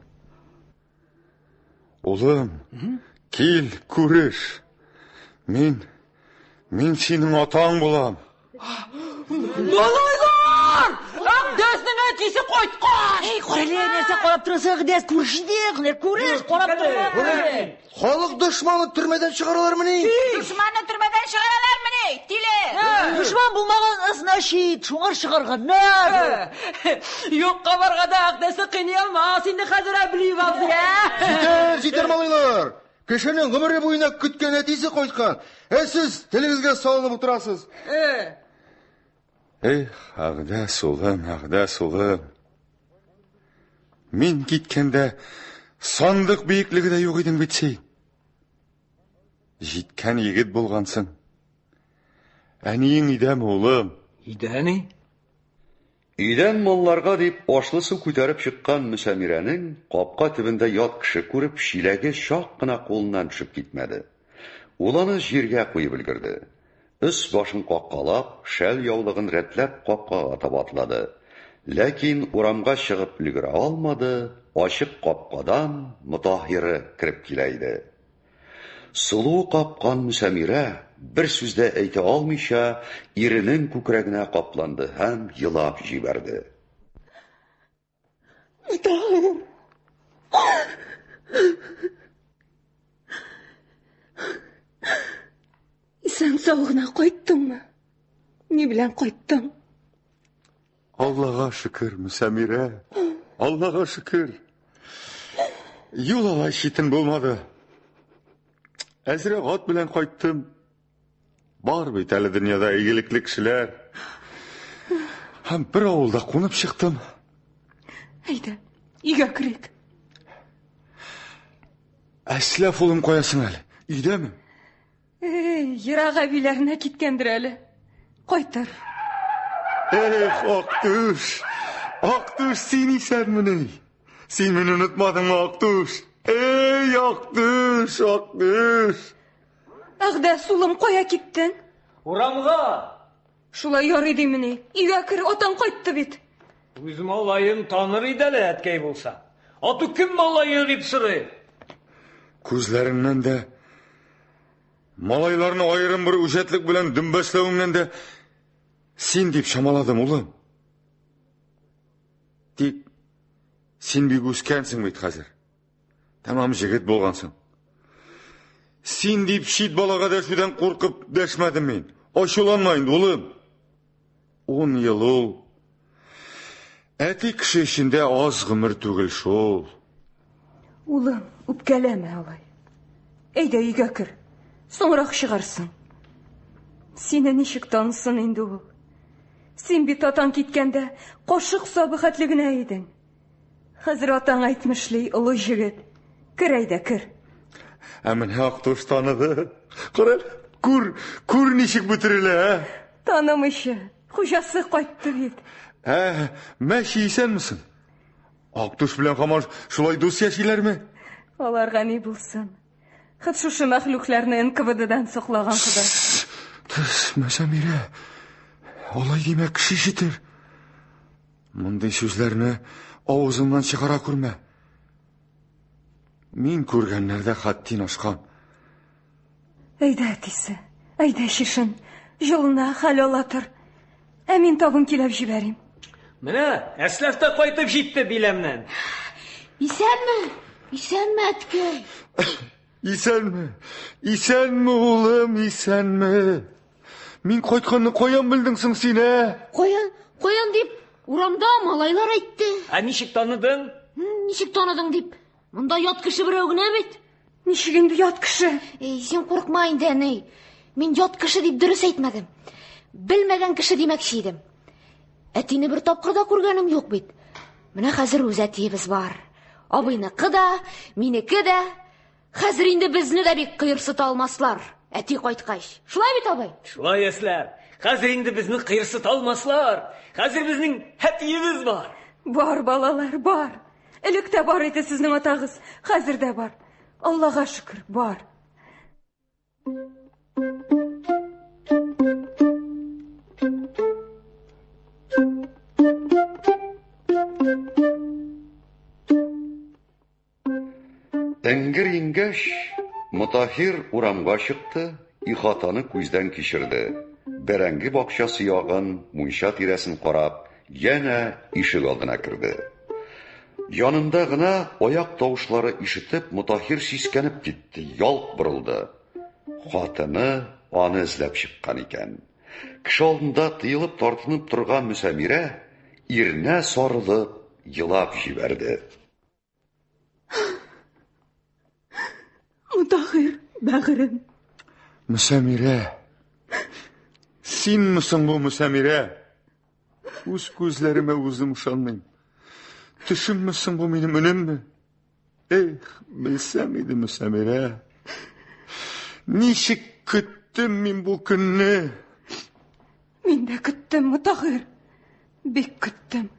кел, көріш. Мен сенің атаң болам. Малайлар! Дәсінің әтесі қойтқан! Қорелер, нәрсе қорап тұрасың, дәс көріш, қорап тұрасың. Халық дұшманы түрмеден шығаралар міне? Дұшманы түрмеден шығаралар міне? Тиле! Дұшман болмаған ысына шейт, шоңар шығарғаннар. Йоққа барғада ақтасы қине алма, сенді қазіра білейіп алды. Жетер малайлар! Кешенің ғымыры бойына күткен әтесі қойтқан. Сіз телевизге салынып отырасыз. Ағдас ұлым. Мен кеткенде сандық бейіклігі де yok едің бетсей. Жеткен егет болғансың. Әнейің идәм ұлым. Идәні? Идән малларға деп ашлысы күтәріп шыққан Мүсәмирәнің қапқа түбінде ят кіші көріп, шиләге шақ қына қолынан түшіп кетмәді. Уланы жерге қойып үлгірді. Үс башын қаққалап, шәл яулығын рәтләп қапқаға табатлады. Ләкин урамға шығып үлгіре алмады, ашық қапқадан Мұтахиры кіріп келейді. Сұлу қапқан Мүсәмирә бір сүзді әйте алмайша, ирінің көкірегіне қапланды һәм елап жибәрді. Мұтахир! Сен сауғына қойттыңмы? Не білән қойттың? Аллаға шүкір, Мүсәмирә. Аллаға шүкір. Юл алай шетін болмады. Әзірі ғат білән қойттым. Бар бейт әлі дүнияда игіліклі кішілер. Һәм бір ауылда қонып шықтым. Әйді, үйге кірек. Әсләф ұлым қоясың әлі. Үйдемі? Йырақ әбилеріне кеткендір әлі. Қойтыр. Ақтуш, сен исән мұны. Сен мені ұнытмадың ма, Ақтуш? Ақтуш. Ағдас ұлым қоя кеттің. Урамға. Шулай ярый дейміне. Үйге кір, отан қойтты бет. Өз малайын таныр идәлі әткей болса. Аты кім малайы деп сұры? Көзлеріңнен де, малайларны айырым бір үжетлік білен дүмбәслеуіңнен де сен деп шамаладым, ұлым. Тек сен бек өскенсің бейт қазір. Тамам жігіт болғансың. Сен деп шит балаға дәшуден қорқып дәшмәдім мен. Ашуланмайын, ұлым. 10 ел ол. Әті кіші ішінде аз ғымыр түгіл шол. Улым, үпкәләмә алай. Әйдә үйгә кір. Соңырақ шығарсың. Сені нишек танысын инде ул? Сен бит атаң киткәндә қошық сабы хәтлегенә идең. Хәзер атаң әйтмешлей олы җегет. Кер әйдә, кер. Әмін Ақтуш таныды. Күр нишек бөтірілі, Танымышы. Хужасы қайтты бит. Мәші исән місің? Ақтуш білән Хамаш шулай дус яшиләр ме? Аларға не булсын? Хәт шушы мәхлукләрне НКВД-дан саклаған Ходай. Мүсәмирә, алай демәк кеше ишетер. Мондай сүзләрне авызыңнан чыгара күрмә. Мин күргәннәрдә хаттин ашкан. Әйдә, әтисе, әйдә шишен, җылына хәл алатыр. Мин табын килеп җибәрим. Менә, әсләфтә кайтып җитте биләмнән. Исәнме, әткәй? Исәнме, улым, исәнме? Мин кайтканны каян белдең соң син, Каян дип, урамда малайлар әйтте. Ничек таныдың? Ничек таныдың дип, Монда ят кеше берәү генә бит. Ничек инде ят кеше? Син курыкма инде, әней. Мин ят кеше дип дөрес әйтмәдем. Белмәгән кеше димәкче идем. Әтине бер тапкыр да күргәнем юк бит. Менә хәзер үз әтиебез бар. Абыйныкы да, минеке дә. Хәзер инде безне дә бик кыерсыта алмаслар. Әти кайткач. Шулай бит, абый? Шулай әсләр. Хәзер инде безне кыерсыта алмаслар. Хәзер безнең әтиебез бар. Бар, балалар, бар. Элек тә бар иде сезнең атагыз. Хәзер дә бар. Аллага шөкер, бар. Эңгер иңгәш, Мутахир урамга чыкты, ихатаны күздән кичерде. Бәрәңге бакчасы ягын, мунча тирәсен карап, яна ишек алдына керде. Янында гына аяк тавышлары ишетеп, Мутахир сискәнеп китте, ялт борылды. Хатыны аны эзләп чыккан икән. Кеше алдында тыелып тартынып торган Мөсәмирә иренә сарылып, елап җибәрде. Мутахир, бәгырем. Мөсәмирә. Синмисең бу, Мөсәмирә? Үз күзләремә үзем ышанмыйм. Төшеммесең бу минем өнемме? Эх, белсәм иде, Мөсәмирә. Ничек көттем мин бу көнне? Мин дә көттем, Мутахир. Бик көттем.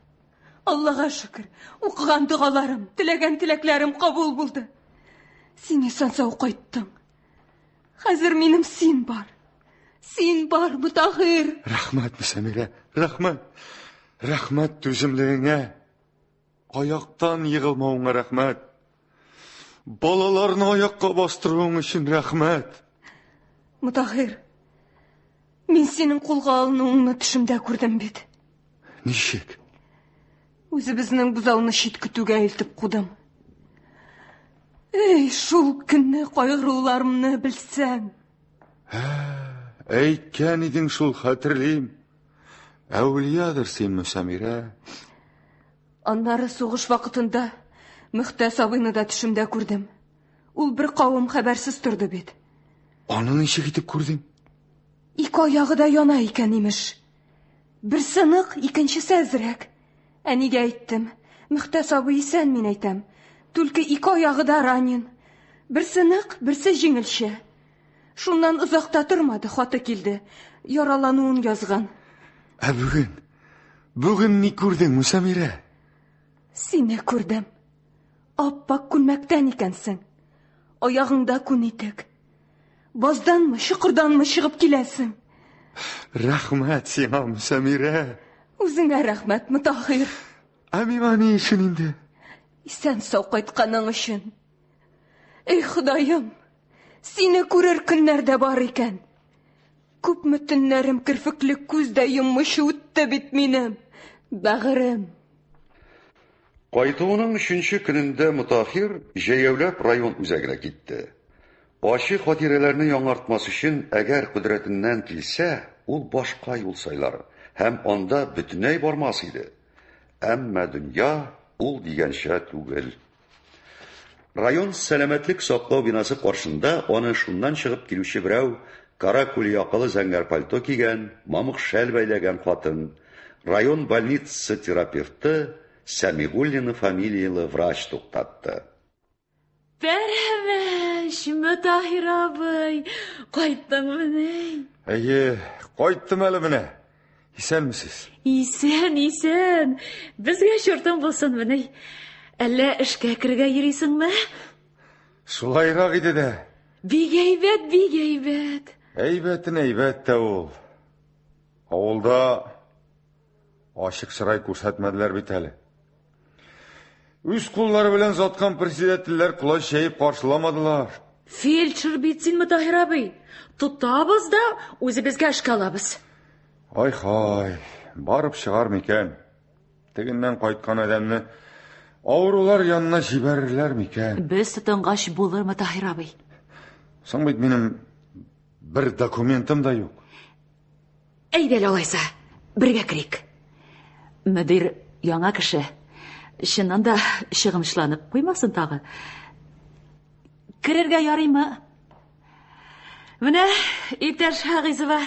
Аллага шөкер, укыган дугаларым, теләгән теләкләрем кабул булды. Син исән-сау кайттың. Хәзер минем син бар. Син бар, Мутахир. Рәхмәт, Мөсәмирә, рәхмәт. Рәхмәт түземлегеңә. Аяктан егылмауыңа рәхмәт. Балаларны аякка бастыруың өчен рәхмәт. Мутахир, мин синең кулга алынуыңны төшемдә күрдем бит. Ничек? Үзебезнең бузауны чит көтүгә илтеп кудым. Эй, шул көнне кайгыруларымны белсәң. Әйткән идең шул, хәтерлим. Әүлиядыр син, Мөсәмирә. Аннары сугыш вакытында Мөхтәс абыйны да төшемдә күрдем. Ул бер кавым хәбәрсез торды бит. Аны ничек итеп күрдең? Ике аягы да яна икән имеш. Берсе нык, икенчесе әзрәк. Әнигә әйттем. Мөхтәс абый исән, мин әйтәм. Түлке ике аягы да ранен. Берсе нык, берсе җиңелчә. Шуннан узакта тормады, хаты килде. Яралануын язган. Ә бүген ни күрдең, Мөсәмирә? Сине күрдем. Аппак күлмәктән икәнсең. Аягыңда күн итек. Базданмы, шыкырданмы чыгып киләсең? Рәхмәт сиңа, Мөсәмирә. Үзеңә рәхмәт, Мутахир. Ә миңа ни өчен инде? Исән-сау кайтканың өчен. Эй, Ходаем, сине күрер көннәр дә бар икән. Күпме төннәрем кирфекле күздә йоммышы үтте бит минем. Бәгырем. Кайтуының 3нче көнендә Мутахир җәяүләп район үзәгенә китте. Ачы хатирәләрне яңартмас өчен, әгәр кудрәтеннән килсә, ул башка юл сайлар һәм анда бөтенләй бармас иде. Әмма дөнья ул дигәнчә түгел. Район сәламәтлек саклау бинасы каршында аны шуннан чыгып килүче берәү, кара күл якылы зәңгәр пальто кигән, мамык шәл бәйләгән хатын, район больницы терапевты Сәмигуллина фамилиялы врач туктатты. Пәрәмәш, Мутахир абый, кайттыңмы ни? Әйе, кайттым әле менә. Исәнмесез? Исән. Безгә чортың булсынмы ни? Әллә эшкә кергә йөрисеңме? Шулайрак иде дә. Бик әйбәт. Әйбәтен әйбәт тә ул. Авылда ачык чырай күрсәтмәделәр бит әле. Үз куллары белән заткан председательләр кулай чәеп каршыламадылар. Фельдшер бит син, Мутахир абый. Тотабыз да үзебезгә эшкә алабыз. Ай-хай, барып чыгар микән? Тегеннән кайткан адәмне авырулар янына җибәрерләр микән? Без тотынгач булыр, Мутахир абый. Соң бит минем бер документым да юк. Әйдә алайса, бергә керик. Мөдир яңа кеше. Чыннан да чыгымчланып куймасын тагы. Керергә ярыймы? Менә, иптәш Хагызова,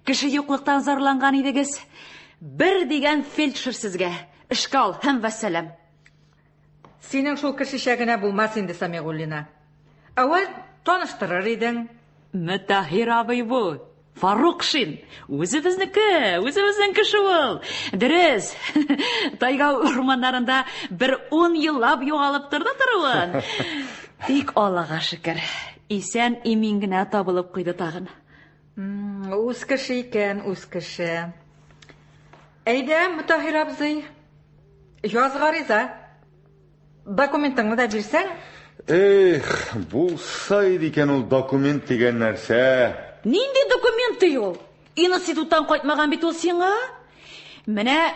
кеше юклыктан зарланган идегез. Бер дигән фельдшер сезгә. Эшкә ал, һәм вәссәлам. Синең шул кешечә генә булмас инде, Самигуллина. Әүвәл таныштырыр идең. Мөтәһир абый бу. Фарукшин. Үзебезнең кеше ул. Дөрес. Тайга урманнарында бер 10 еллап югалып торды торуын. Тик Аллага шөкер. Исән имин генә табылып куйды тагын. Үз кеше икән, үз кеше. Әйдә, Мөтәһир абзый. Яз гариза. Документыңны да бирсәң? Эх, булса иде икән ул документ дигән нәрсә. Нинди документы ул? Институттан кайтмаган бит ул сиңа? Менә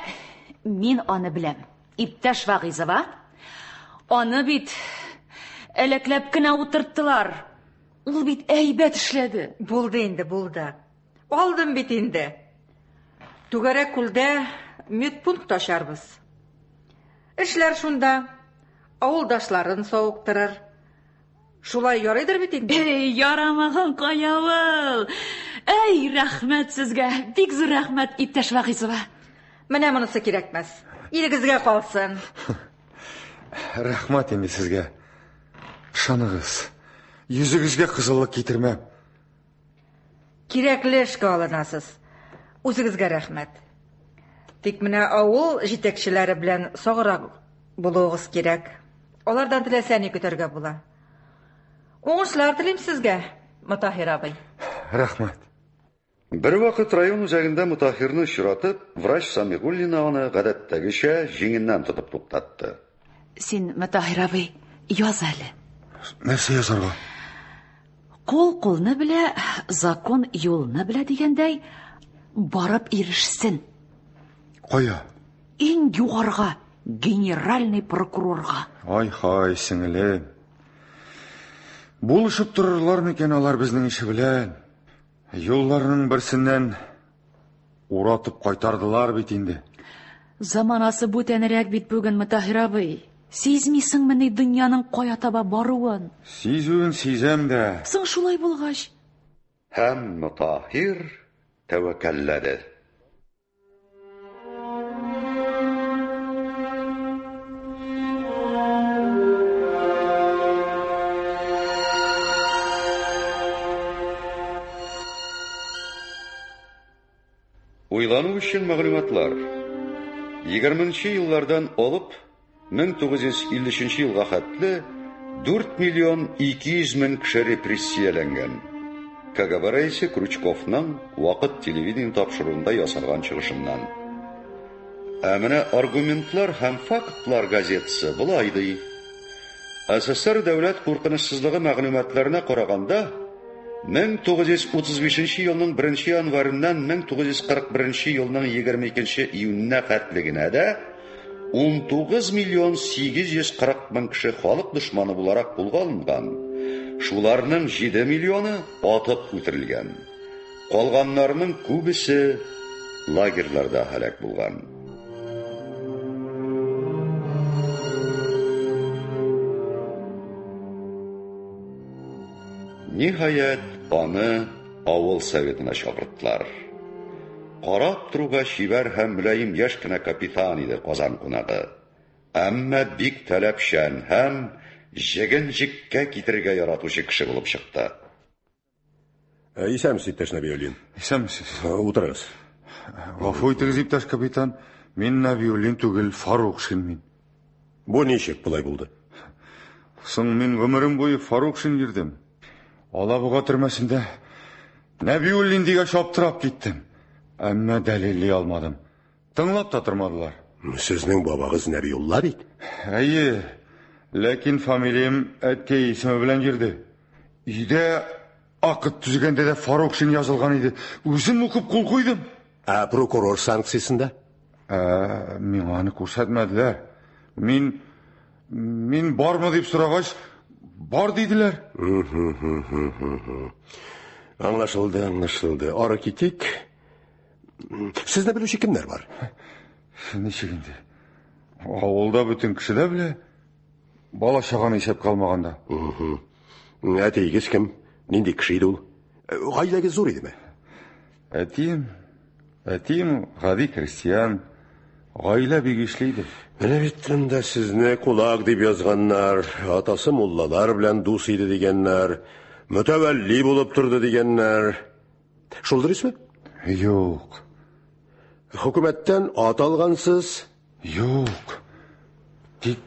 мин аны беләм. Иптәш Вагызова. Аны бит элекләп кенә утырттылар. Ул бит әйбәт эшләде. Булды инде, булды. Алдым бит инде. Түгәрәк күлдә медпункт ачарбыз. Эшләр шунда. Авылдашларын сауыктырыр. Шулай ярыйдыр бит инде. Ярамаган каявыл. Эй, рәхмәт сезгә. Бик зур рәхмәт, иптәш Вагызова. Менә монысы кирәкмәс. Ирегезгә калсын. Рәхмәт инде сезгә. Шаныгыз. Йөзегезгә кызыллык китермәм. Кирәкле эшкә алынасыз. Үзегезгә рәхмәт. Тик менә авыл җитәкчеләре белән сагырак булуыгыз кирәк. Алардан теләсә ни көтәргә була. Уңышлар телим сезгә, Мөтәһир абый. Рәхмәт. Бер вакыт район үзәгендә Мөтәһирне очратып, врач Самигуллина аны гадәттәгечә җиңеннән тотып туктатты. Син, Мөтәһир абый, яз әле. Нәрсә язарга? Кул-кулны белә, закон юлны белә дигәндәй, барып ирешсен. Кая? Иң югарга, генеральный прокурорга. Ай-хай, сеңелем. Булышып торырлар микән алар безнең ише белән? Юлларның берсеннән уратып кайтардылар бит инде. Заманасы бүтәнрәк бит бүген, Мөтәһир абый. Сизмисеңме дөньяның кая таба баруын? Сизүен сизәм дә. Соң шулай булгач. Һәм Мөтәһир тәвәккәлләде. Уйлану өчен мәгълүматлар. 20-нче еллардан алып 1953 елга хәтле 4 миллион 200 мең кеше репрессияләнгән. КГБ рәисе Крючковның вакыт телевидение тапшыруында ясалган чыгышыннан. Ә менә аргументлар һәм фактлар газетасы булай ди. СССР дәүләт куркынычсызлыгы мәгълүматларына караганда 1935 елның 1 январыннан 1941 елның 22 июньнә хәтле генә дә 19 миллион 840 мең кеше халык дошманы буларак кулга алынган. Шуларның 7 миллионы атып үтерелгән. Калганнарның күбесе лагерьларда һәлак булган. Ниһаять, аны авыл советына чакырттылар. Карап туруга шибәр һәм мөлаим яшь кенә капитан иде Казан кунагы. Әмма бик таләпчән һәм җигенҗиккә китергә яратучы кеше булып чыкты. Исәмсез, иптәш Нәбиуллин. Исәмсез. Утырыгыз. Гафу итегез, иптәш капитан. Мин Нәбиуллин түгел, Фарукшин мин. Бу ничек булай булды? Соң мин гомерем буе Фарукшин йөрдем. Алабуга төрмәсендә Нәбиуллин дигән шаптырап киттем. Әмма дәлилли алмадым. Тыңлап та тормадылар. Сезнең бабагыз Нәбиулла бит. Әйе, ләкин фамилиям әткәй исеме белән йөрде. Өйдә акыт түзгәндә дә Фарукшин язылган иде. Үзем укып кул куйдым. Ә прокурор санкциясендә? Миңа аны күрсәтмәделәр. Мин бармы дип сорагач, бар диделәр. Аңлашылды. Ары китик. Сезне белүче кемнәр бар? Ничек инде? Авылда бүтін кіші де біле, бала шағаны есеп қалмағанда. Әтейгіз кім? Ненде кішейді ол? Ғайләгі зор еді ме? Әтейім ғади крестьян, ғайла бегешлейді. Мене біттім де сізне құлақ деп язғаннар, атасы моллалар білән дус еді дегеннар, мүтәвәлли болып тұрды дегеннар. Шолдыр ме? Yok. Хөкүмәттән ат алғансыз? Yok. Тик,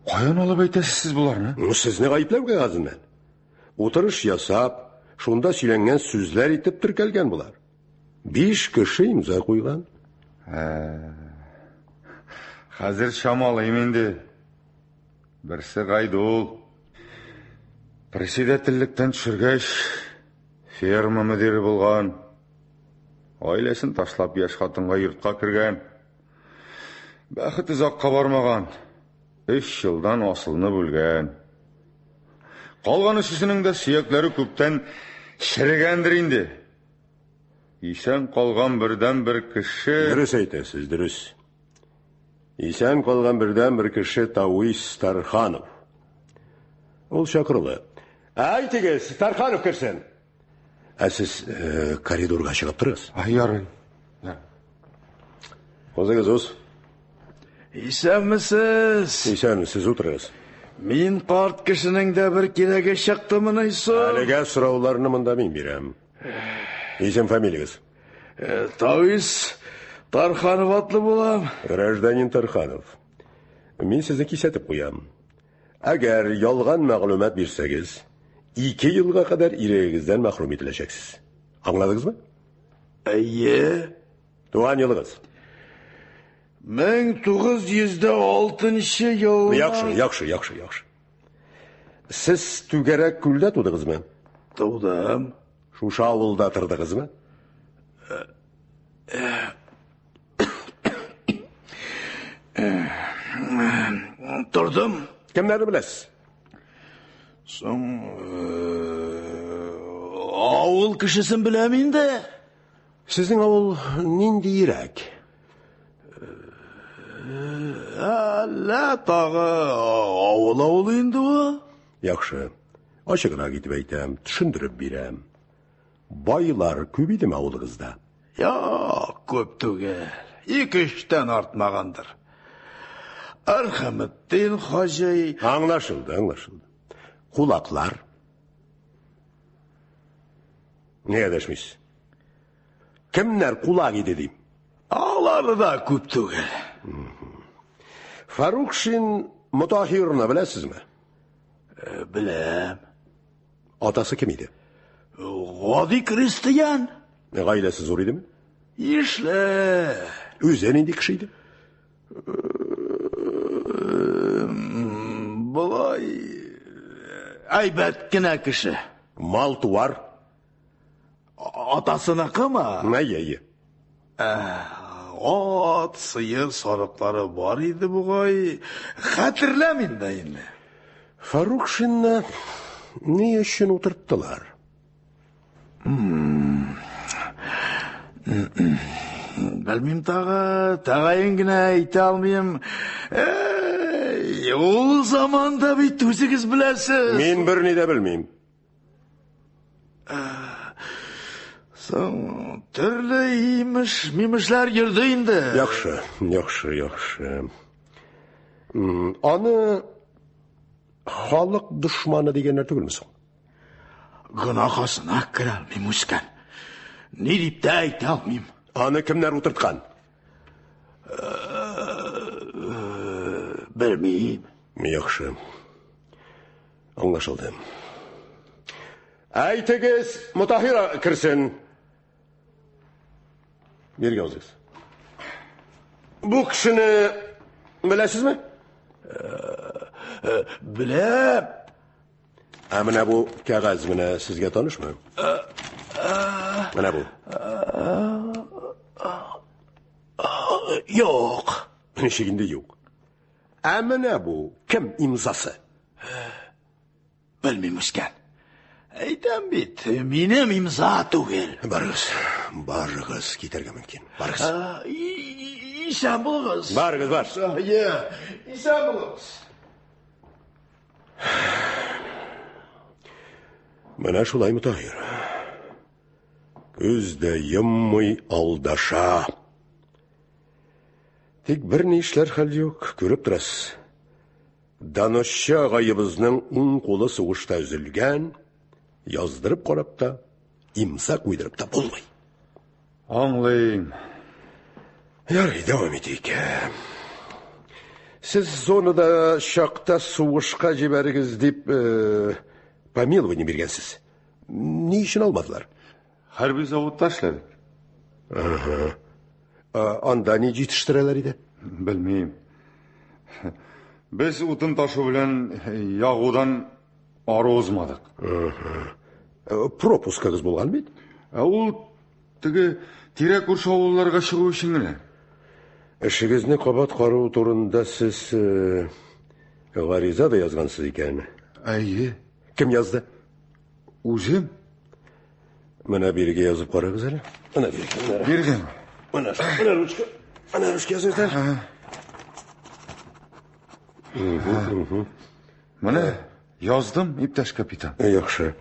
қаян алып әйтәсіз сіз бұларны? Сізне ғайыплау қағазынан. Отырыш ясап, шунда сөйләнгән сүзләр итеп тіркәлгән бұлар. 5 кеше имза қойған. Қазір шамалы еменде. Бірсі қайды ол. Председательліктен түсіргәш, ферма мүдері болған. Айласын ташлап яш қатынға йортқа кірген. Бәхіт ұзаққа бармаған. 3 жылдан асылыны бөлген. Қалғаны сүсінің де сүйеклері көптен шірігендір инде. Исән қалған бірден бір кіші... Дұрыс айтасыз, дұрыс. Исән қалған бірден бір кіші Тауис Тарханов. Ол шақырылы. Айтығыз, Тарханов кірсен. Сіз коридорға шығып тұрыз? Ярый. Қозыңыз өз? Исәнмісіз? Исәнмісіз, отырыз. Мен қарт кішінің де бір кереге шықтымын айсым. Әліге сұрауларыны мұнда мен берем. Исем фамилияңыз? Тауис Тарханов атлы болам. Гражданин Тарханов. Мен сізді кисетіп қоям. Әгер ялған мәғлумат берсәгіз, 2 жылға қадар ирегізден мәхрум етілешексіз. Аңладыңыз ба? Әйе. Туған еліңіз? 1906 ел... Яқшы. Сіз түгерек күлді тудыңыз ма? Тудым. Шуша ауылда тұрдыңыз ма? Тұрдым. Кімдерді білесіз? Соң... Ауыл кішісін білемін де. Сіздің ауыл ненде ерек? Әлі тағы ауыл енді о? Яқшы. Ашығына кетіп әйтем, түшіндіріп берем. Байлар көп еді ме ауылыңызда? Көп түгел. 2-3-тен артмағандыр. Архаметтен хажай... Аңлашылды. Құлақлар? Не әдәшмейсіз? Кімнер құлақ еді дейм? Алары да көп түгел. Фарухшин Мутахирны білесіз ме? Білем. Атасы кім еді? Ғади крестьян. Ғайласы зор еді ме? Ишле. Өзен енді кіші еді? Бұлай... Айбәт кіне кіші. Мал туар? Атасына қыма? Әйе. От, сыйыр, сарыптары бар еді бұғай. Қатырләмін да енді. Фарухшинны не үшін отырттылар? Білмейм тағайын гіне айта алмайым. Ол заманда бейт өзіңіз біләсіз. Мен біріне де білмейм. Соң, түрлі мимішлер ерді енді. Яқшы. Аны халық дұшманы дегенлер түгілмісің? Гынақасына кір алмайм өскен. Не деп те айта алмайм. Аны кімнер отыртқан? Білмейм. Яқшы. Аңлашылды. Айтығыз, Мутахира кірсін. Берге өзіңіз. Бұл кішіні білесіз ме? Білем. Әміне бұл кәғаз міне сізге таныш ма? Міне бұл. Yok. Нешегінде yok. Әміне бұл кім имзасы? Білмейм өскен. Әйтем бит, менем имза түгел. Барығыз, кетерге мүмкін. Барығыз. İsan bulunuz. Barıгыз, бар. İsan bulunuz. Менә шулай Мутаһир. Күздә йоммый алдаша. Тик бер ни эшләр хәл юк, күреп торасыз. Даношчы агайыбызның уң кулы сугышта үзелгән, яздырып карап та, имса куйдырып та булмый. Аңлыйм. Ярый, дәвам итик. Сез зонада шакта сугышка җибәрегез дип помилование биргәнсез. Ни өчен алмадылар? Хәрби заводта эшләдек. Анда ни җитештерәләр иде? Белмим. Без утын ташу белән ягудан ары узмадык. Пропускагыз булган бит? Ул теге тирә күрше авылларга чыгу өчен генә. Эшегезне кабат карау турында сез гариза да язгансыз икән. Әйе. Кем язды? Үзем. Менә бирегә язып карагыз әле. Менә бирегә. Биргән. Менә ручка. Менә ручка языгыз. Менә яздым, иптәш капитан. Яхшы.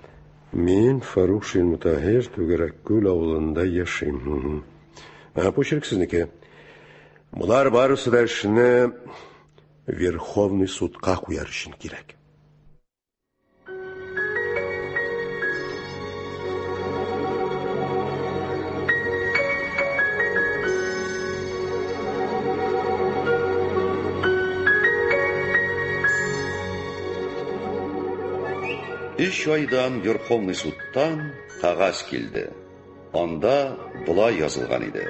Мин Фарук Мутаһир Түгәрәккүл авылында яшим. Почерк сезнеке. Булар барысы да эшне Верховный судка куяр өчен кирәк. Үч айдан Верховный судтан кагаз килде. Анда булай язылган иде.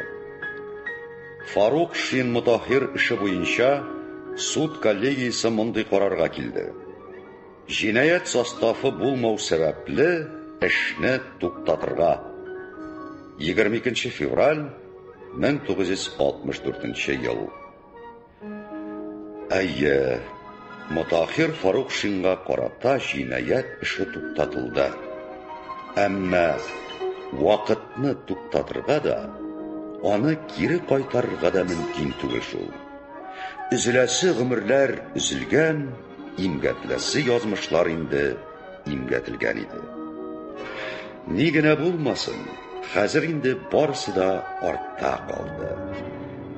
Фарук Мутаһир эше буенча суд коллегиясе мондый карарга килде. Җинаять составы булмау сәбәпле эшне туктатырга. 22 февраль 1964 ел. Әйе, Мутаһир Фарук Шинга карата җинаять эше туктатылды. Әмма вакытны туктатырга да, аны кире кайтарырга да мөмкин түгел шул. Үзеләсе гомерләр үзелгән, имгәтләсе язмышлар инде имгәтелгән иде. Ни генә булмасын, хәзер инде барысы да артта калды.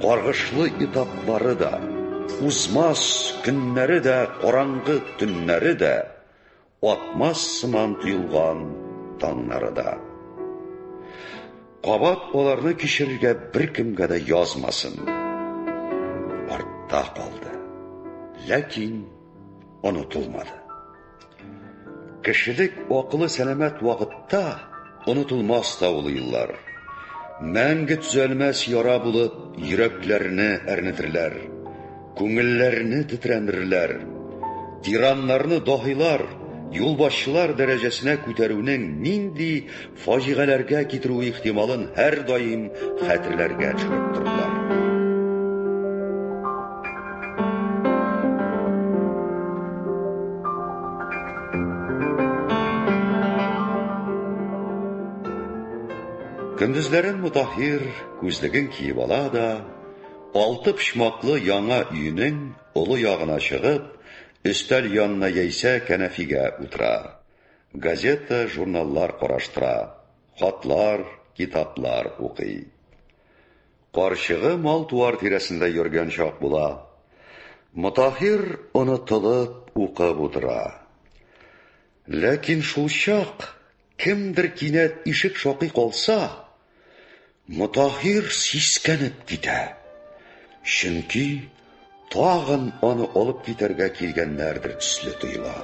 Каргышлы этаплары да, узмас көннәре дә, караңгы төннәре дә, атмас сыман тоелган таңнары да. Кабат аларны кичерергә беркемгә дә язмасын. Артта калды. Ләкин онытылмады. Кешелек акылы сәламәт вакытта онытылмас та ул еллар. Мәңге төзәлмәс яра булып йөрәкләрне әрнетерләр, күңелләрне тетрәндерерләр, тираннарны даһилар, юлбашчылар дәрәҗәсенә күтәрүнең нинди фаҗигаләргә китерү ихтималын һәр даим хәтерләргә төшереп тордылар. Көндезләрен Мутаһир күзлеген киеп ала да, 6 почмаклы яңа өйнең олы ягына чыгып, өстәл янына яисә кәнәфигә утыра. Газета, журналлар караштыра, хатлар, китаплар укый. Карчыгы мал-туар тирәсендә йөргән чак була. Мутаһир онытылып укып утыра. Ләкин шул чак кемдер кинәт ишек шакый калса, Мутаһир сискәнеп китә. Чөнки тагын аны алып китәргә килгәннәрдер төсле тоела.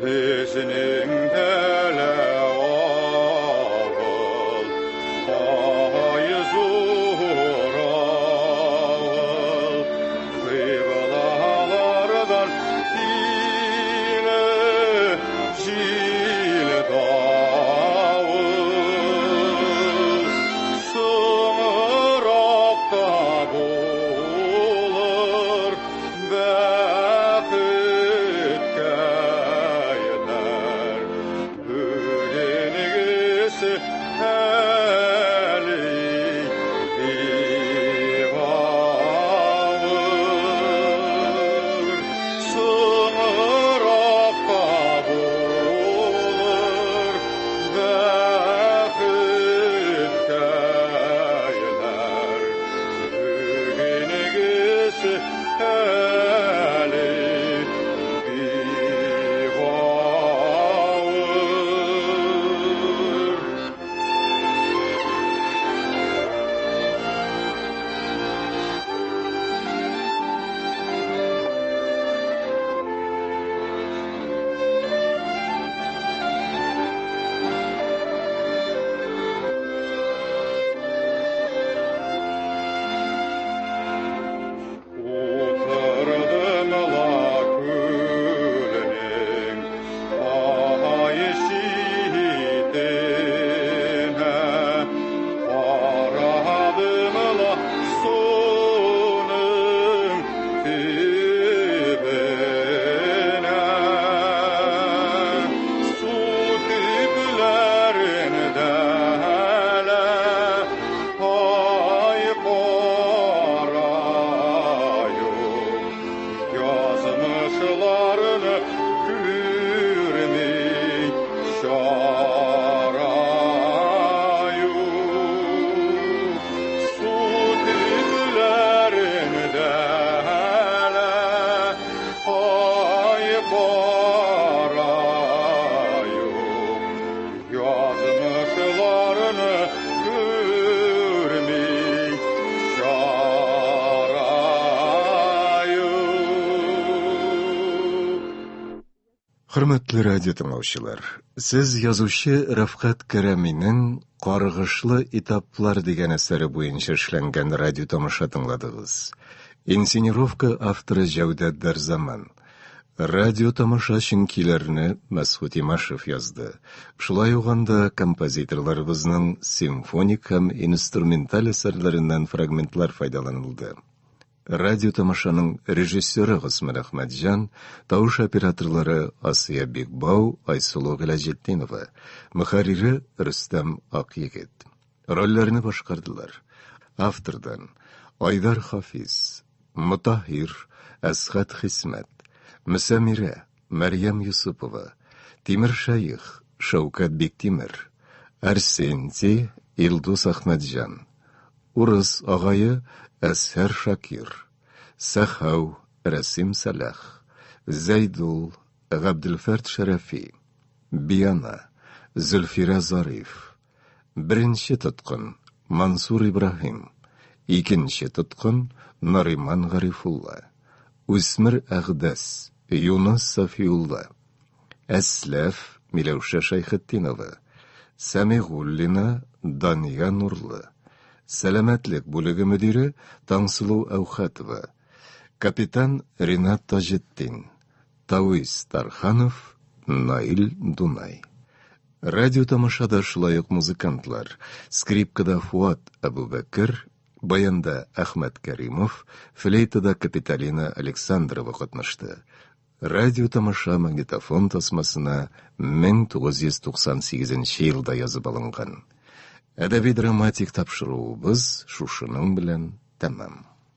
Безнең дәлә авыл, ай зур авыл, кыйбалалардан тиле җил давыл, соңракта булыр бәхеткә ятар, бүгенегесе әле бивавыр, соңракта булыр бәхеткә ятар, бүгенегесе әле бивавыр. Утырдым ла күлнең ай шитенә, карадым ла суның төбенә, су төпләрендә әле ай караю, язмышларны күрмей шараю, су төпләрендә әле ай караю, язмышларны күрмей шараю. Хөрмәтле радио тыңлаучылар, сез язучы Рафкат Кәрәминең «Каргышлы этаплар» дигән әсәре буенча эшләнгән радио тамаша тыңладыгыз. Инсценировка авторы Җәүдәт Дарзаман. Радио тамаша чөнкиләрне Мәсгуд Имашев язды. Шулай уганда композиторларыбызның симфоник һәм инструменталь әсәрләреннән фрагментлар файдаланылды. Радио тамашаның режиссеры Госман Әхмәтҗан, тавыш операторлары Асия Бикбау, Айсылу Гыйләҗетдинова, мөхәррире Рөстәм Акъегет. Рольләрне башкардылар. Автордан Айдар Хафиз, Мутаһир, Әсхәт Хисмәт, Мөсәмирә, Мәрьям Юсупова, Тимер Шәйх, Шәүкәт Биктимер, Арсенти, Илдус Әхмәтҗан, Урыс агае Әсһәр Шакир, Сәхәү, Рәсим Сәләх, Зәйдул, Габделфәрд Шәрәфи, Бияна, Зөлфирә Зариф, беренче тоткын Мансур Ибраһим, икенче тоткын Нариман Гарифулла, Үсмер Әгъдәс, Юнус Сафиулла, Әсләф, Миләүшә Шәйхетдинова, Сәмигуллина, Дания Нурлы, Сәламәтлек бүлеге мөдире Таңсылу Әүхәтова, капитан Ринат Таҗетдин, Тауис Тарханов, Наил Дунай. Радио тамашада шулай ук музыкантлар: скрипкада Фуат Абубәкер, баянда Әхмәт Кәримов, флейтада Капиталина Александрова катнашты. Радио тамаша магнитофон тасмасына 1998 елда язып алынган. Әдәби-драматик тапшыруыбыз шушының белән тәмам.